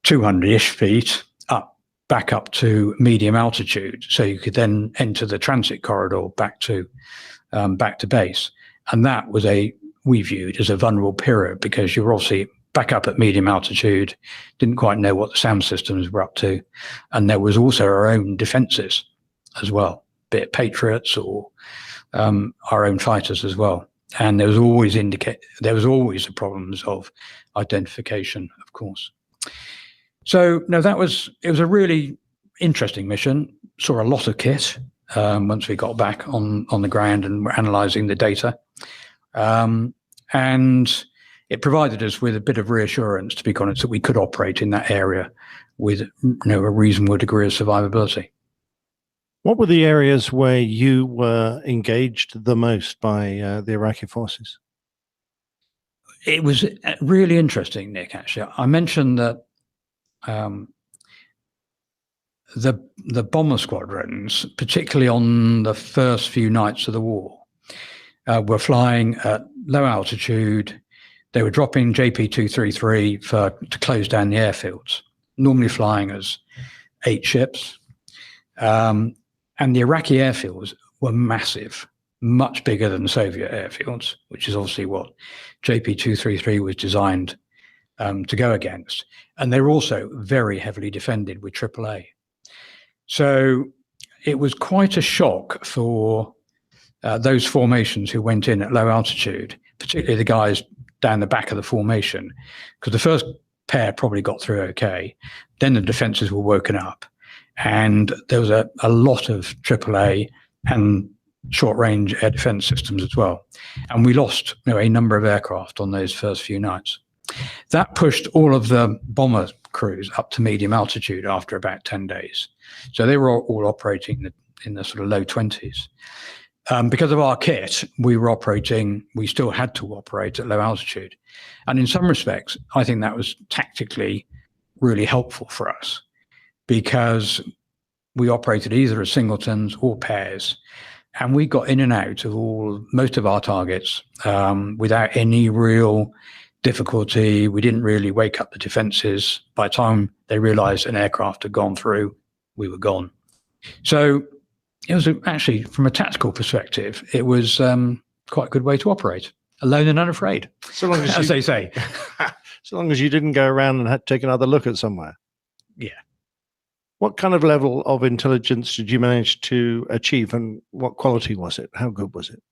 200-ish feet back up to medium altitude, so you could then enter the transit corridor back to base. And that was we viewed as a vulnerable period, because you were obviously back up at medium altitude, didn't quite know what the sound systems were up to, and there was also our own defenses as well, be it Patriots or our own fighters as well. And there was always the problems of identification, of course. So no, it was a really interesting mission. Saw a lot of kit once we got back on the ground and were analysing the data, and it provided us with a bit of reassurance, to be honest, that we could operate in that area with a reasonable degree of survivability. What were the areas where you were engaged the most by the Iraqi forces? It was really interesting, Nick, actually. I mentioned that the bomber squadrons, particularly on the first few nights of the war, were flying at low altitude. They were dropping JP-233 to close down the airfields, normally flying as 8 ships. And the Iraqi airfields were massive, much bigger than the Soviet airfields, which is obviously what JP-233 was designed to go against. And they were also very heavily defended with AAA. So it was quite a shock for those formations who went in at low altitude, particularly the guys down the back of the formation, because the first pair probably got through okay. Then the defenses were woken up. And there was a lot of AAA and short-range air defense systems as well. And we lost a number of aircraft on those first few nights. That pushed all of the bomber crews up to medium altitude after about 10 days. So they were all operating in the sort of low 20s. Because of our kit, we still had to operate at low altitude. And in some respects, I think that was tactically really helpful for us, because we operated either as singletons or pairs, and we got in and out of most of our targets without any real difficulty. We didn't really wake up the defenses. By the time they realized an aircraft had gone through, we were gone. So it was actually, from a tactical perspective, it was quite a good way to operate, alone and unafraid, So long as they say. So long as you didn't go around and had to take another look at somewhere. Yeah. What kind of level of intelligence did you manage to achieve, and what quality was it? How good was it?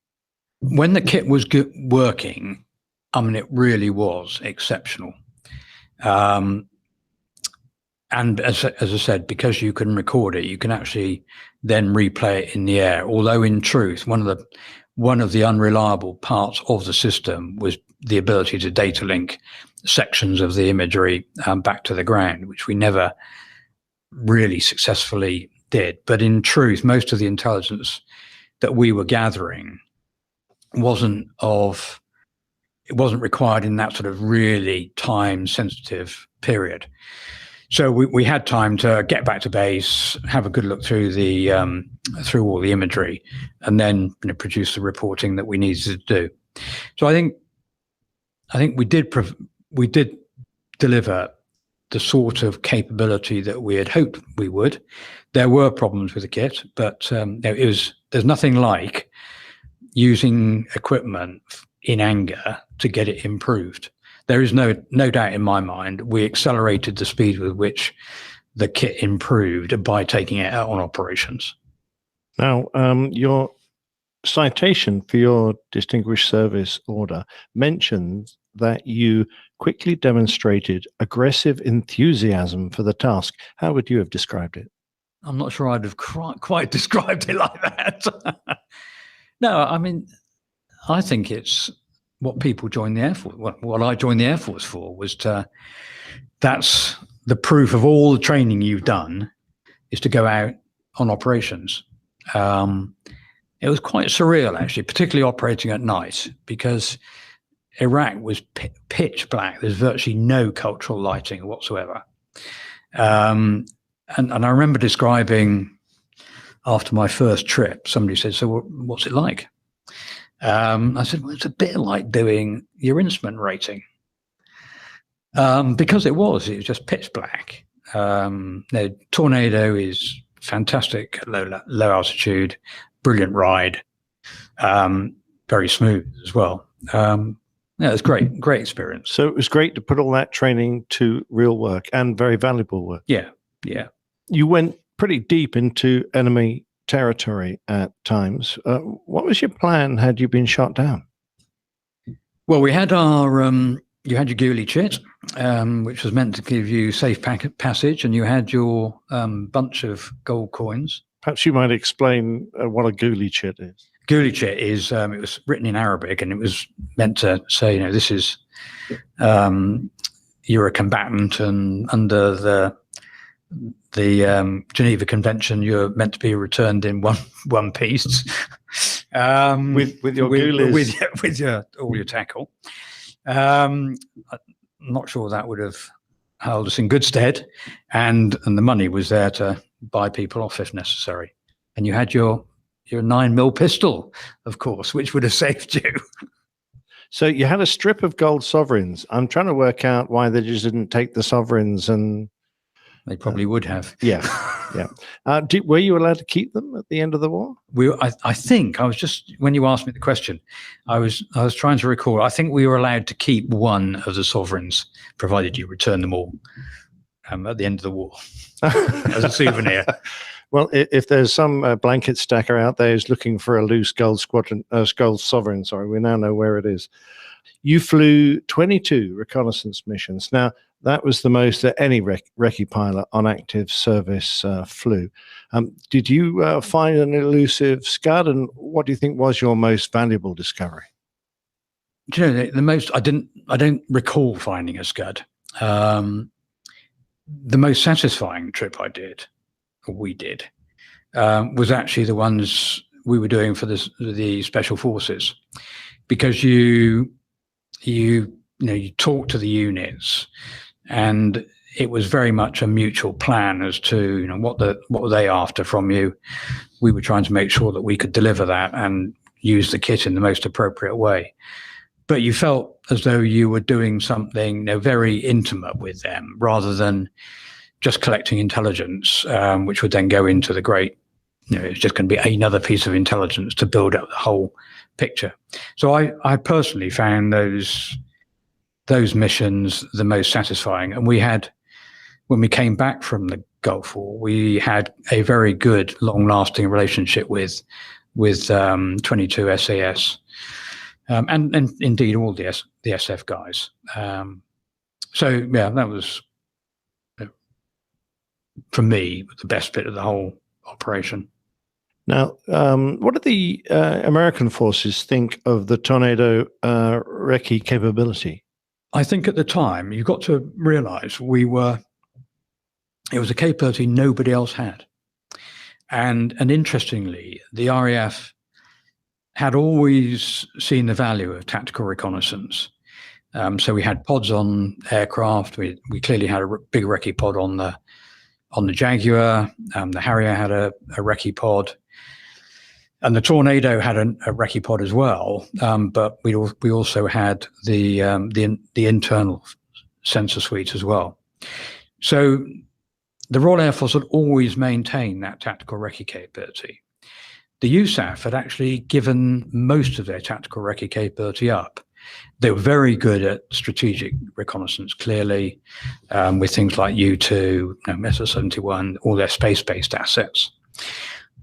When the kit was working, I mean, it really was exceptional. And as I said, because you can record it, you can actually then replay it in the air. Although in truth, one of the unreliable parts of the system was the ability to data link sections of the imagery back to the ground, which we never really successfully did. But in truth, most of the intelligence that we were gathering wasn't required in that sort of really time sensitive period. So we had time to get back to base, have a good look through through all the imagery, and then produce the reporting that we needed to do. So I think we did deliver the sort of capability that we had hoped we would. There were problems with the kit, but there's nothing like using equipment in anger to get it improved. There is no doubt in my mind we accelerated the speed with which the kit improved by taking it out on operations. Now, your citation for your Distinguished Service Order mentions that you quickly demonstrated aggressive enthusiasm for the task. How would you have described it? I'm not sure I'd have quite described it like that. No, I mean, I think it's what people join the Air Force. What I joined the Air Force for was that's the proof of all the training you've done is to go out on operations. It was quite surreal, actually, particularly operating at night, because Iraq was pitch black. There's virtually no cultural lighting whatsoever. And I remember describing, after my first trip, somebody said, "So what's it like?" I said, "Well, it's a bit like doing your instrument rating." Because it was just pitch black. The Tornado is fantastic at low altitude, brilliant ride, very smooth as well. Yeah, it was great experience. So it was great to put all that training to real work and very valuable work. Yeah. You went pretty deep into enemy territory at times. What was your plan had you been shot down? Well, we had you had your ghoulie chit, which was meant to give you safe passage, and you had your bunch of gold coins. Perhaps you might explain what a ghoulie chit is. Ghoulie chit is it was written in Arabic, and it was meant to say, this is you're a combatant, and under the Geneva Convention, you're meant to be returned in one piece with your ghoulies, with all your tackle. I'm not sure that would have held us in good stead, and the money was there to buy people off if necessary. And you had your 9mm pistol, of course, which would have saved you. So you had a strip of gold sovereigns. I'm trying to work out why they just didn't take the sovereigns, and they probably would have. Yeah. Were you allowed to keep them at the end of the war? I think I was just, when you asked me the question, I was trying to recall. I think we were allowed to keep one of the sovereigns, provided you return them all at the end of the war as a souvenir. Well, if there's some blanket stacker out there who's looking for a loose gold sovereign, we now know where it is. You flew 22 reconnaissance missions. Now, that was the most that any recce pilot on active service flew. Did you find an elusive Scud, and what do you think was your most valuable discovery? Do you know, the most, I don't recall finding a Scud. The most satisfying trip we did, was actually the ones we were doing for the special forces, because you talk to the units, and it was very much a mutual plan as to what were they after from you. We were trying to make sure that we could deliver that and use the kit in the most appropriate way. But you felt as though you were doing something very intimate with them, rather than just collecting intelligence, which would then go into the great, it's just going to be another piece of intelligence to build up the whole picture. So I personally found those missions the most satisfying. And we had, when we came back from the Gulf War, we had a very good, long-lasting relationship with 22 SAS, and indeed all the SF guys. So yeah, that was, for me, the best bit of the whole operation. Now, what do the American forces think of the Tornado recce capability? I think at the time, you've got to realize it was a capability nobody else had. And interestingly, the RAF had always seen the value of tactical reconnaissance. So we had pods on aircraft. We clearly had a big recce pod on the Jaguar. The Harrier had a recce pod, and the Tornado had a recce pod as well. But we also had the internal sensor suite as well. So the Royal Air Force had always maintained that tactical recce capability. The USAF had actually given most of their tactical recce capability up. They were very good at strategic reconnaissance, clearly, with things like U-2, Mesa-71, all their space-based assets.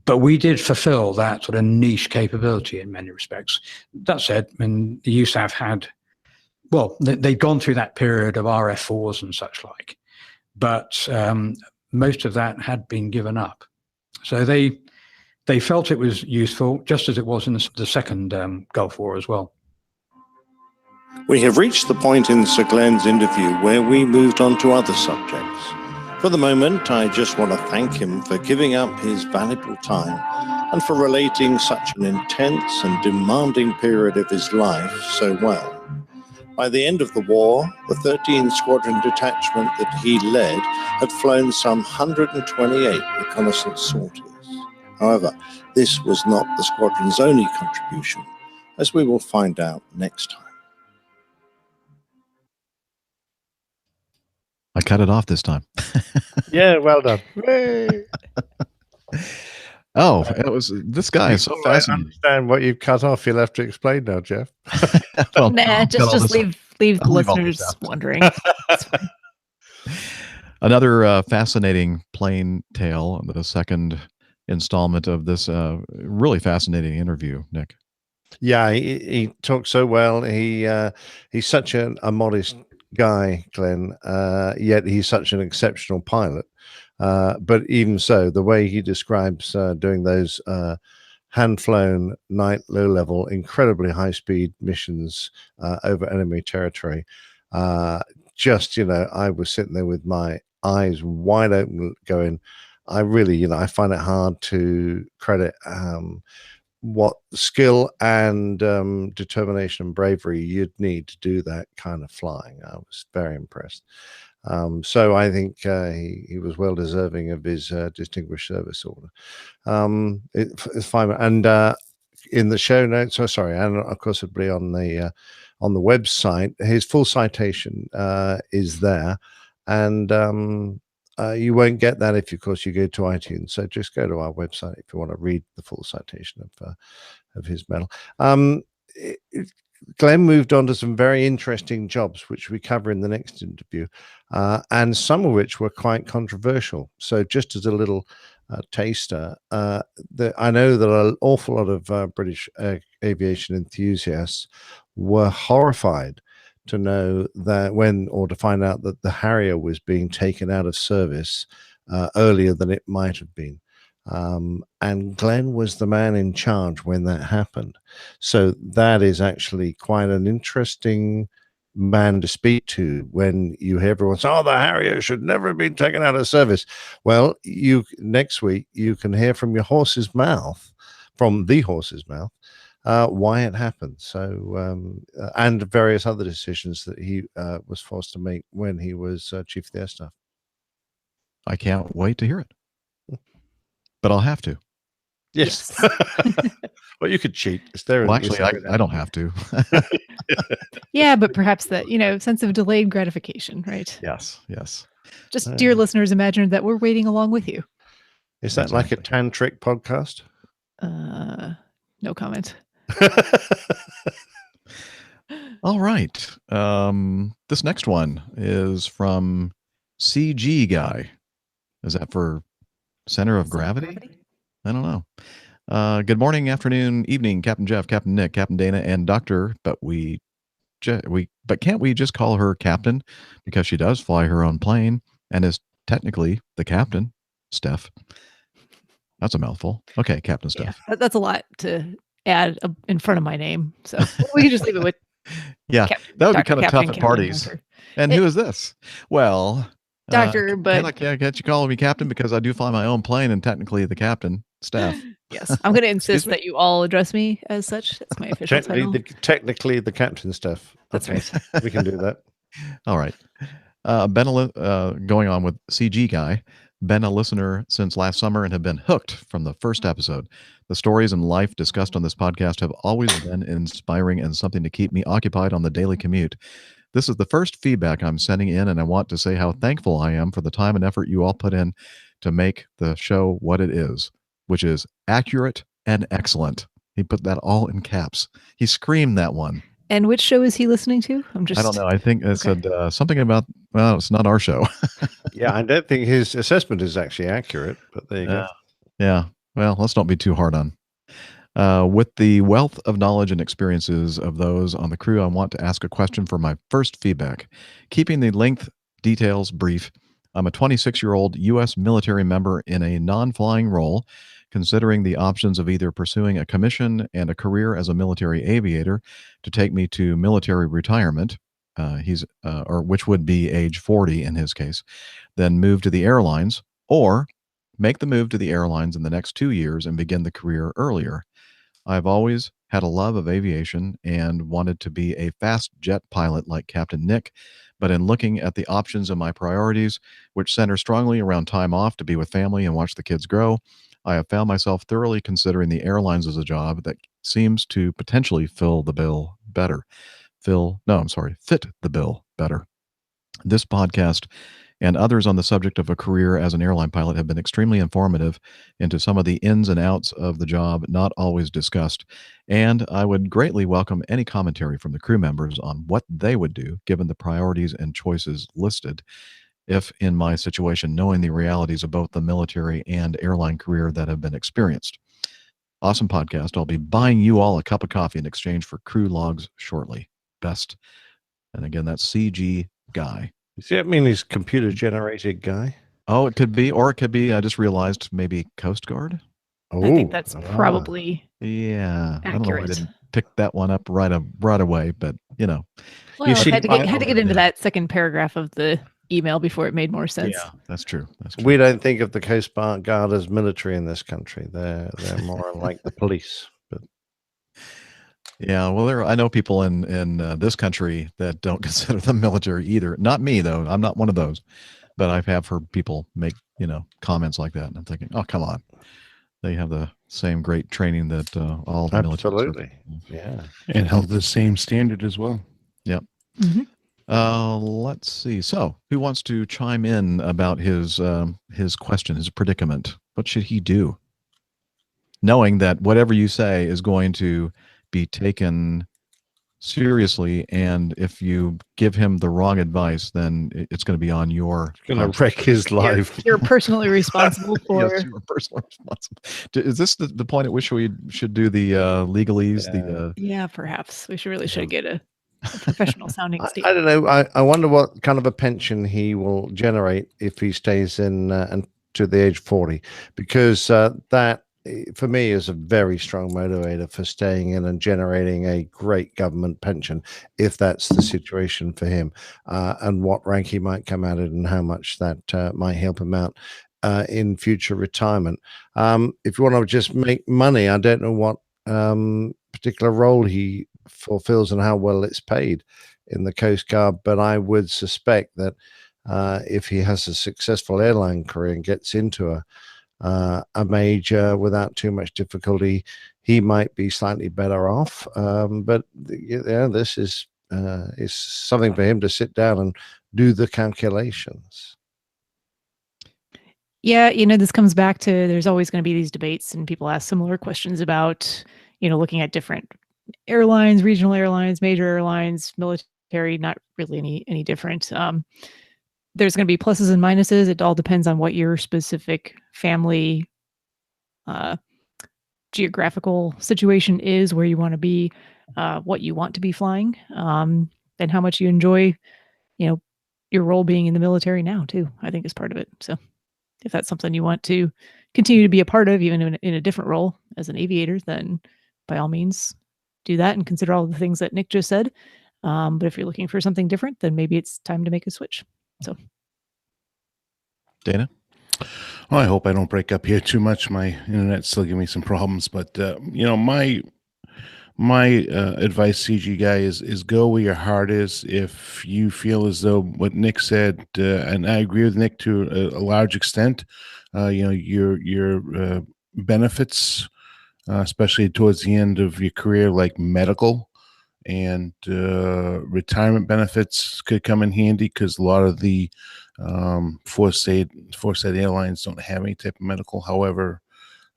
But we did fulfill that sort of niche capability in many respects. That said, I mean, the USAF had, well, they'd gone through that period of RF-4s and such like, but most of that had been given up. So they felt it was useful, just as it was in the second Gulf War as well. We have reached the point in Sir Glenn's interview where we moved on to other subjects. For the moment, I just want to thank him for giving up his valuable time and for relating such an intense and demanding period of his life so well. By the end of the war, the 13th Squadron detachment that he led had flown some 128 reconnaissance sorties. However, this was not the squadron's only contribution, as we will find out next time. I cut it off this time. Yeah, well done. Yay. Oh, it was this guy is so fascinating. I understand what you've cut off. You'll have to explain now, Jeff. Well, Nah, just leave the I'll leave all this listeners out. wondering. Another fascinating plane tale, the second installment of this really fascinating interview, Nick. Yeah, he talks so well. He's such a modest guy, Glenn, yet he's such an exceptional pilot. But even so, the way he describes doing those hand-flown night low-level, incredibly high-speed missions over enemy territory, just, I was sitting there with my eyes wide open going, I really, I find it hard to credit what skill and determination and bravery you'd need to do that kind of flying. I was very impressed. So I think he was well deserving of his Distinguished Service Order. It's fine. And in the show notes, and of course it'll be on the website, his full citation is there. And you won't get that if, of course, you go to iTunes. So just go to our website if you want to read the full citation of his medal. Glenn moved on to some very interesting jobs, which we cover in the next interview, and some of which were quite controversial. So just as a little taster, I know that an awful lot of British aviation enthusiasts were horrified to know that to find out that the Harrier was being taken out of service earlier than it might have been. And Glenn was the man in charge when that happened. So that is actually quite an interesting man to speak to when you hear everyone say, oh, the Harrier should never have been taken out of service. Well, next week, you can hear from the horse's mouth, why it happened. So, and various other decisions that he was forced to make when he was Chief of the Air Staff. I can't wait to hear it, but I'll have to. Yes. Well, you could cheat. Well, actually, I don't have to. Yeah, but perhaps that, sense of delayed gratification, right? Yes. Just, dear listeners, imagine that we're waiting along with you. Is that like a tantric podcast? No comment. All right. This next one is from CG Guy. Is that for Center of Gravity? I don't know. Good morning, afternoon, evening, Captain Jeff, Captain Nick, Captain Dana, and Doctor. But can't we just call her Captain because she does fly her own plane and is technically the captain, Steph. That's a mouthful. Okay, Captain Steph. Yeah, that's a lot to add in front of my name. So we can just leave it with. Yeah, that would be kind of tough at parties. Doctor. And who is this? Well, Doctor, but can't you call me Captain because I do fly my own plane and technically the captain, Steph. Yes, I'm going to insist that you all address me as such. That's my official title. Technically, the captain stuff. That's right. We can do that. All right. Going on with CG Guy. Been a listener since last summer and have been hooked from the first episode. The stories and life discussed on this podcast have always been inspiring and something to keep me occupied on the daily commute. This is the first feedback I'm sending in, and I want to say how thankful I am for the time and effort you all put in to make the show what it is, which is accurate and excellent. He put that all in caps. He screamed that one. And which show is he listening to? I don't know. I think it said something about, well, it's not our show. Yeah, I don't think his assessment is actually accurate, but there you go. Yeah. Well, let's not be too hard on. With the wealth of knowledge and experiences of those on the crew, I want to ask a question for my first feedback. Keeping the length details brief, I'm a 26-year-old U.S. military member in a non-flying role, considering the options of either pursuing a commission and a career as a military aviator to take me to military retirement, which would be age 40 in his case, then move to the airlines, or make the move to the airlines in the next 2 years and begin the career earlier. I've always had a love of aviation and wanted to be a fast jet pilot like Captain Nick, but in looking at the options and my priorities, which center strongly around time off to be with family and watch the kids grow, I have found myself thoroughly considering the airlines as a job that seems to potentially fit the bill better. This podcast and others on the subject of a career as an airline pilot have been extremely informative into some of the ins and outs of the job not always discussed, and I would greatly welcome any commentary from the crew members on what they would do given the priorities and choices listed, if in my situation, knowing the realities of both the military and airline career that have been experienced. Awesome podcast. I'll be buying you all a cup of coffee in exchange for crew logs shortly. Best. And again, that's CG Guy. Does that mean he's computer generated guy? Oh, it could be, or it could be, I just realized, maybe Coast Guard. I think that's probably Yeah. I don't know why I accurate. didn't pick that one up right away, but you know. Well, I had to get into that second paragraph of the email before it made more sense. Yeah, that's true. We don't think of the Coast Guard as military in this country. They're more like the police. But yeah, well, I know people in this country that don't consider them military either. Not me though. I'm not one of those. But I have heard people make comments like that, and I'm thinking, oh, come on. They have the same great training that all the military. Absolutely, yeah, and held the same standard as well. Yep. Mm-hmm. Let's see. So, who wants to chime in about his question, his predicament? What should he do, knowing that whatever you say is going to be taken seriously, and if you give him the wrong advice, then it's going to be on your. It's going to wreck his life. You're personally responsible for. Yes, you're personally responsible. Is this the point at which we should do the legalese? Yeah, perhaps we should get a professional sounding statement. I don't know. I wonder what kind of a pension he will generate if he stays in and to the age 40, because that for me is a very strong motivator for staying in and generating a great government pension, if that's the situation for him, and what rank he might come out at and how much that might help him out in future retirement. If you want to just make money, I don't know what particular role he fulfills and how well it's paid in the Coast Guard, but I would suspect that if he has a successful airline career and gets into a major without too much difficulty, he might be slightly better off. But yeah, this is something for him to sit down and do the calculations. Yeah, this comes back to there's always going to be these debates, and people ask similar questions about looking at different airlines, regional airlines, major airlines, military, not really any different. There's going to be pluses and minuses. It all depends on what your specific family geographical situation is, where you want to be, what you want to be flying, and how much you enjoy, your role being in the military now too, I think is part of it. So if that's something you want to continue to be a part of, even in a different role as an aviator, then by all means do that and consider all the things that Nick just said. But if you're looking for something different, then maybe it's time to make a switch. So, Dana? Well, I hope I don't break up here too much. My internet's still giving me some problems, but my advice, CG guy, is go where your heart is. If you feel as though what Nick said, and I agree with Nick to a large extent, your benefits, especially towards the end of your career, like medical and retirement benefits, could come in handy because a lot of the force-aid airlines don't have any type of medical. However,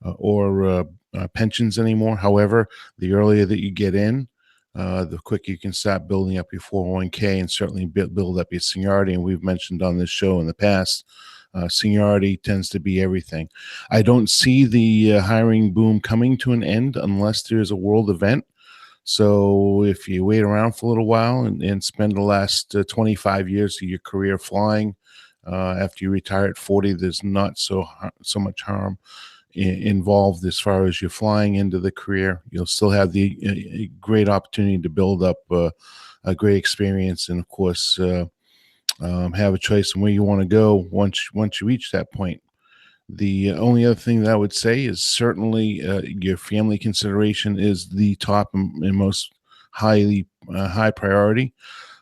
or pensions anymore. However, the earlier that you get in, the quicker you can start building up your 401k and certainly build up your seniority. And we've mentioned on this show in the past, seniority tends to be everything. I don't see the hiring boom coming to an end unless there's a world event. So if you wait around for a little while and spend the last 25 years of your career flying, after you retire at 40, there's not so much harm involved as far as you're flying into the career. You'll still have the great opportunity to build up a great experience, and of course have a choice in where you want to go once you reach that point. The only other thing that I would say is certainly your family consideration is the top and most high priority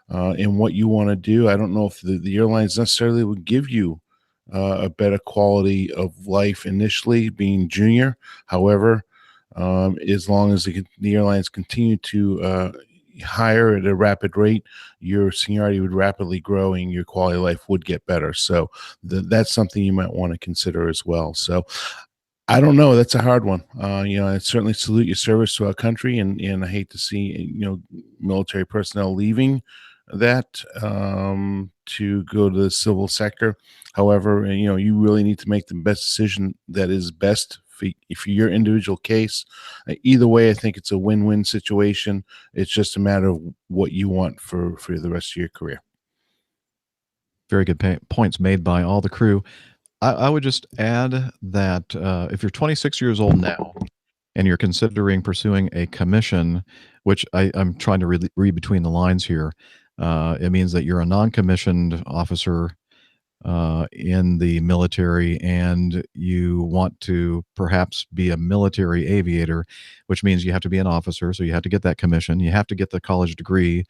in what you want to do. I don't know if the airlines necessarily would give you a better quality of life initially being junior. However, as long as the airlines continue to hire at a rapid rate, your seniority would rapidly grow and your quality of life would get better. So that's something you might want to consider as well. So I don't know. That's a hard one. I certainly salute your service to our country, and I hate to see military personnel leaving that to go to the civil sector. However, you really need to make the best decision that is best for your individual case. Either way, I think it's a win-win situation. It's just a matter of what you want for the rest of your career. Very good points made by all the crew. I would just add that if you're 26 years old now and you're considering pursuing a commission, which I'm trying to read between the lines here, it means that you're a non-commissioned officer in the military and you want to perhaps be a military aviator, which means you have to be an officer. So you have to get that commission. You have to get the college degree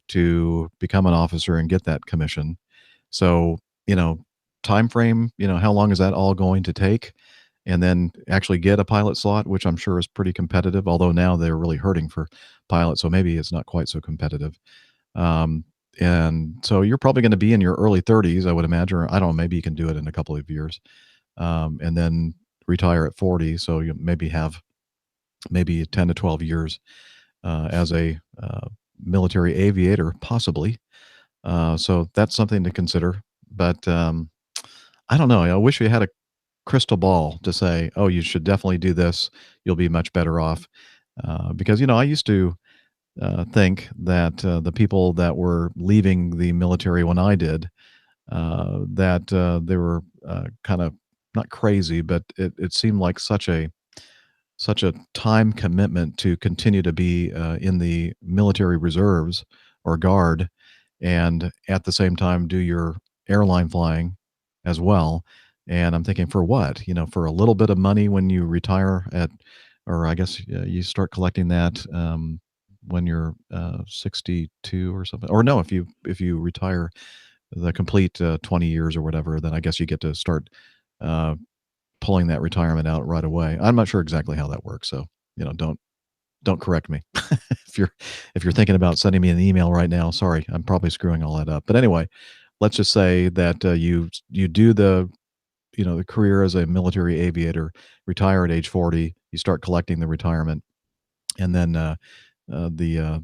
to become an officer and get that commission. So, time frame, how long is that all going to take? And then actually get a pilot slot, which I'm sure is pretty competitive, although now they're really hurting for pilots, so maybe it's not quite so competitive. And so you're probably going to be in your early 30s, I would imagine, or I don't know, maybe you can do it in a couple of years, and then retire at 40. So you maybe have 10 to 12 years as a military aviator, possibly. So that's something to consider. But I don't know. I wish we had a crystal ball to say, oh, you should definitely do this. You'll be much better off. Because, I used to think that the people that were leaving the military when I did, that they were kind of not crazy, but it seemed like such a time commitment to continue to be in the military reserves or guard, and at the same time do your airline flying as well. And I'm thinking, for what? For a little bit of money when you retire or I guess you start collecting that when you're 62 or something. Or no, if you retire the complete 20 years or whatever, then I guess you get to start pulling that retirement out right away. I'm not sure exactly how that works, so don't correct me. if you're thinking about sending me an email right now, sorry, I'm probably screwing all that up. But anyway, let's just say that you do the career as a military aviator, retire at age 40, you start collecting the retirement, and then the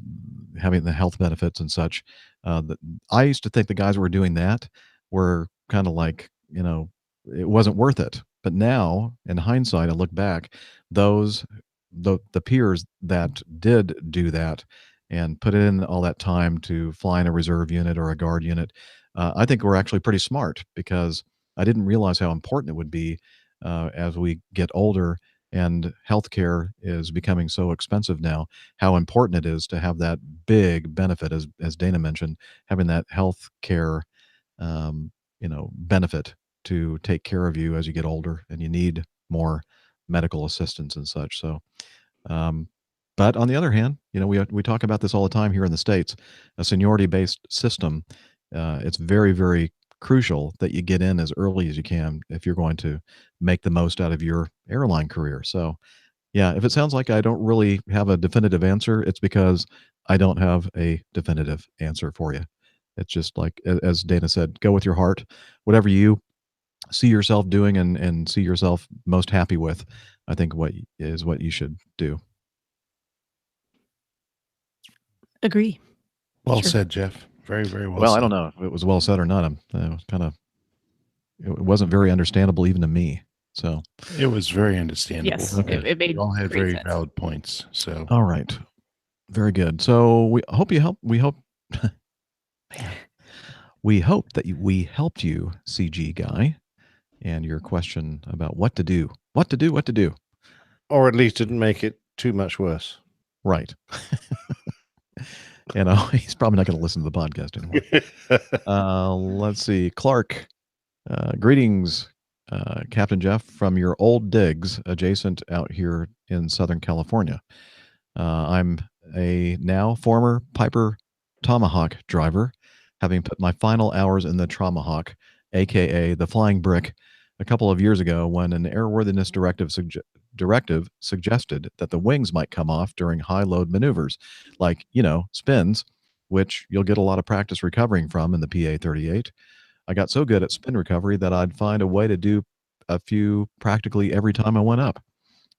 having the health benefits and such. I used to think the guys who were doing that were kind of like, it wasn't worth it. But now, in hindsight, I look back, the peers that did do that and put in all that time to fly in a reserve unit or a guard unit, I think we're actually pretty smart, because I didn't realize how important it would be as we get older and healthcare is becoming so expensive now, how important it is to have that big benefit, as Dana mentioned, having that healthcare benefit to take care of you as you get older and you need more medical assistance and such. So, but on the other hand, we talk about this all the time here in the States, a seniority-based system. It's very, very crucial that you get in as early as you can if you're going to make the most out of your airline career. So, yeah, if it sounds like I don't really have a definitive answer, it's because I don't have a definitive answer for you. It's just like, as Dana said, go with your heart. Whatever you see yourself doing and see yourself most happy with, I think what you should do. Agree. Well Sure. said, Jeff. Very, very well Well, said. I don't know if it was well said or not. It wasn't very understandable even to me. So It was very understandable. Yes, it made You all had great very sense. valid points. So all right, very good. So we hope we hope we hope that we helped you, CG guy, and your question about what to do. Or at least didn't make it too much worse. Right. He's probably not going to listen to the podcast anymore. Let's see. Clark, greetings, Captain Jeff, from your old digs adjacent out here in Southern California. I'm a now former Piper Tomahawk driver, having put my final hours in the Tomahawk, aka the Flying Brick, a couple of years ago when an airworthiness directive suggested that the wings might come off during high load maneuvers, like, spins, which you'll get a lot of practice recovering from in the PA-38. I got so good at spin recovery that I'd find a way to do a few practically every time I went up.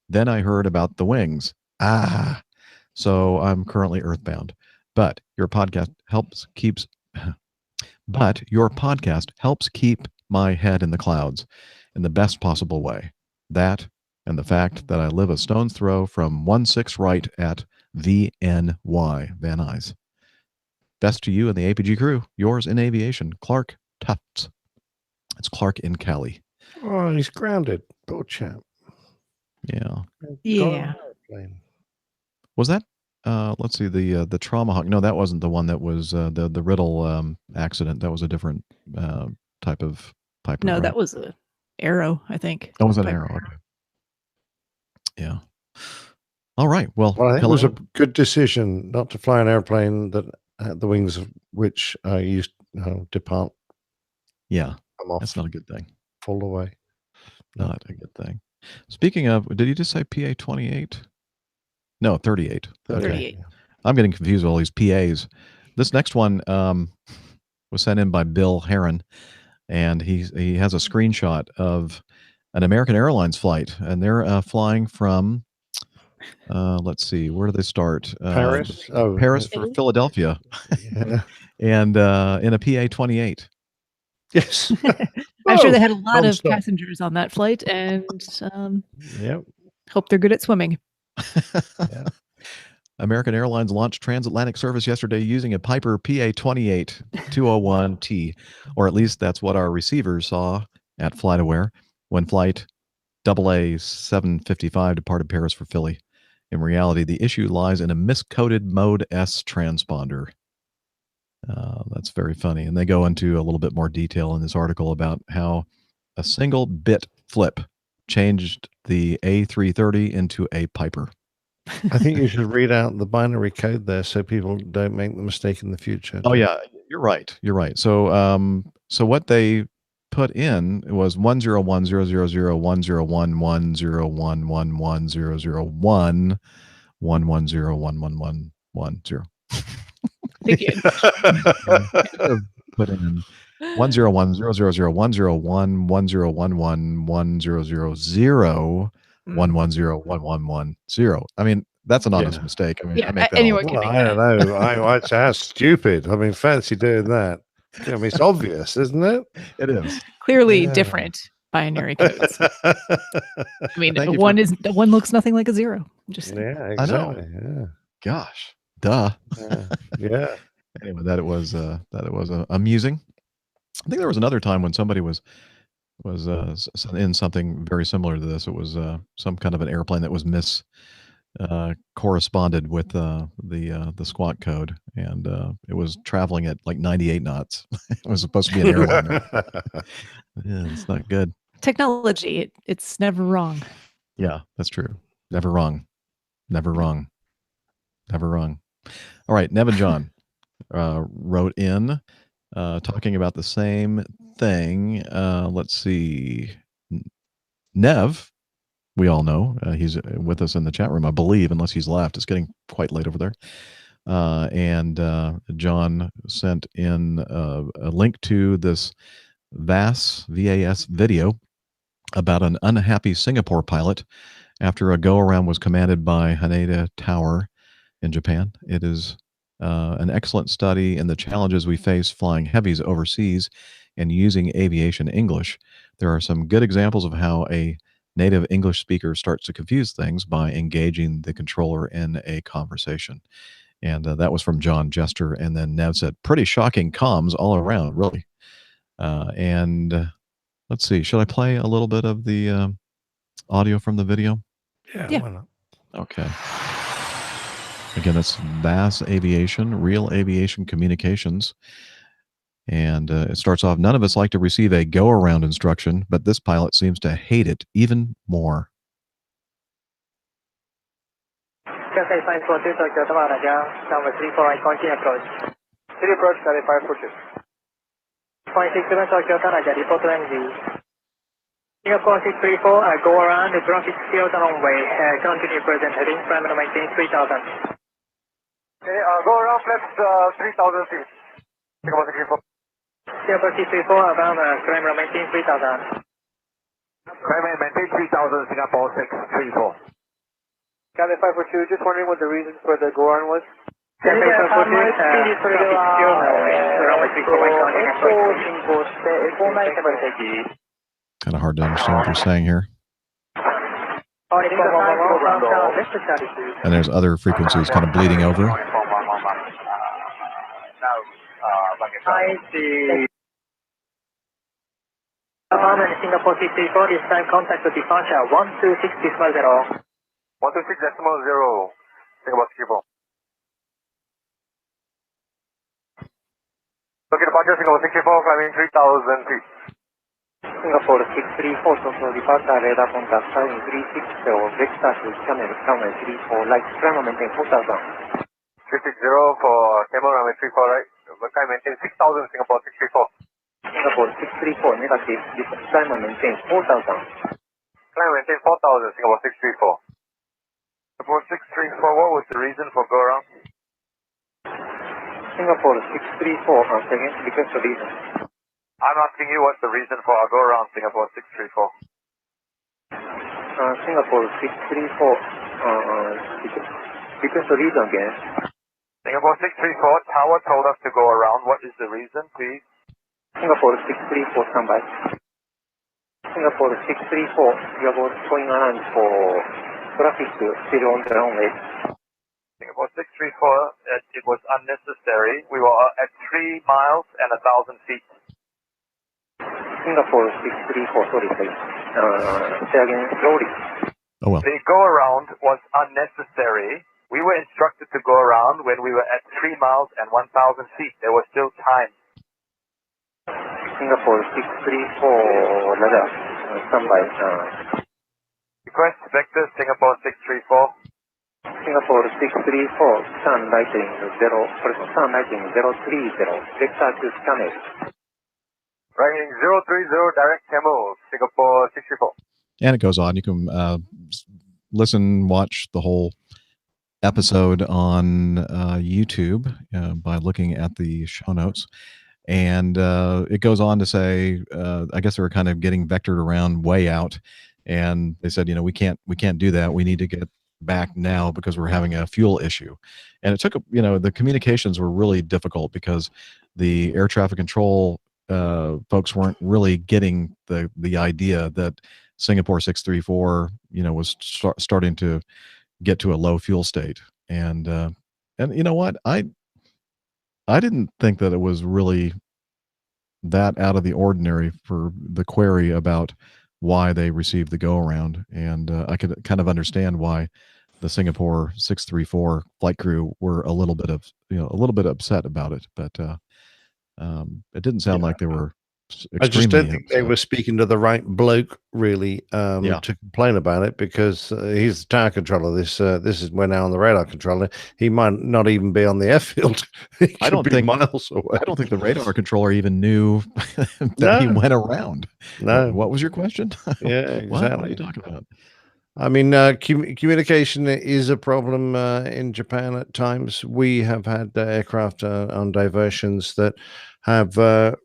Then I heard about the wings. So I'm currently earthbound. But your podcast helps keep my head in the clouds in the best possible way. That and the fact that I live a stone's throw from 16 right at VNY, Van Nuys. Best to you and the APG crew. Yours in aviation, Clark Tufts. It's Clark in Cali. Oh, he's grounded. Poor chap. Yeah. Yeah. Was that? Let's see, the Tomahawk. No, that wasn't the one that was the Riddle accident. That was a different type of Piper. No, right? that was a Arrow, I think. That was an Piper. Arrow. Okay. Yeah. All right. Well, I think it was hello. a good decision not to fly an airplane that had the wings of which used depart. Yeah, come off. that's not a good thing. Fall away. Not a good thing. Speaking of, did you just say PA-28? No, 38. 38. I'm getting confused with all these PAs. This next one was sent in by Bill Heron, and he has a screenshot of an American Airlines flight, and they're flying from, let's see, where do they start? Paris? Paris for Philadelphia. Yeah. And in a PA-28. Yes. I'm sure they had a lot of non-stop. passengers on that flight, and Yep. hope they're good at swimming. American Airlines launched transatlantic service yesterday using a Piper PA-28 201T, or at least that's what our receivers saw at FlightAware when flight AA755 departed Paris for Philly. In reality, the issue lies in a miscoded Mode S transponder. That's very funny. And they go into a little bit more detail in this article about how a single bit flip changed the A330 into a Piper. I think you should read out the binary code there so people don't make the mistake in the future. Oh yeah, you're right. You're right. So so what they put in was 10100010111001110. Thank you. Put in 10100010110001110. I mean, that's an honest mistake. I mean, Yeah, I make that anyone all can the make I don't know. That's stupid. I mean, fancy doing that. I mean, it's obvious, isn't it? It is. Clearly Yeah. different binary codes. I mean, Thank you one for- one looks nothing like a zero. Just Yeah, I know. exactly. Yeah. Gosh, duh. Yeah. Anyway, that it was amusing. I think there was another time when somebody was in something very similar to this. It was some kind of an airplane that was corresponded with the squawk code, and it was traveling at like 98 knots. It was supposed to be an airliner. Yeah, it's not good. Technology, it's never wrong. Yeah, that's true. Never wrong. Never wrong. Never wrong. All right, Nevin John wrote in talking about the same thing. Let's see. Nev, we all know, he's with us in the chat room, I believe, unless he's left. It's getting quite late over there. And John sent in a link to this VAS video about an unhappy Singapore pilot after a go-around was commanded by Haneda Tower in Japan. It is an excellent study in the challenges we face flying heavies overseas and using aviation English. There are some good examples of how a native English speaker starts to confuse things by engaging the controller in a conversation. And that was from John Jester. And then Nev said, pretty shocking comms all around, really. And let's see, should I play a little bit of the audio from the video? Yeah. Why not? Okay. Again, it's VAS Aviation, Real Aviation Communications. And it starts off, none of us like to receive a go-around instruction, but this pilot seems to hate it even more. Cathay 542, Tokyo, Tamara, runway 34, I continue approach. City approach, Cathay 542. 0.67, Tokyo, Tamara, report to MD. Singapore 634, go around, the traffic field runway, continue present heading, primary maintain 3000. Okay, go around flaps 3000 feet. Singapore 634. Singapore 634, around primary maintain 3000. Primary maintain 3000, Singapore 634. Cathay 542, just wondering what the reason for the go on was? Cathay 542, traffic field runway 34, I continue approach. Kind of hard to understand what they're saying here. And there's other frequencies kind of bleeding over. Singapore 634, this time contact the departure 126.0. 126.0, Singapore 634. Okay, departure Singapore 634, climbing 3000 feet. Singapore 634, Tokyo departure, radar contact, climbing 360, vector to channel, runway 34, light, climb maintain 4000. 360 for camel, runway 34, right, climb maintain 6000, Singapore 634. Singapore 634, negative, climb maintain 4000. Climb maintain 4000, Singapore 634. Singapore 634, what was the reason for go around? Singapore 634, second, because the reason. I'm asking you what's the reason for our go around Singapore 634. Singapore 634, because the reason again. Singapore 634, tower told us to go around. What is the reason, please? Singapore 634, standby. Singapore 634, we are going around for traffic still on the runway. Singapore 634, it was unnecessary. We were at 3 miles and 1,000 feet. Singapore 634, sorry, please. Say again, slowly. Oh, well. The go around was unnecessary. We were instructed to go around when we were at 3 miles and 1,000 feet. There was still time. Singapore 634, radar, standby. Request vector Singapore 634. Singapore 634, sun lighting 030, vector to channel. Running 030, direct Camel, Singapore 634. And it goes on. You can listen, watch the whole episode on YouTube by looking at the show notes. And it goes on to say, I guess they were kind of getting vectored around way out. And they said, we can't do that. We need to get back now because we're having a fuel issue. And it took, the communications were really difficult because the air traffic control folks weren't really getting the idea that Singapore 634, was starting to get to a low fuel state. And you know what? I didn't think that it was really that out of the ordinary for the query about why they received the go around. And I could kind of understand why the Singapore 634 flight crew were a little bit upset about it, but it didn't sound like they were I just don't extremely think they upset. were speaking to the right bloke, really, Yeah. to complain about it, because he's the tower controller. This is we're now on the radar controller. He might not even be on the airfield. He I could don't be think miles away. I don't think the radar controller even knew that he No. went around. No. What was your question? Yeah, What are exactly. you talking about? I mean, communication is a problem in Japan at times. We have had aircraft on diversions that have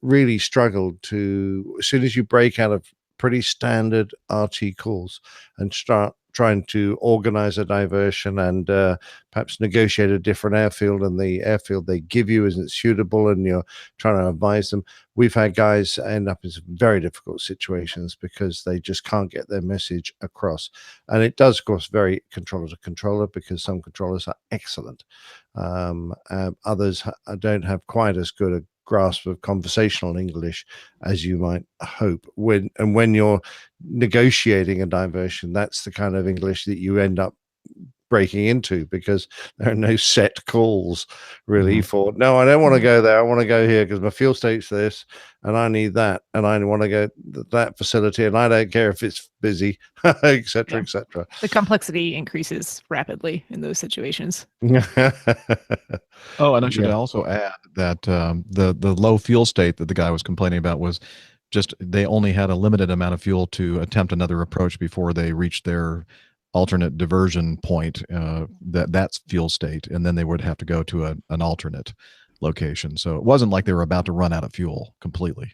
really struggled to, as soon as you break out of pretty standard RT calls and start trying to organize a diversion and perhaps negotiate a different airfield, and the airfield they give you isn't suitable, and you're trying to advise them. We've had guys end up in some very difficult situations because they just can't get their message across. And it does, of course, vary controller to controller, because some controllers are excellent. Others don't have quite as good a grasp of conversational English as you might hope. When you're negotiating a diversion, that's the kind of English that you end up breaking into, because there are no set calls really for, no, I don't want to go there, I want to go here because my fuel state's this and I need that, and I want to go that facility, and I don't care if it's busy, etc., etc. The complexity increases rapidly in those situations. Oh, and I should also add that the low fuel state that the guy was complaining about was just they only had a limited amount of fuel to attempt another approach before they reached their alternate diversion point. That's fuel state, and then they would have to go to an alternate location. So it wasn't like they were about to run out of fuel completely.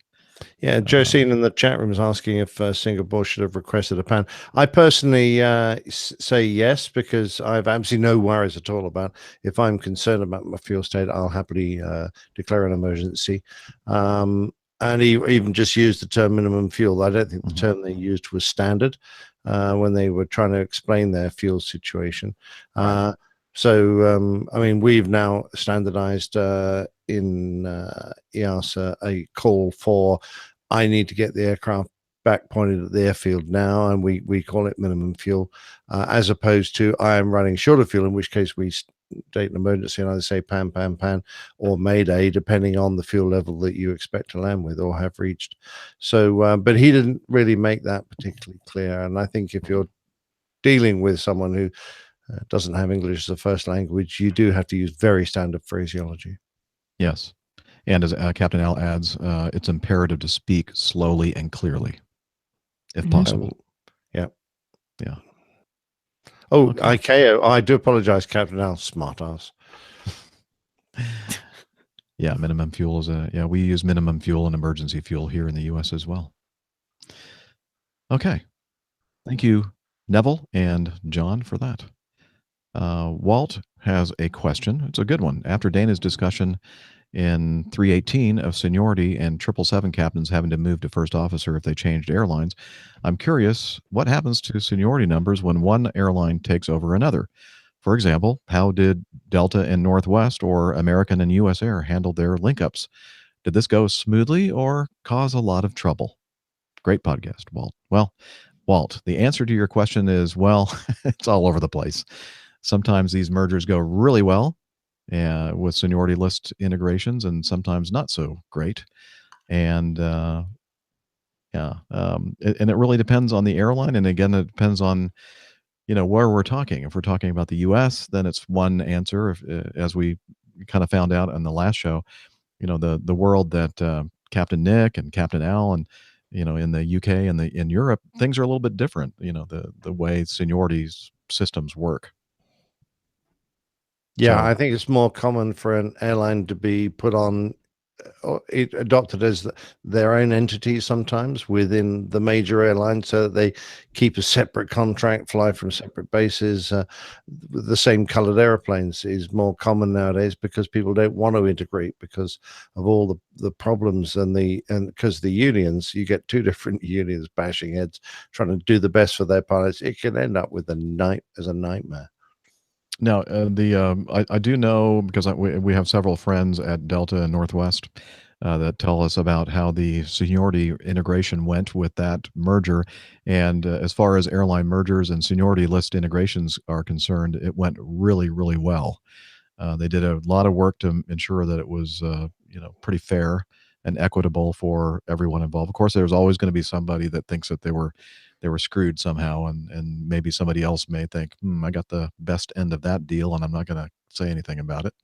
Yeah, Josine in the chat room is asking if Singapore should have requested a pan. I personally say yes, because I have absolutely no worries at all about, if I'm concerned about my fuel state, I'll happily declare an emergency. And he even just used the term minimum fuel. I don't think the term they used was standard when they were trying to explain their fuel situation. So, I mean, we've now standardized in EASA a call for, I need to get the aircraft back pointed at the airfield now, and we call it minimum fuel, as opposed to I am running short of fuel, in which case we state an emergency and either say pan, or mayday, depending on the fuel level that you expect to land with or have reached. So, but he didn't really make that particularly clear. And I think if you're dealing with someone who doesn't have English as a first language, you do have to use very standard phraseology. Yes. And as Captain Al adds, it's imperative to speak slowly and clearly, if possible. Yeah. Yeah. Oh, ICAO. I do apologize, Captain Al. Smart ass. Yeah, minimum fuel is we use minimum fuel and emergency fuel here in the U.S. as well. Okay. Thank you, Neville and John, for that. Walt has a question. It's a good one. After Dana's discussion in 318 of seniority and 777 captains having to move to first officer if they changed airlines, I'm curious what happens to seniority numbers when one airline takes over another. For example, how did Delta and Northwest or American and US Air handle their link-ups? Did this go smoothly or cause a lot of trouble? Great podcast, Walt. Well, Walt, the answer to your question is, well, it's all over the place. Sometimes these mergers go really well with seniority list integrations, and sometimes not so great. And and it really depends on the airline. And again, it depends on, where we're talking. If we're talking about the U.S., then it's one answer. If, as we kind of found out on the last show, the world that Captain Nick and Captain Al and in the UK and in Europe, things are a little bit different. The way seniority systems work. Yeah, I think it's more common for an airline to be put on, adopted as their own entity sometimes within the major airline, so that they keep a separate contract, fly from separate bases. The same colored airplanes is more common nowadays because people don't want to integrate because of all the problems and because the unions, you get two different unions bashing heads trying to do the best for their pilots. It can end up with a nightmare. Now, I do know, because we have several friends at Delta and Northwest that tell us about how the seniority integration went with that merger. And as far as airline mergers and seniority list integrations are concerned, it went really, really well. They did a lot of work to ensure that it was, pretty fair and equitable for everyone involved. Of course, there's always going to be somebody that thinks that they were screwed somehow, and maybe somebody else may think, I got the best end of that deal, and I'm not going to say anything about it.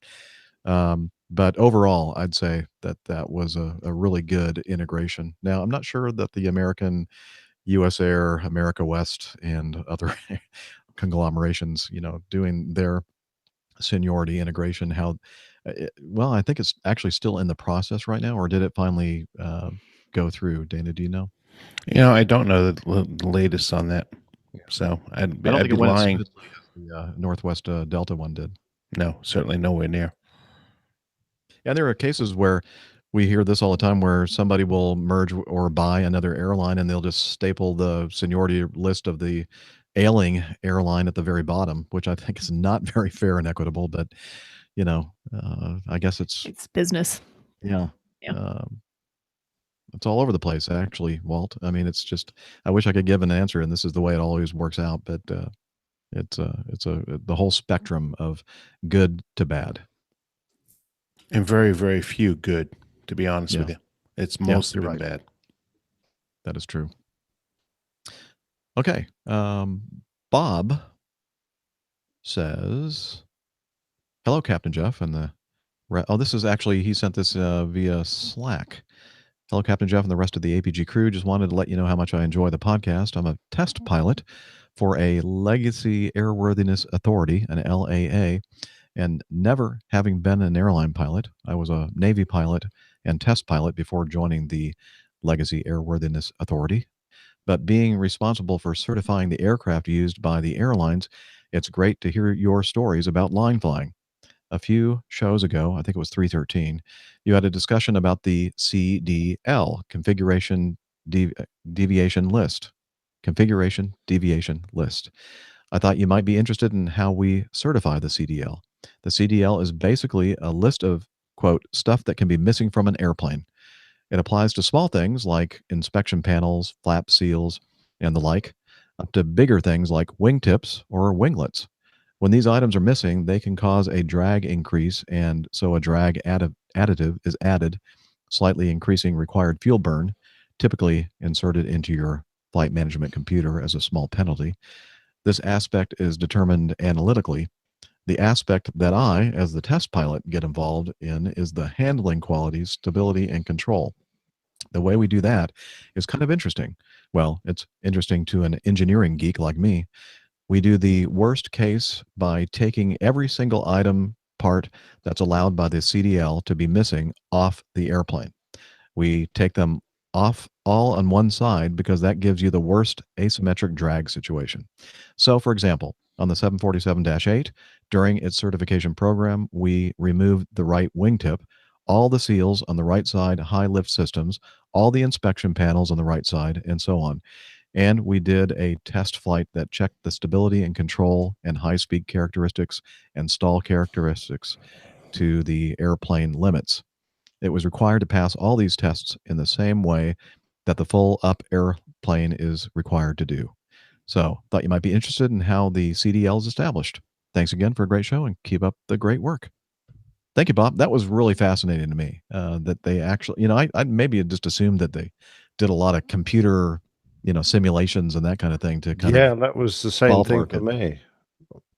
But overall, I'd say that was a really good integration. Now, I'm not sure that the American US Air, America West, and other conglomerations, doing their seniority integration, I think it's actually still in the process right now, or did it finally go through? Dana, do you know? I don't know the latest on that. So I'd I don't think be it went as lying. smoothly as the Northwest Delta one did. No, certainly nowhere near. And there are cases where we hear this all the time, where somebody will merge or buy another airline, and they'll just staple the seniority list of the ailing airline at the very bottom, which I think is not very fair and equitable. But I guess it's business. Yeah. Yeah. It's all over the place, actually, Walt. I mean, it's just, I wish I could give an answer, and this is the way it always works out. But it's the whole spectrum of good to bad. And very, very few good, to be honest with you. It's mostly been bad. That is true. Okay. Bob says, hello, Captain Jeff. And this is actually, he sent this via Slack. Hello, Captain Jeff and the rest of the APG crew. Just wanted to let you know how much I enjoy the podcast. I'm a test pilot for a Legacy Airworthiness Authority, an LAA, and never having been an airline pilot. I was a Navy pilot and test pilot before joining the Legacy Airworthiness Authority. But being responsible for certifying the aircraft used by the airlines, it's great to hear your stories about line flying. A few shows ago, I think it was 313, you had a discussion about the CDL, Configuration Deviation List. Configuration Deviation List. I thought you might be interested in how we certify the CDL. The CDL is basically a list of, quote, stuff that can be missing from an airplane. It applies to small things like inspection panels, flap seals, and the like, up to bigger things like wingtips or winglets. When these items are missing, they can cause a drag increase, and so a drag additive is added, slightly increasing required fuel burn, typically inserted into your flight management computer as a small penalty. This aspect is determined analytically. The aspect that I, as the test pilot, get involved in is the handling qualities, stability, and control. The way we do that is kind of interesting. Well, it's interesting to an engineering geek like me. We do the worst case by taking every single item part that's allowed by the CDL to be missing off the airplane. We take them off all on one side because that gives you the worst asymmetric drag situation. So, for example, on the 747-8, during its certification program, we removed the right wingtip, all the seals on the right side, high lift systems, all the inspection panels on the right side, and so on. And we did a test flight that checked the stability and control and high-speed characteristics and stall characteristics to the airplane limits. It was required to pass all these tests in the same way that the full up airplane is required to do. So, thought you might be interested in how the CDL is established. Thanks again for a great show, and keep up the great work. Thank you, Bob. That was really fascinating to me, that they actually, I maybe had just assumed that they did a lot of computer, simulations and that kind of thing to kind of. That was the same thing for me.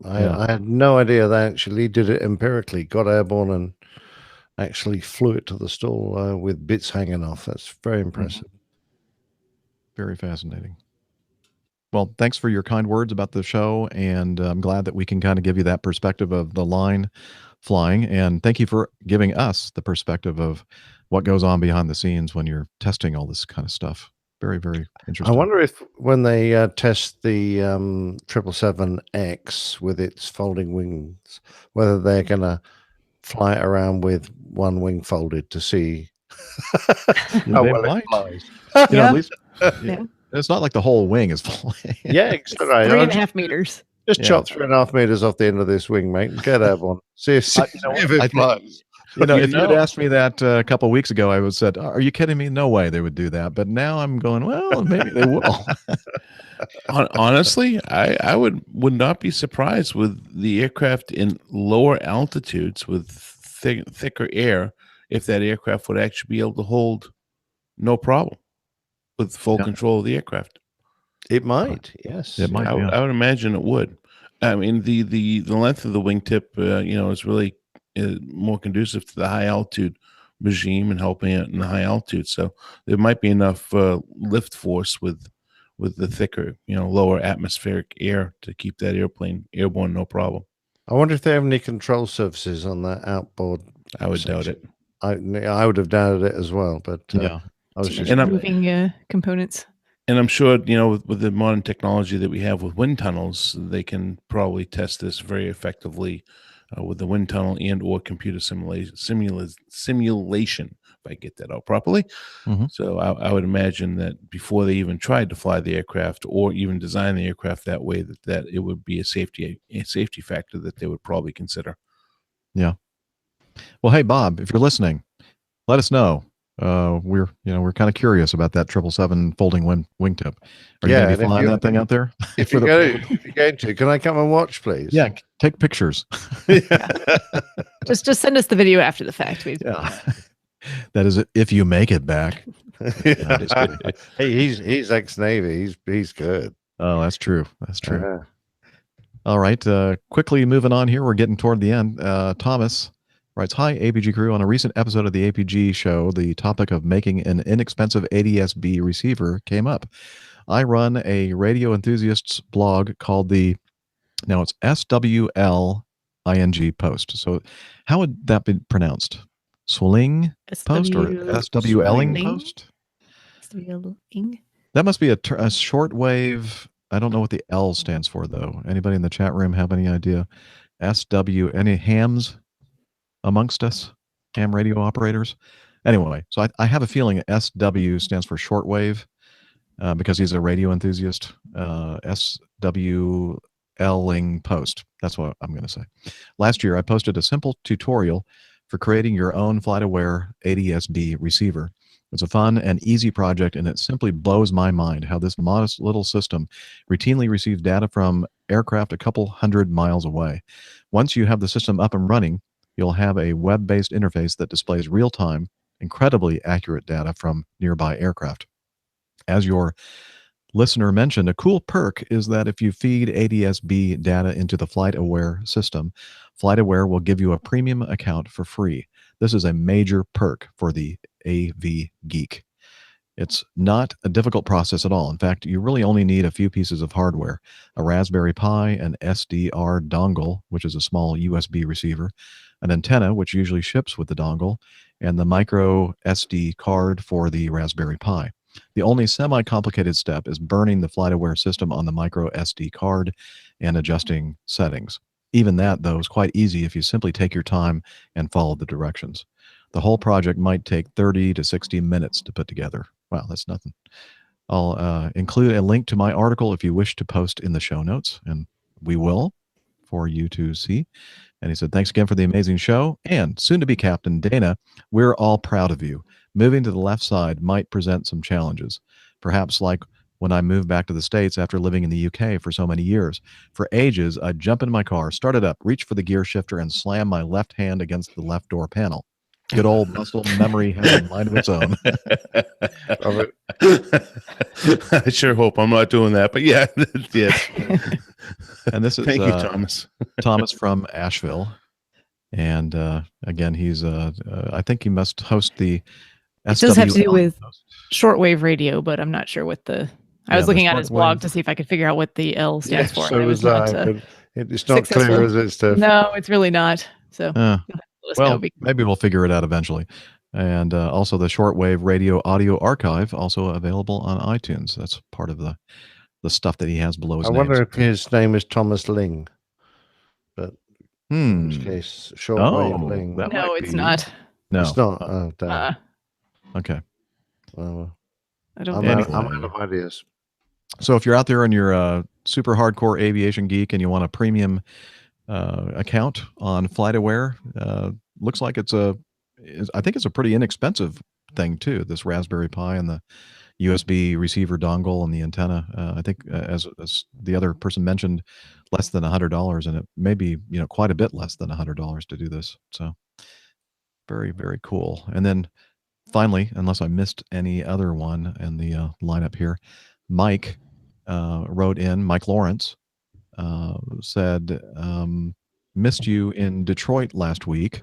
I had no idea they actually did it empirically, got airborne and actually flew it to the stall with bits hanging off. That's very impressive. Very fascinating. Well, thanks for your kind words about the show, and I'm glad that we can kind of give you that perspective of the line flying, and thank you for giving us the perspective of what goes on behind the scenes when you're testing all this kind of stuff. Very, very interesting. I wonder if when they test the 777X with its folding wings, whether they're going to fly it around with one wing folded to see how well it flies. At least, it's not like the whole wing is flying. Yeah, exactly. 3.5 meters. Just chop 3.5 meters off the end of this wing, mate, and get airborne. See if it flies. if you had asked me that a couple of weeks ago, I would have said, "Are you kidding me? No way they would do that." But now I'm going, well, maybe they will. Honestly, I would not be surprised with the aircraft in lower altitudes with thicker air if that aircraft would actually be able to hold no problem with full control of the aircraft. It might, yes. It might. I would imagine it would. I mean, the length of the wingtip, is really more conducive to the high altitude regime and helping it in the high altitude. So there might be enough lift force with the thicker, lower atmospheric air to keep that airplane airborne, no problem. I wonder if they have any control surfaces on that outboard. I would doubt it. I would have doubted it as well, but yeah, I was just moving components. And I'm sure, with the modern technology that we have with wind tunnels, they can probably test this very effectively with the wind tunnel and or computer simulation, if I get that out properly. Mhm. So I would imagine that before they even tried to fly the aircraft or even design the aircraft that way, that it would be a safety factor that they would probably consider. Yeah. Well, hey, Bob, if you're listening, let us know. We're kind of curious about that 777 folding wingtip. Are you going to be flying that thing out there? If you're going to, can I come and watch, please? Yeah, take pictures. Just send us the video after the fact. Yeah. That is if you make it back. No, just kidding. Hey, he's ex-Navy. He's good. Oh, that's true. That's true. All right. Quickly moving on here. We're getting toward the end. Thomas writes, "Hi, APG crew. On a recent episode of the APG show, the topic of making an inexpensive ADS-B receiver came up. I run a radio enthusiasts blog called now it's SWLING post. So how would that be pronounced? Swling post or SWLing post? SWLing? That must be a shortwave. I don't know what the L stands for, though. Anybody in the chat room have any idea? Any hams amongst us? Ham radio operators? Anyway, so I have a feeling SW stands for shortwave because he's a radio enthusiast. SWLing post. That's what I'm going to say. Last year, I posted a simple tutorial for creating your own FlightAware ADS-B receiver. It's a fun and easy project, and it simply blows my mind how this modest little system routinely receives data from aircraft a couple 100 miles away. Once you have the system up and running, you'll have a web-based interface that displays real-time, incredibly accurate data from nearby aircraft. As your listener mentioned, a cool perk is that if you feed ADS-B data into the FlightAware system, FlightAware will give you a premium account for free. This is a major perk for the AV geek. It's not a difficult process at all. In fact, you really only need a few pieces of hardware: a Raspberry Pi, an SDR dongle, which is a small USB receiver, an antenna, which usually ships with the dongle, and the micro SD card for the Raspberry Pi. The only semi-complicated step is burning the FlightAware system on the micro SD card and adjusting settings. Even that, though, is quite easy if you simply take your time and follow the directions. The whole project might take 30 to 60 minutes to put together. Wow, that's nothing. I'll include a link to my article if you wish to post in the show notes, and we will, for you to see. And he said, "Thanks again for the amazing show. And soon-to-be Captain Dana, we're all proud of you. Moving to the left side might present some challenges, perhaps like when I moved back to the States after living in the UK for so many years. For ages, I'd jump in my car, start it up, reach for the gear shifter, and slam my left hand against the left door panel. Good old muscle memory has a mind of its own." I sure hope I'm not doing that, but yeah, yes. And this is thank you, Thomas. Thomas from Asheville, and again, he's I think he must host the. It does have to do with shortwave radio, but I'm not sure what the. I was looking at his blog to see if I could figure out what the L stands for. So was I. It's not clear, is it, Steph? No, it's really not. So. Well, maybe we'll figure it out eventually. And also the shortwave radio audio archive, also available on iTunes. That's part of the stuff that he has below his name. I wonder if his name is Thomas Ling. But in which case, shortwave Ling. No, it's not. No, it's not. Oh, damn. Okay. Well, I don't. I'm out of ideas. So if you're out there and you're a super hardcore aviation geek and you want a premium account on FlightAware, looks like I think it's a pretty inexpensive thing too. This Raspberry Pi and the USB receiver dongle and the antenna. I think as the other person mentioned, less than $100, and it may be quite a bit less than $100 to do this. So very, very cool. And then finally, unless I missed any other one in the lineup here, Mike wrote in. Mike Lawrence said, missed you in Detroit last week.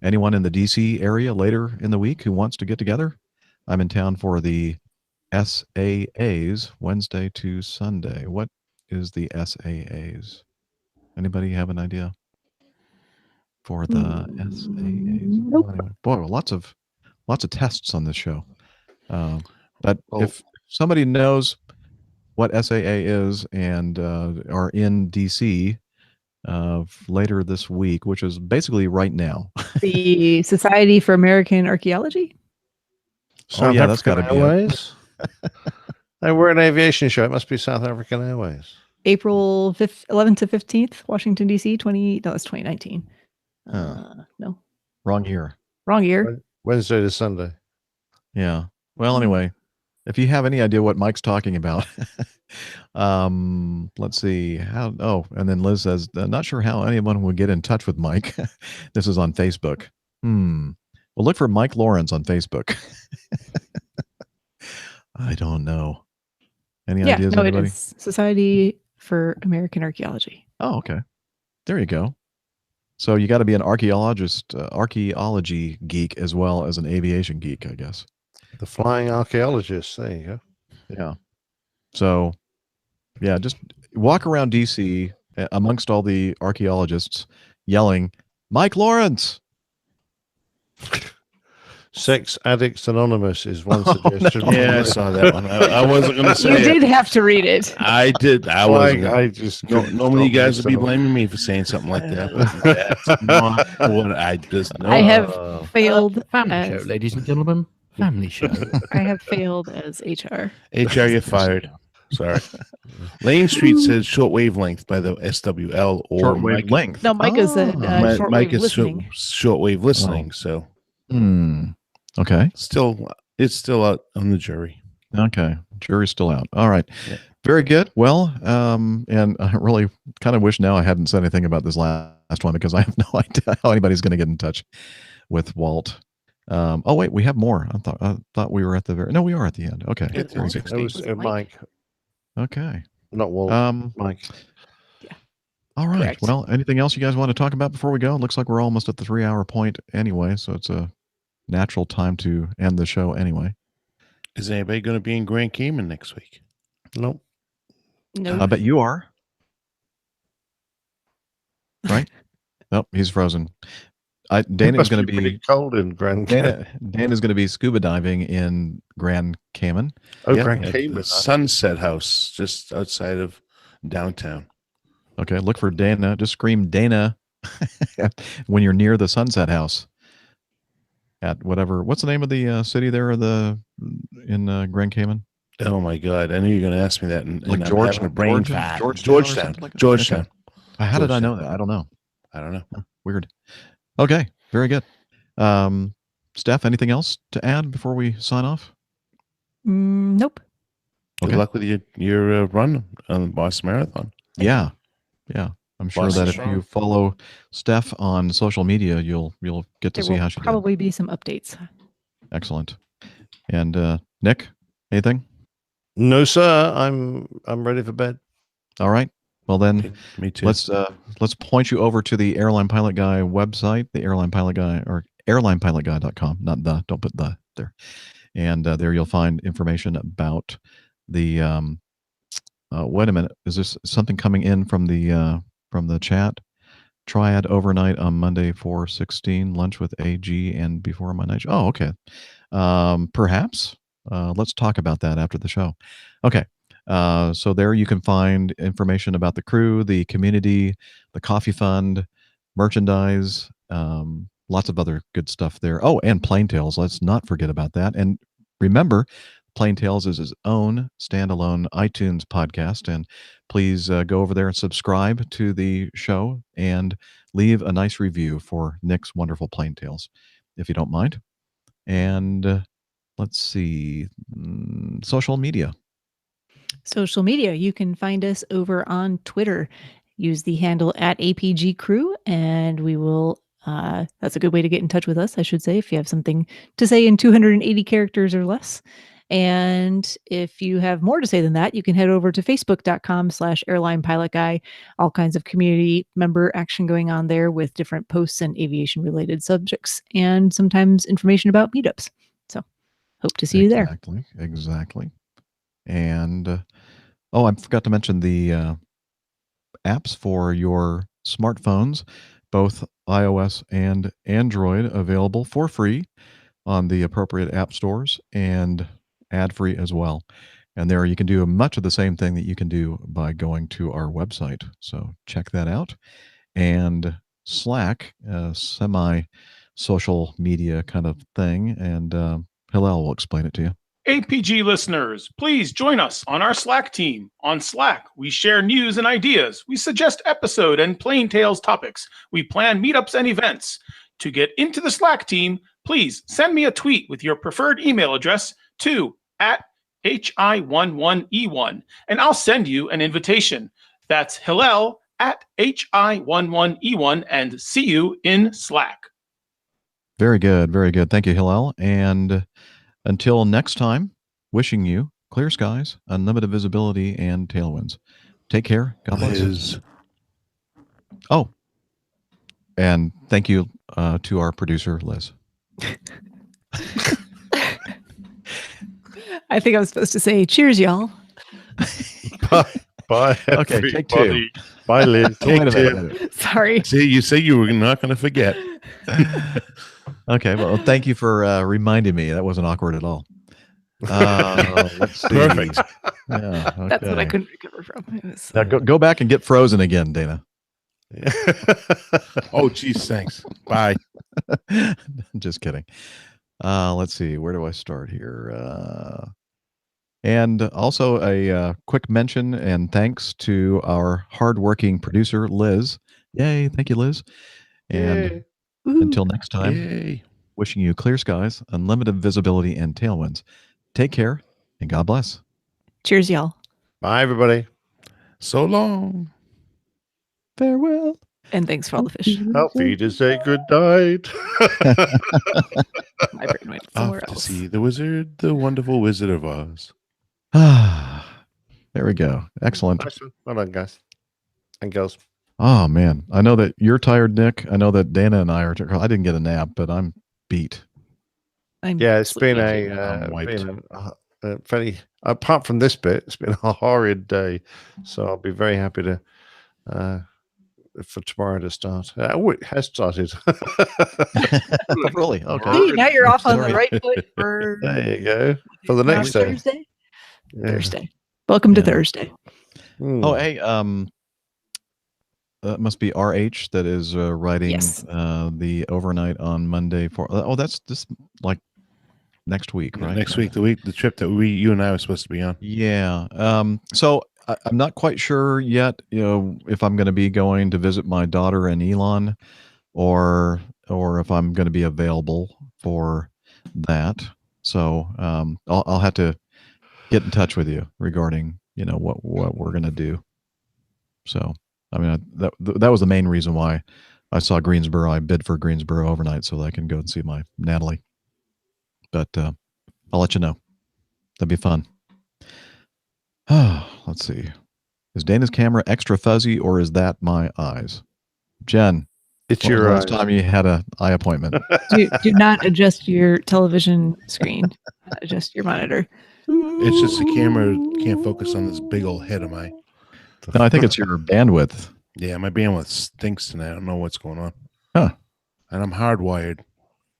Anyone in the DC area later in the week who wants to get together? I'm in town for the SAAs Wednesday to Sunday. What is the SAAs? Anybody have an idea for the SAAs? Nope. Anyway, boy, lots of tests on this show. But if somebody knows what SAA is and are in DC later this week, which is basically right now. The Society for American Archaeology. South yeah, that's African got to be it. Airways. Hey, we're an aviation show. It must be South African Airways. April 11th to 15th, Washington, D.C. That's 2019. No. Wrong year. Wrong year. Wednesday to Sunday. Yeah. Well, anyway, if you have any idea what Mike's talking about, let's see and then Liz says, not sure how anyone would get in touch with Mike. This is on Facebook. Well, look for Mike Lawrence on Facebook. I don't know. Any ideas? No, anybody? it is Society for American Archaeology. Oh, okay. There you go. So you got to be an archaeology geek as well as an aviation geek, I guess. The flying archaeologists. There you go. Yeah. So, yeah, just walk around DC amongst all the archaeologists yelling, Mike Lawrence. Sex Addicts Anonymous is one suggestion. Yeah, I saw that one. I wasn't going to say You it. did have to read it. I did. I just normally you guys would be blaming me for saying something like that. But that's not what I just know. I have failed Family as show, ladies and gentlemen. Family show. I have failed as HR. HR, you're fired. Sorry. Lane Street says short wavelength by the SWL or Short wavelength. No, Mike is a shortwave Mike is listening. shortwave listening. So Okay. it's still out on the jury. Okay. Jury's still out. All right. Yeah. Very good. Well, and I really kind of wish now I hadn't said anything about this last one because I have no idea how anybody's going to get in touch with Walt. Oh wait, we have more. I thought we were at the very. No, we are at the end. Okay. It was Mike. Okay. Not Walt. Mike. All right. Correct. Well, anything else you guys want to talk about before we go? Looks like we're almost at the 3-hour point anyway, so it's a natural time to end the show anyway. Is anybody going to be in Grand Cayman next week? Nope. No. I bet you are. Right? Nope, he's frozen. Dana's going to be pretty cold in Grand Cayman. Dana's going to be scuba diving in Grand Cayman. Oh, Yeah, Grand at Cayman. the Sunset House, just outside of downtown. Okay, look for Dana. Just scream Dana when you're near the Sunset House at whatever. What's the name of the city there? In Grand Cayman? Oh my God! I knew you were going to ask me that. And Like I'm George- having a brain Georgia- fart. Georgetown or Georgetown. something like that? Georgetown. Okay. How did I know Georgetown. that? I don't know. I don't know. Weird. Okay, very good. Steph, anything else to add before we sign off? Nope. Good Okay. luck with your run on the Boston Marathon. Yeah. I'm sure Boston that if strong. you follow Steph on social media, you'll get to There see will how she did. probably be some updates. Excellent. And Nick, anything? No, sir. I'm ready for bed. All right. Well then, Me too. let's point you over to the Airline Pilot Guy website, the Airline Pilot Guy or airlinepilotguy.com. Not the. Don't put the there. And there you'll find information about the. Wait a minute. Is this something coming in from the chat? Triad overnight on Monday 4/16, lunch with AG and before my night show. Oh, okay. Perhaps. Let's talk about that after the show. Okay. So there you can find information about the crew, the community, the coffee fund, merchandise, lots of other good stuff there. Oh, and Plain Tales. Let's not forget about that. And remember, Plain Tales is his own standalone iTunes podcast. And please go over there and subscribe to the show and leave a nice review for Nick's wonderful Plain Tales, if you don't mind. And let's see, social media. Social media. You can find us over on Twitter. Use the handle @APG Crew, and we will. That's a good way to get in touch with us, I should say, if you have something to say in 280 characters or less. And if you have more to say than that, you can head over to facebook.com/airline pilot guy. All kinds of community member action going on there with different posts and aviation related subjects, and sometimes information about meetups. So hope to see you there. Exactly. And I forgot to mention the apps for your smartphones, both iOS and Android, available for free on the appropriate app stores and ad-free as well. And there you can do much of the same thing that you can do by going to our website. So check that out. And Slack, semi-social media kind of thing. And Hillel will explain it to you. APG listeners, please join us on our Slack team. On Slack, we share news and ideas. We suggest episode and Plain Tales topics. We plan meetups and events. To get into the Slack team, please send me a tweet with your preferred email address to @HI11E1, and I'll send you an invitation. That's Hillel @HI11E1, and see you in Slack. Very good. Very good. Thank you, Hillel. And until next time, wishing you clear skies, unlimited visibility, and tailwinds. Take care. God bless. Oh, and thank you to our producer, Liz. I think I was supposed to say cheers, y'all. Bye. Okay, take two. Bye, Liz. Take two. Sorry. See, you say you were not going to forget. Okay, well, thank you for reminding me. That wasn't awkward at all. Let's see. Perfect. Yeah, okay. That's what I couldn't recover from. It was, Now go back and get frozen again, Dana. Oh, geez, thanks. Bye. Just kidding. Let's see. Where do I start here? And also a quick mention and thanks to our hardworking producer, Liz. Yay. Thank you, Liz. And until next time, wishing you clear skies, unlimited visibility, and tailwinds. Take care and God bless. cheers, y'all. Bye, everybody. So long. Farewell. And thanks for all the fish. Help me to say good night. My brain went somewhere Off to else. see the wizard, the wonderful Wizard of Oz. There we go. Excellent. Nice one. Well done, guys and girls. Oh, man. I know that you're tired, Nick. I know that Dana and I are tired. I didn't get a nap, but I'm beat. Yeah, it's been I'm wiped. a very, apart from this bit, it's been a horrid day. So I'll be very happy to for tomorrow to start. It has started. Really? Okay. Hey, now you're off on the Sorry. right foot for There you go. For the next day. Thursday. Yeah. Thursday. Welcome to Thursday. Oh, hey, that must be RH that is writing the overnight on Monday for. That's this like next week, right? Next week, the trip that you and I were supposed to be on. Yeah. So I'm not quite sure yet, if I'm going to be going to visit my daughter in Elon, or if I'm going to be available for that. So I'll have to get in touch with you regarding what we're going to do. So I mean that was the main reason why I saw Greensboro. I bid for Greensboro overnight so that I can go and see my Natalie. But I'll let you know. That'd be fun. Let's see. Is Dana's camera extra fuzzy or is that my eyes? Jen, it's when was your the last eyes. time you had an eye appointment? Do not adjust your television screen. Adjust your monitor. It's just the camera can't focus on this big old head of mine. No, I think it's your bandwidth. Yeah, my bandwidth stinks tonight. I don't know what's going on. Huh. And I'm hardwired.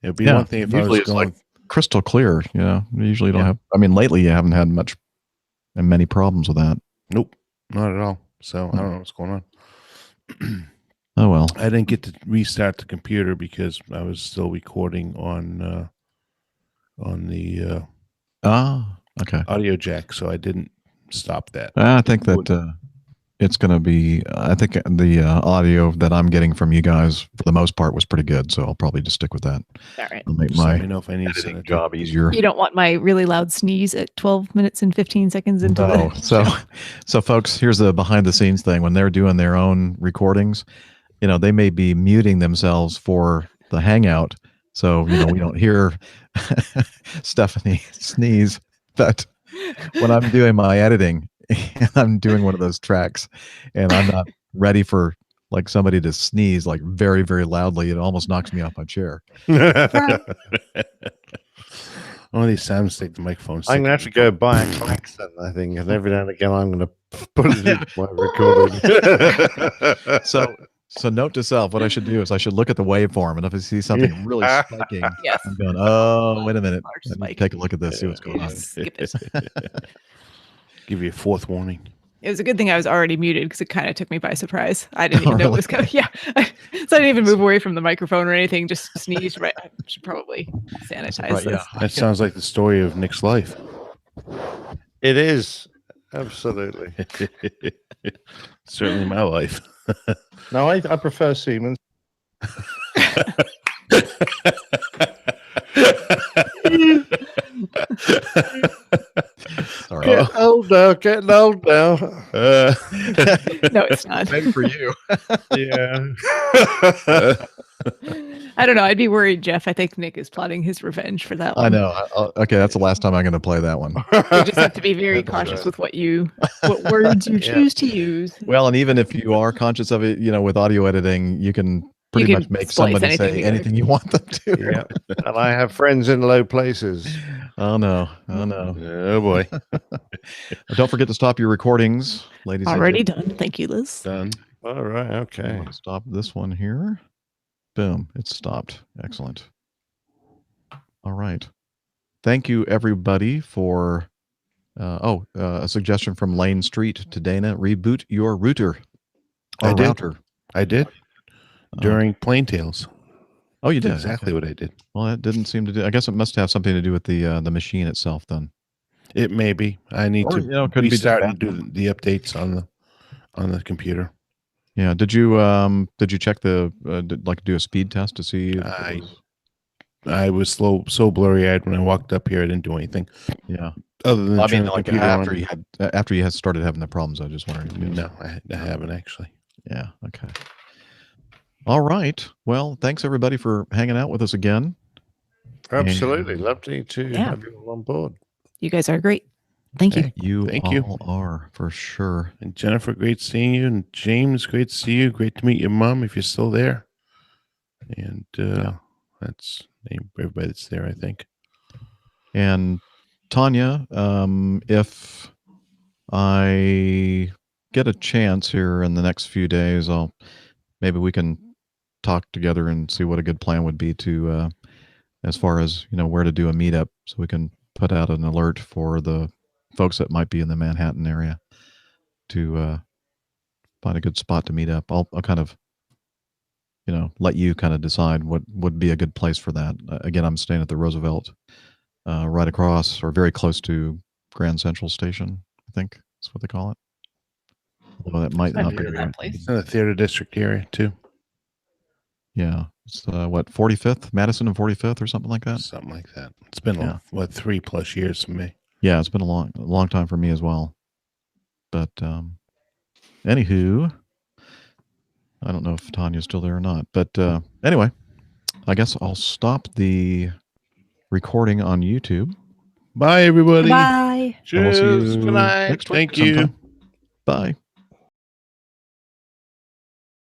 It'd be one thing if I usually was it's going. like crystal clear. You usually don't have. I mean, lately you haven't had many problems with that. Nope, not at all. So I don't know what's going on. Oh well. I didn't get to restart the computer because I was still recording on the Okay. audio jack, so I didn't stop that. I think that it's going to be. I think the audio that I'm getting from you guys, for the most part, was pretty good. So I'll probably just stick with that. All right. I'll make Just let my me know if I need to send editing it to job easier. You don't want my really loud sneeze at 12 minutes and 15 seconds into No. the So folks, here's the behind the scenes thing. When they're doing their own recordings, they may be muting themselves for the Hangout, so we don't hear Stephanie sneeze. But when I'm doing my editing and I'm doing one of those tracks and I'm not ready for like somebody to sneeze like very, very loudly, it almost knocks me off my chair. One of these times, take the microphone. I'm going to have to go buy a klaxon, I think, and every now and again I'm going to put it in my recording. So note to self, what I should do is I should look at the waveform, and if I see something really spiking, Yes. I'm going, oh, wait a minute. Let me take a look at this, see what's going on. Skip it. Give you a fourth warning. It was a good thing I was already muted because it kind of took me by surprise. I didn't even know it was coming. Yeah. So I didn't even move away from the microphone or anything, just sneezed right. I should probably sanitize this. That sounds like the story of Nick's life. It is. Absolutely. Certainly my life. No, I prefer Siemens. Sorry. Getting old now. No, it's not. Same for you. Yeah. I don't know. I'd be worried, Jeff. I think Nick is plotting his revenge for that one. I know. Okay, that's the last time I'm going to play that one. You just have to be very cautious with what words you choose to use. Well, and even if you are conscious of it, with audio editing, you can pretty much make somebody say anything you want them to. Yeah. And I have friends in low places. Oh no. Oh boy. Don't forget to stop your recordings, ladies Already and gentlemen. done. Thank you, Liz. Done. All right. Okay. Stop this one here. Boom. It's stopped. Excellent. All right. Thank you, everybody, for a suggestion from Lane Street to Dana. Reboot your router. Router. I did. During Plain Tales. Oh, you did? Exactly what I did. Well, that didn't seem to do. I guess it must have something to do with the machine itself then. It may be. I need to could be restart and do the updates on the computer. Yeah. Did you check the do a speed test to see? I was so blurry eyed when I walked up here. I didn't do anything. Yeah. Other than after you you had started having the problems, I just wondered. No, I haven't actually. Yeah. Okay. All right. Well, thanks everybody for hanging out with us again. Absolutely. Lovely to have you all on board. You guys are great. Thank you. Thank you are for sure. And Jennifer, great seeing you. And James, great to see you. Great to meet your mom if you're still there. And that's everybody that's there, I think. And Tanya, if I get a chance here in the next few days, maybe we can talk together and see what a good plan would be to as far as where to do a meetup, so we can put out an alert for the folks that might be in the Manhattan area to find a good spot to meet up. I'll kind of let you kind of decide what would be a good place for that. Again, I'm staying at the Roosevelt, right across or very close to Grand Central Station, I think that's what they call it. Although that might not be that place. It's in the theater district area too. Yeah, it's 45th, Madison and 45th, or something like that. Something like that. It's been 3+ years for me. Yeah, it's been a long time for me as well. But anywho, I don't know if Tanya's still there or not. But anyway, I guess I'll stop the recording on YouTube. Bye, everybody. Bye. And we'll see Cheers. you Good night. next week Thank you. sometime. Bye.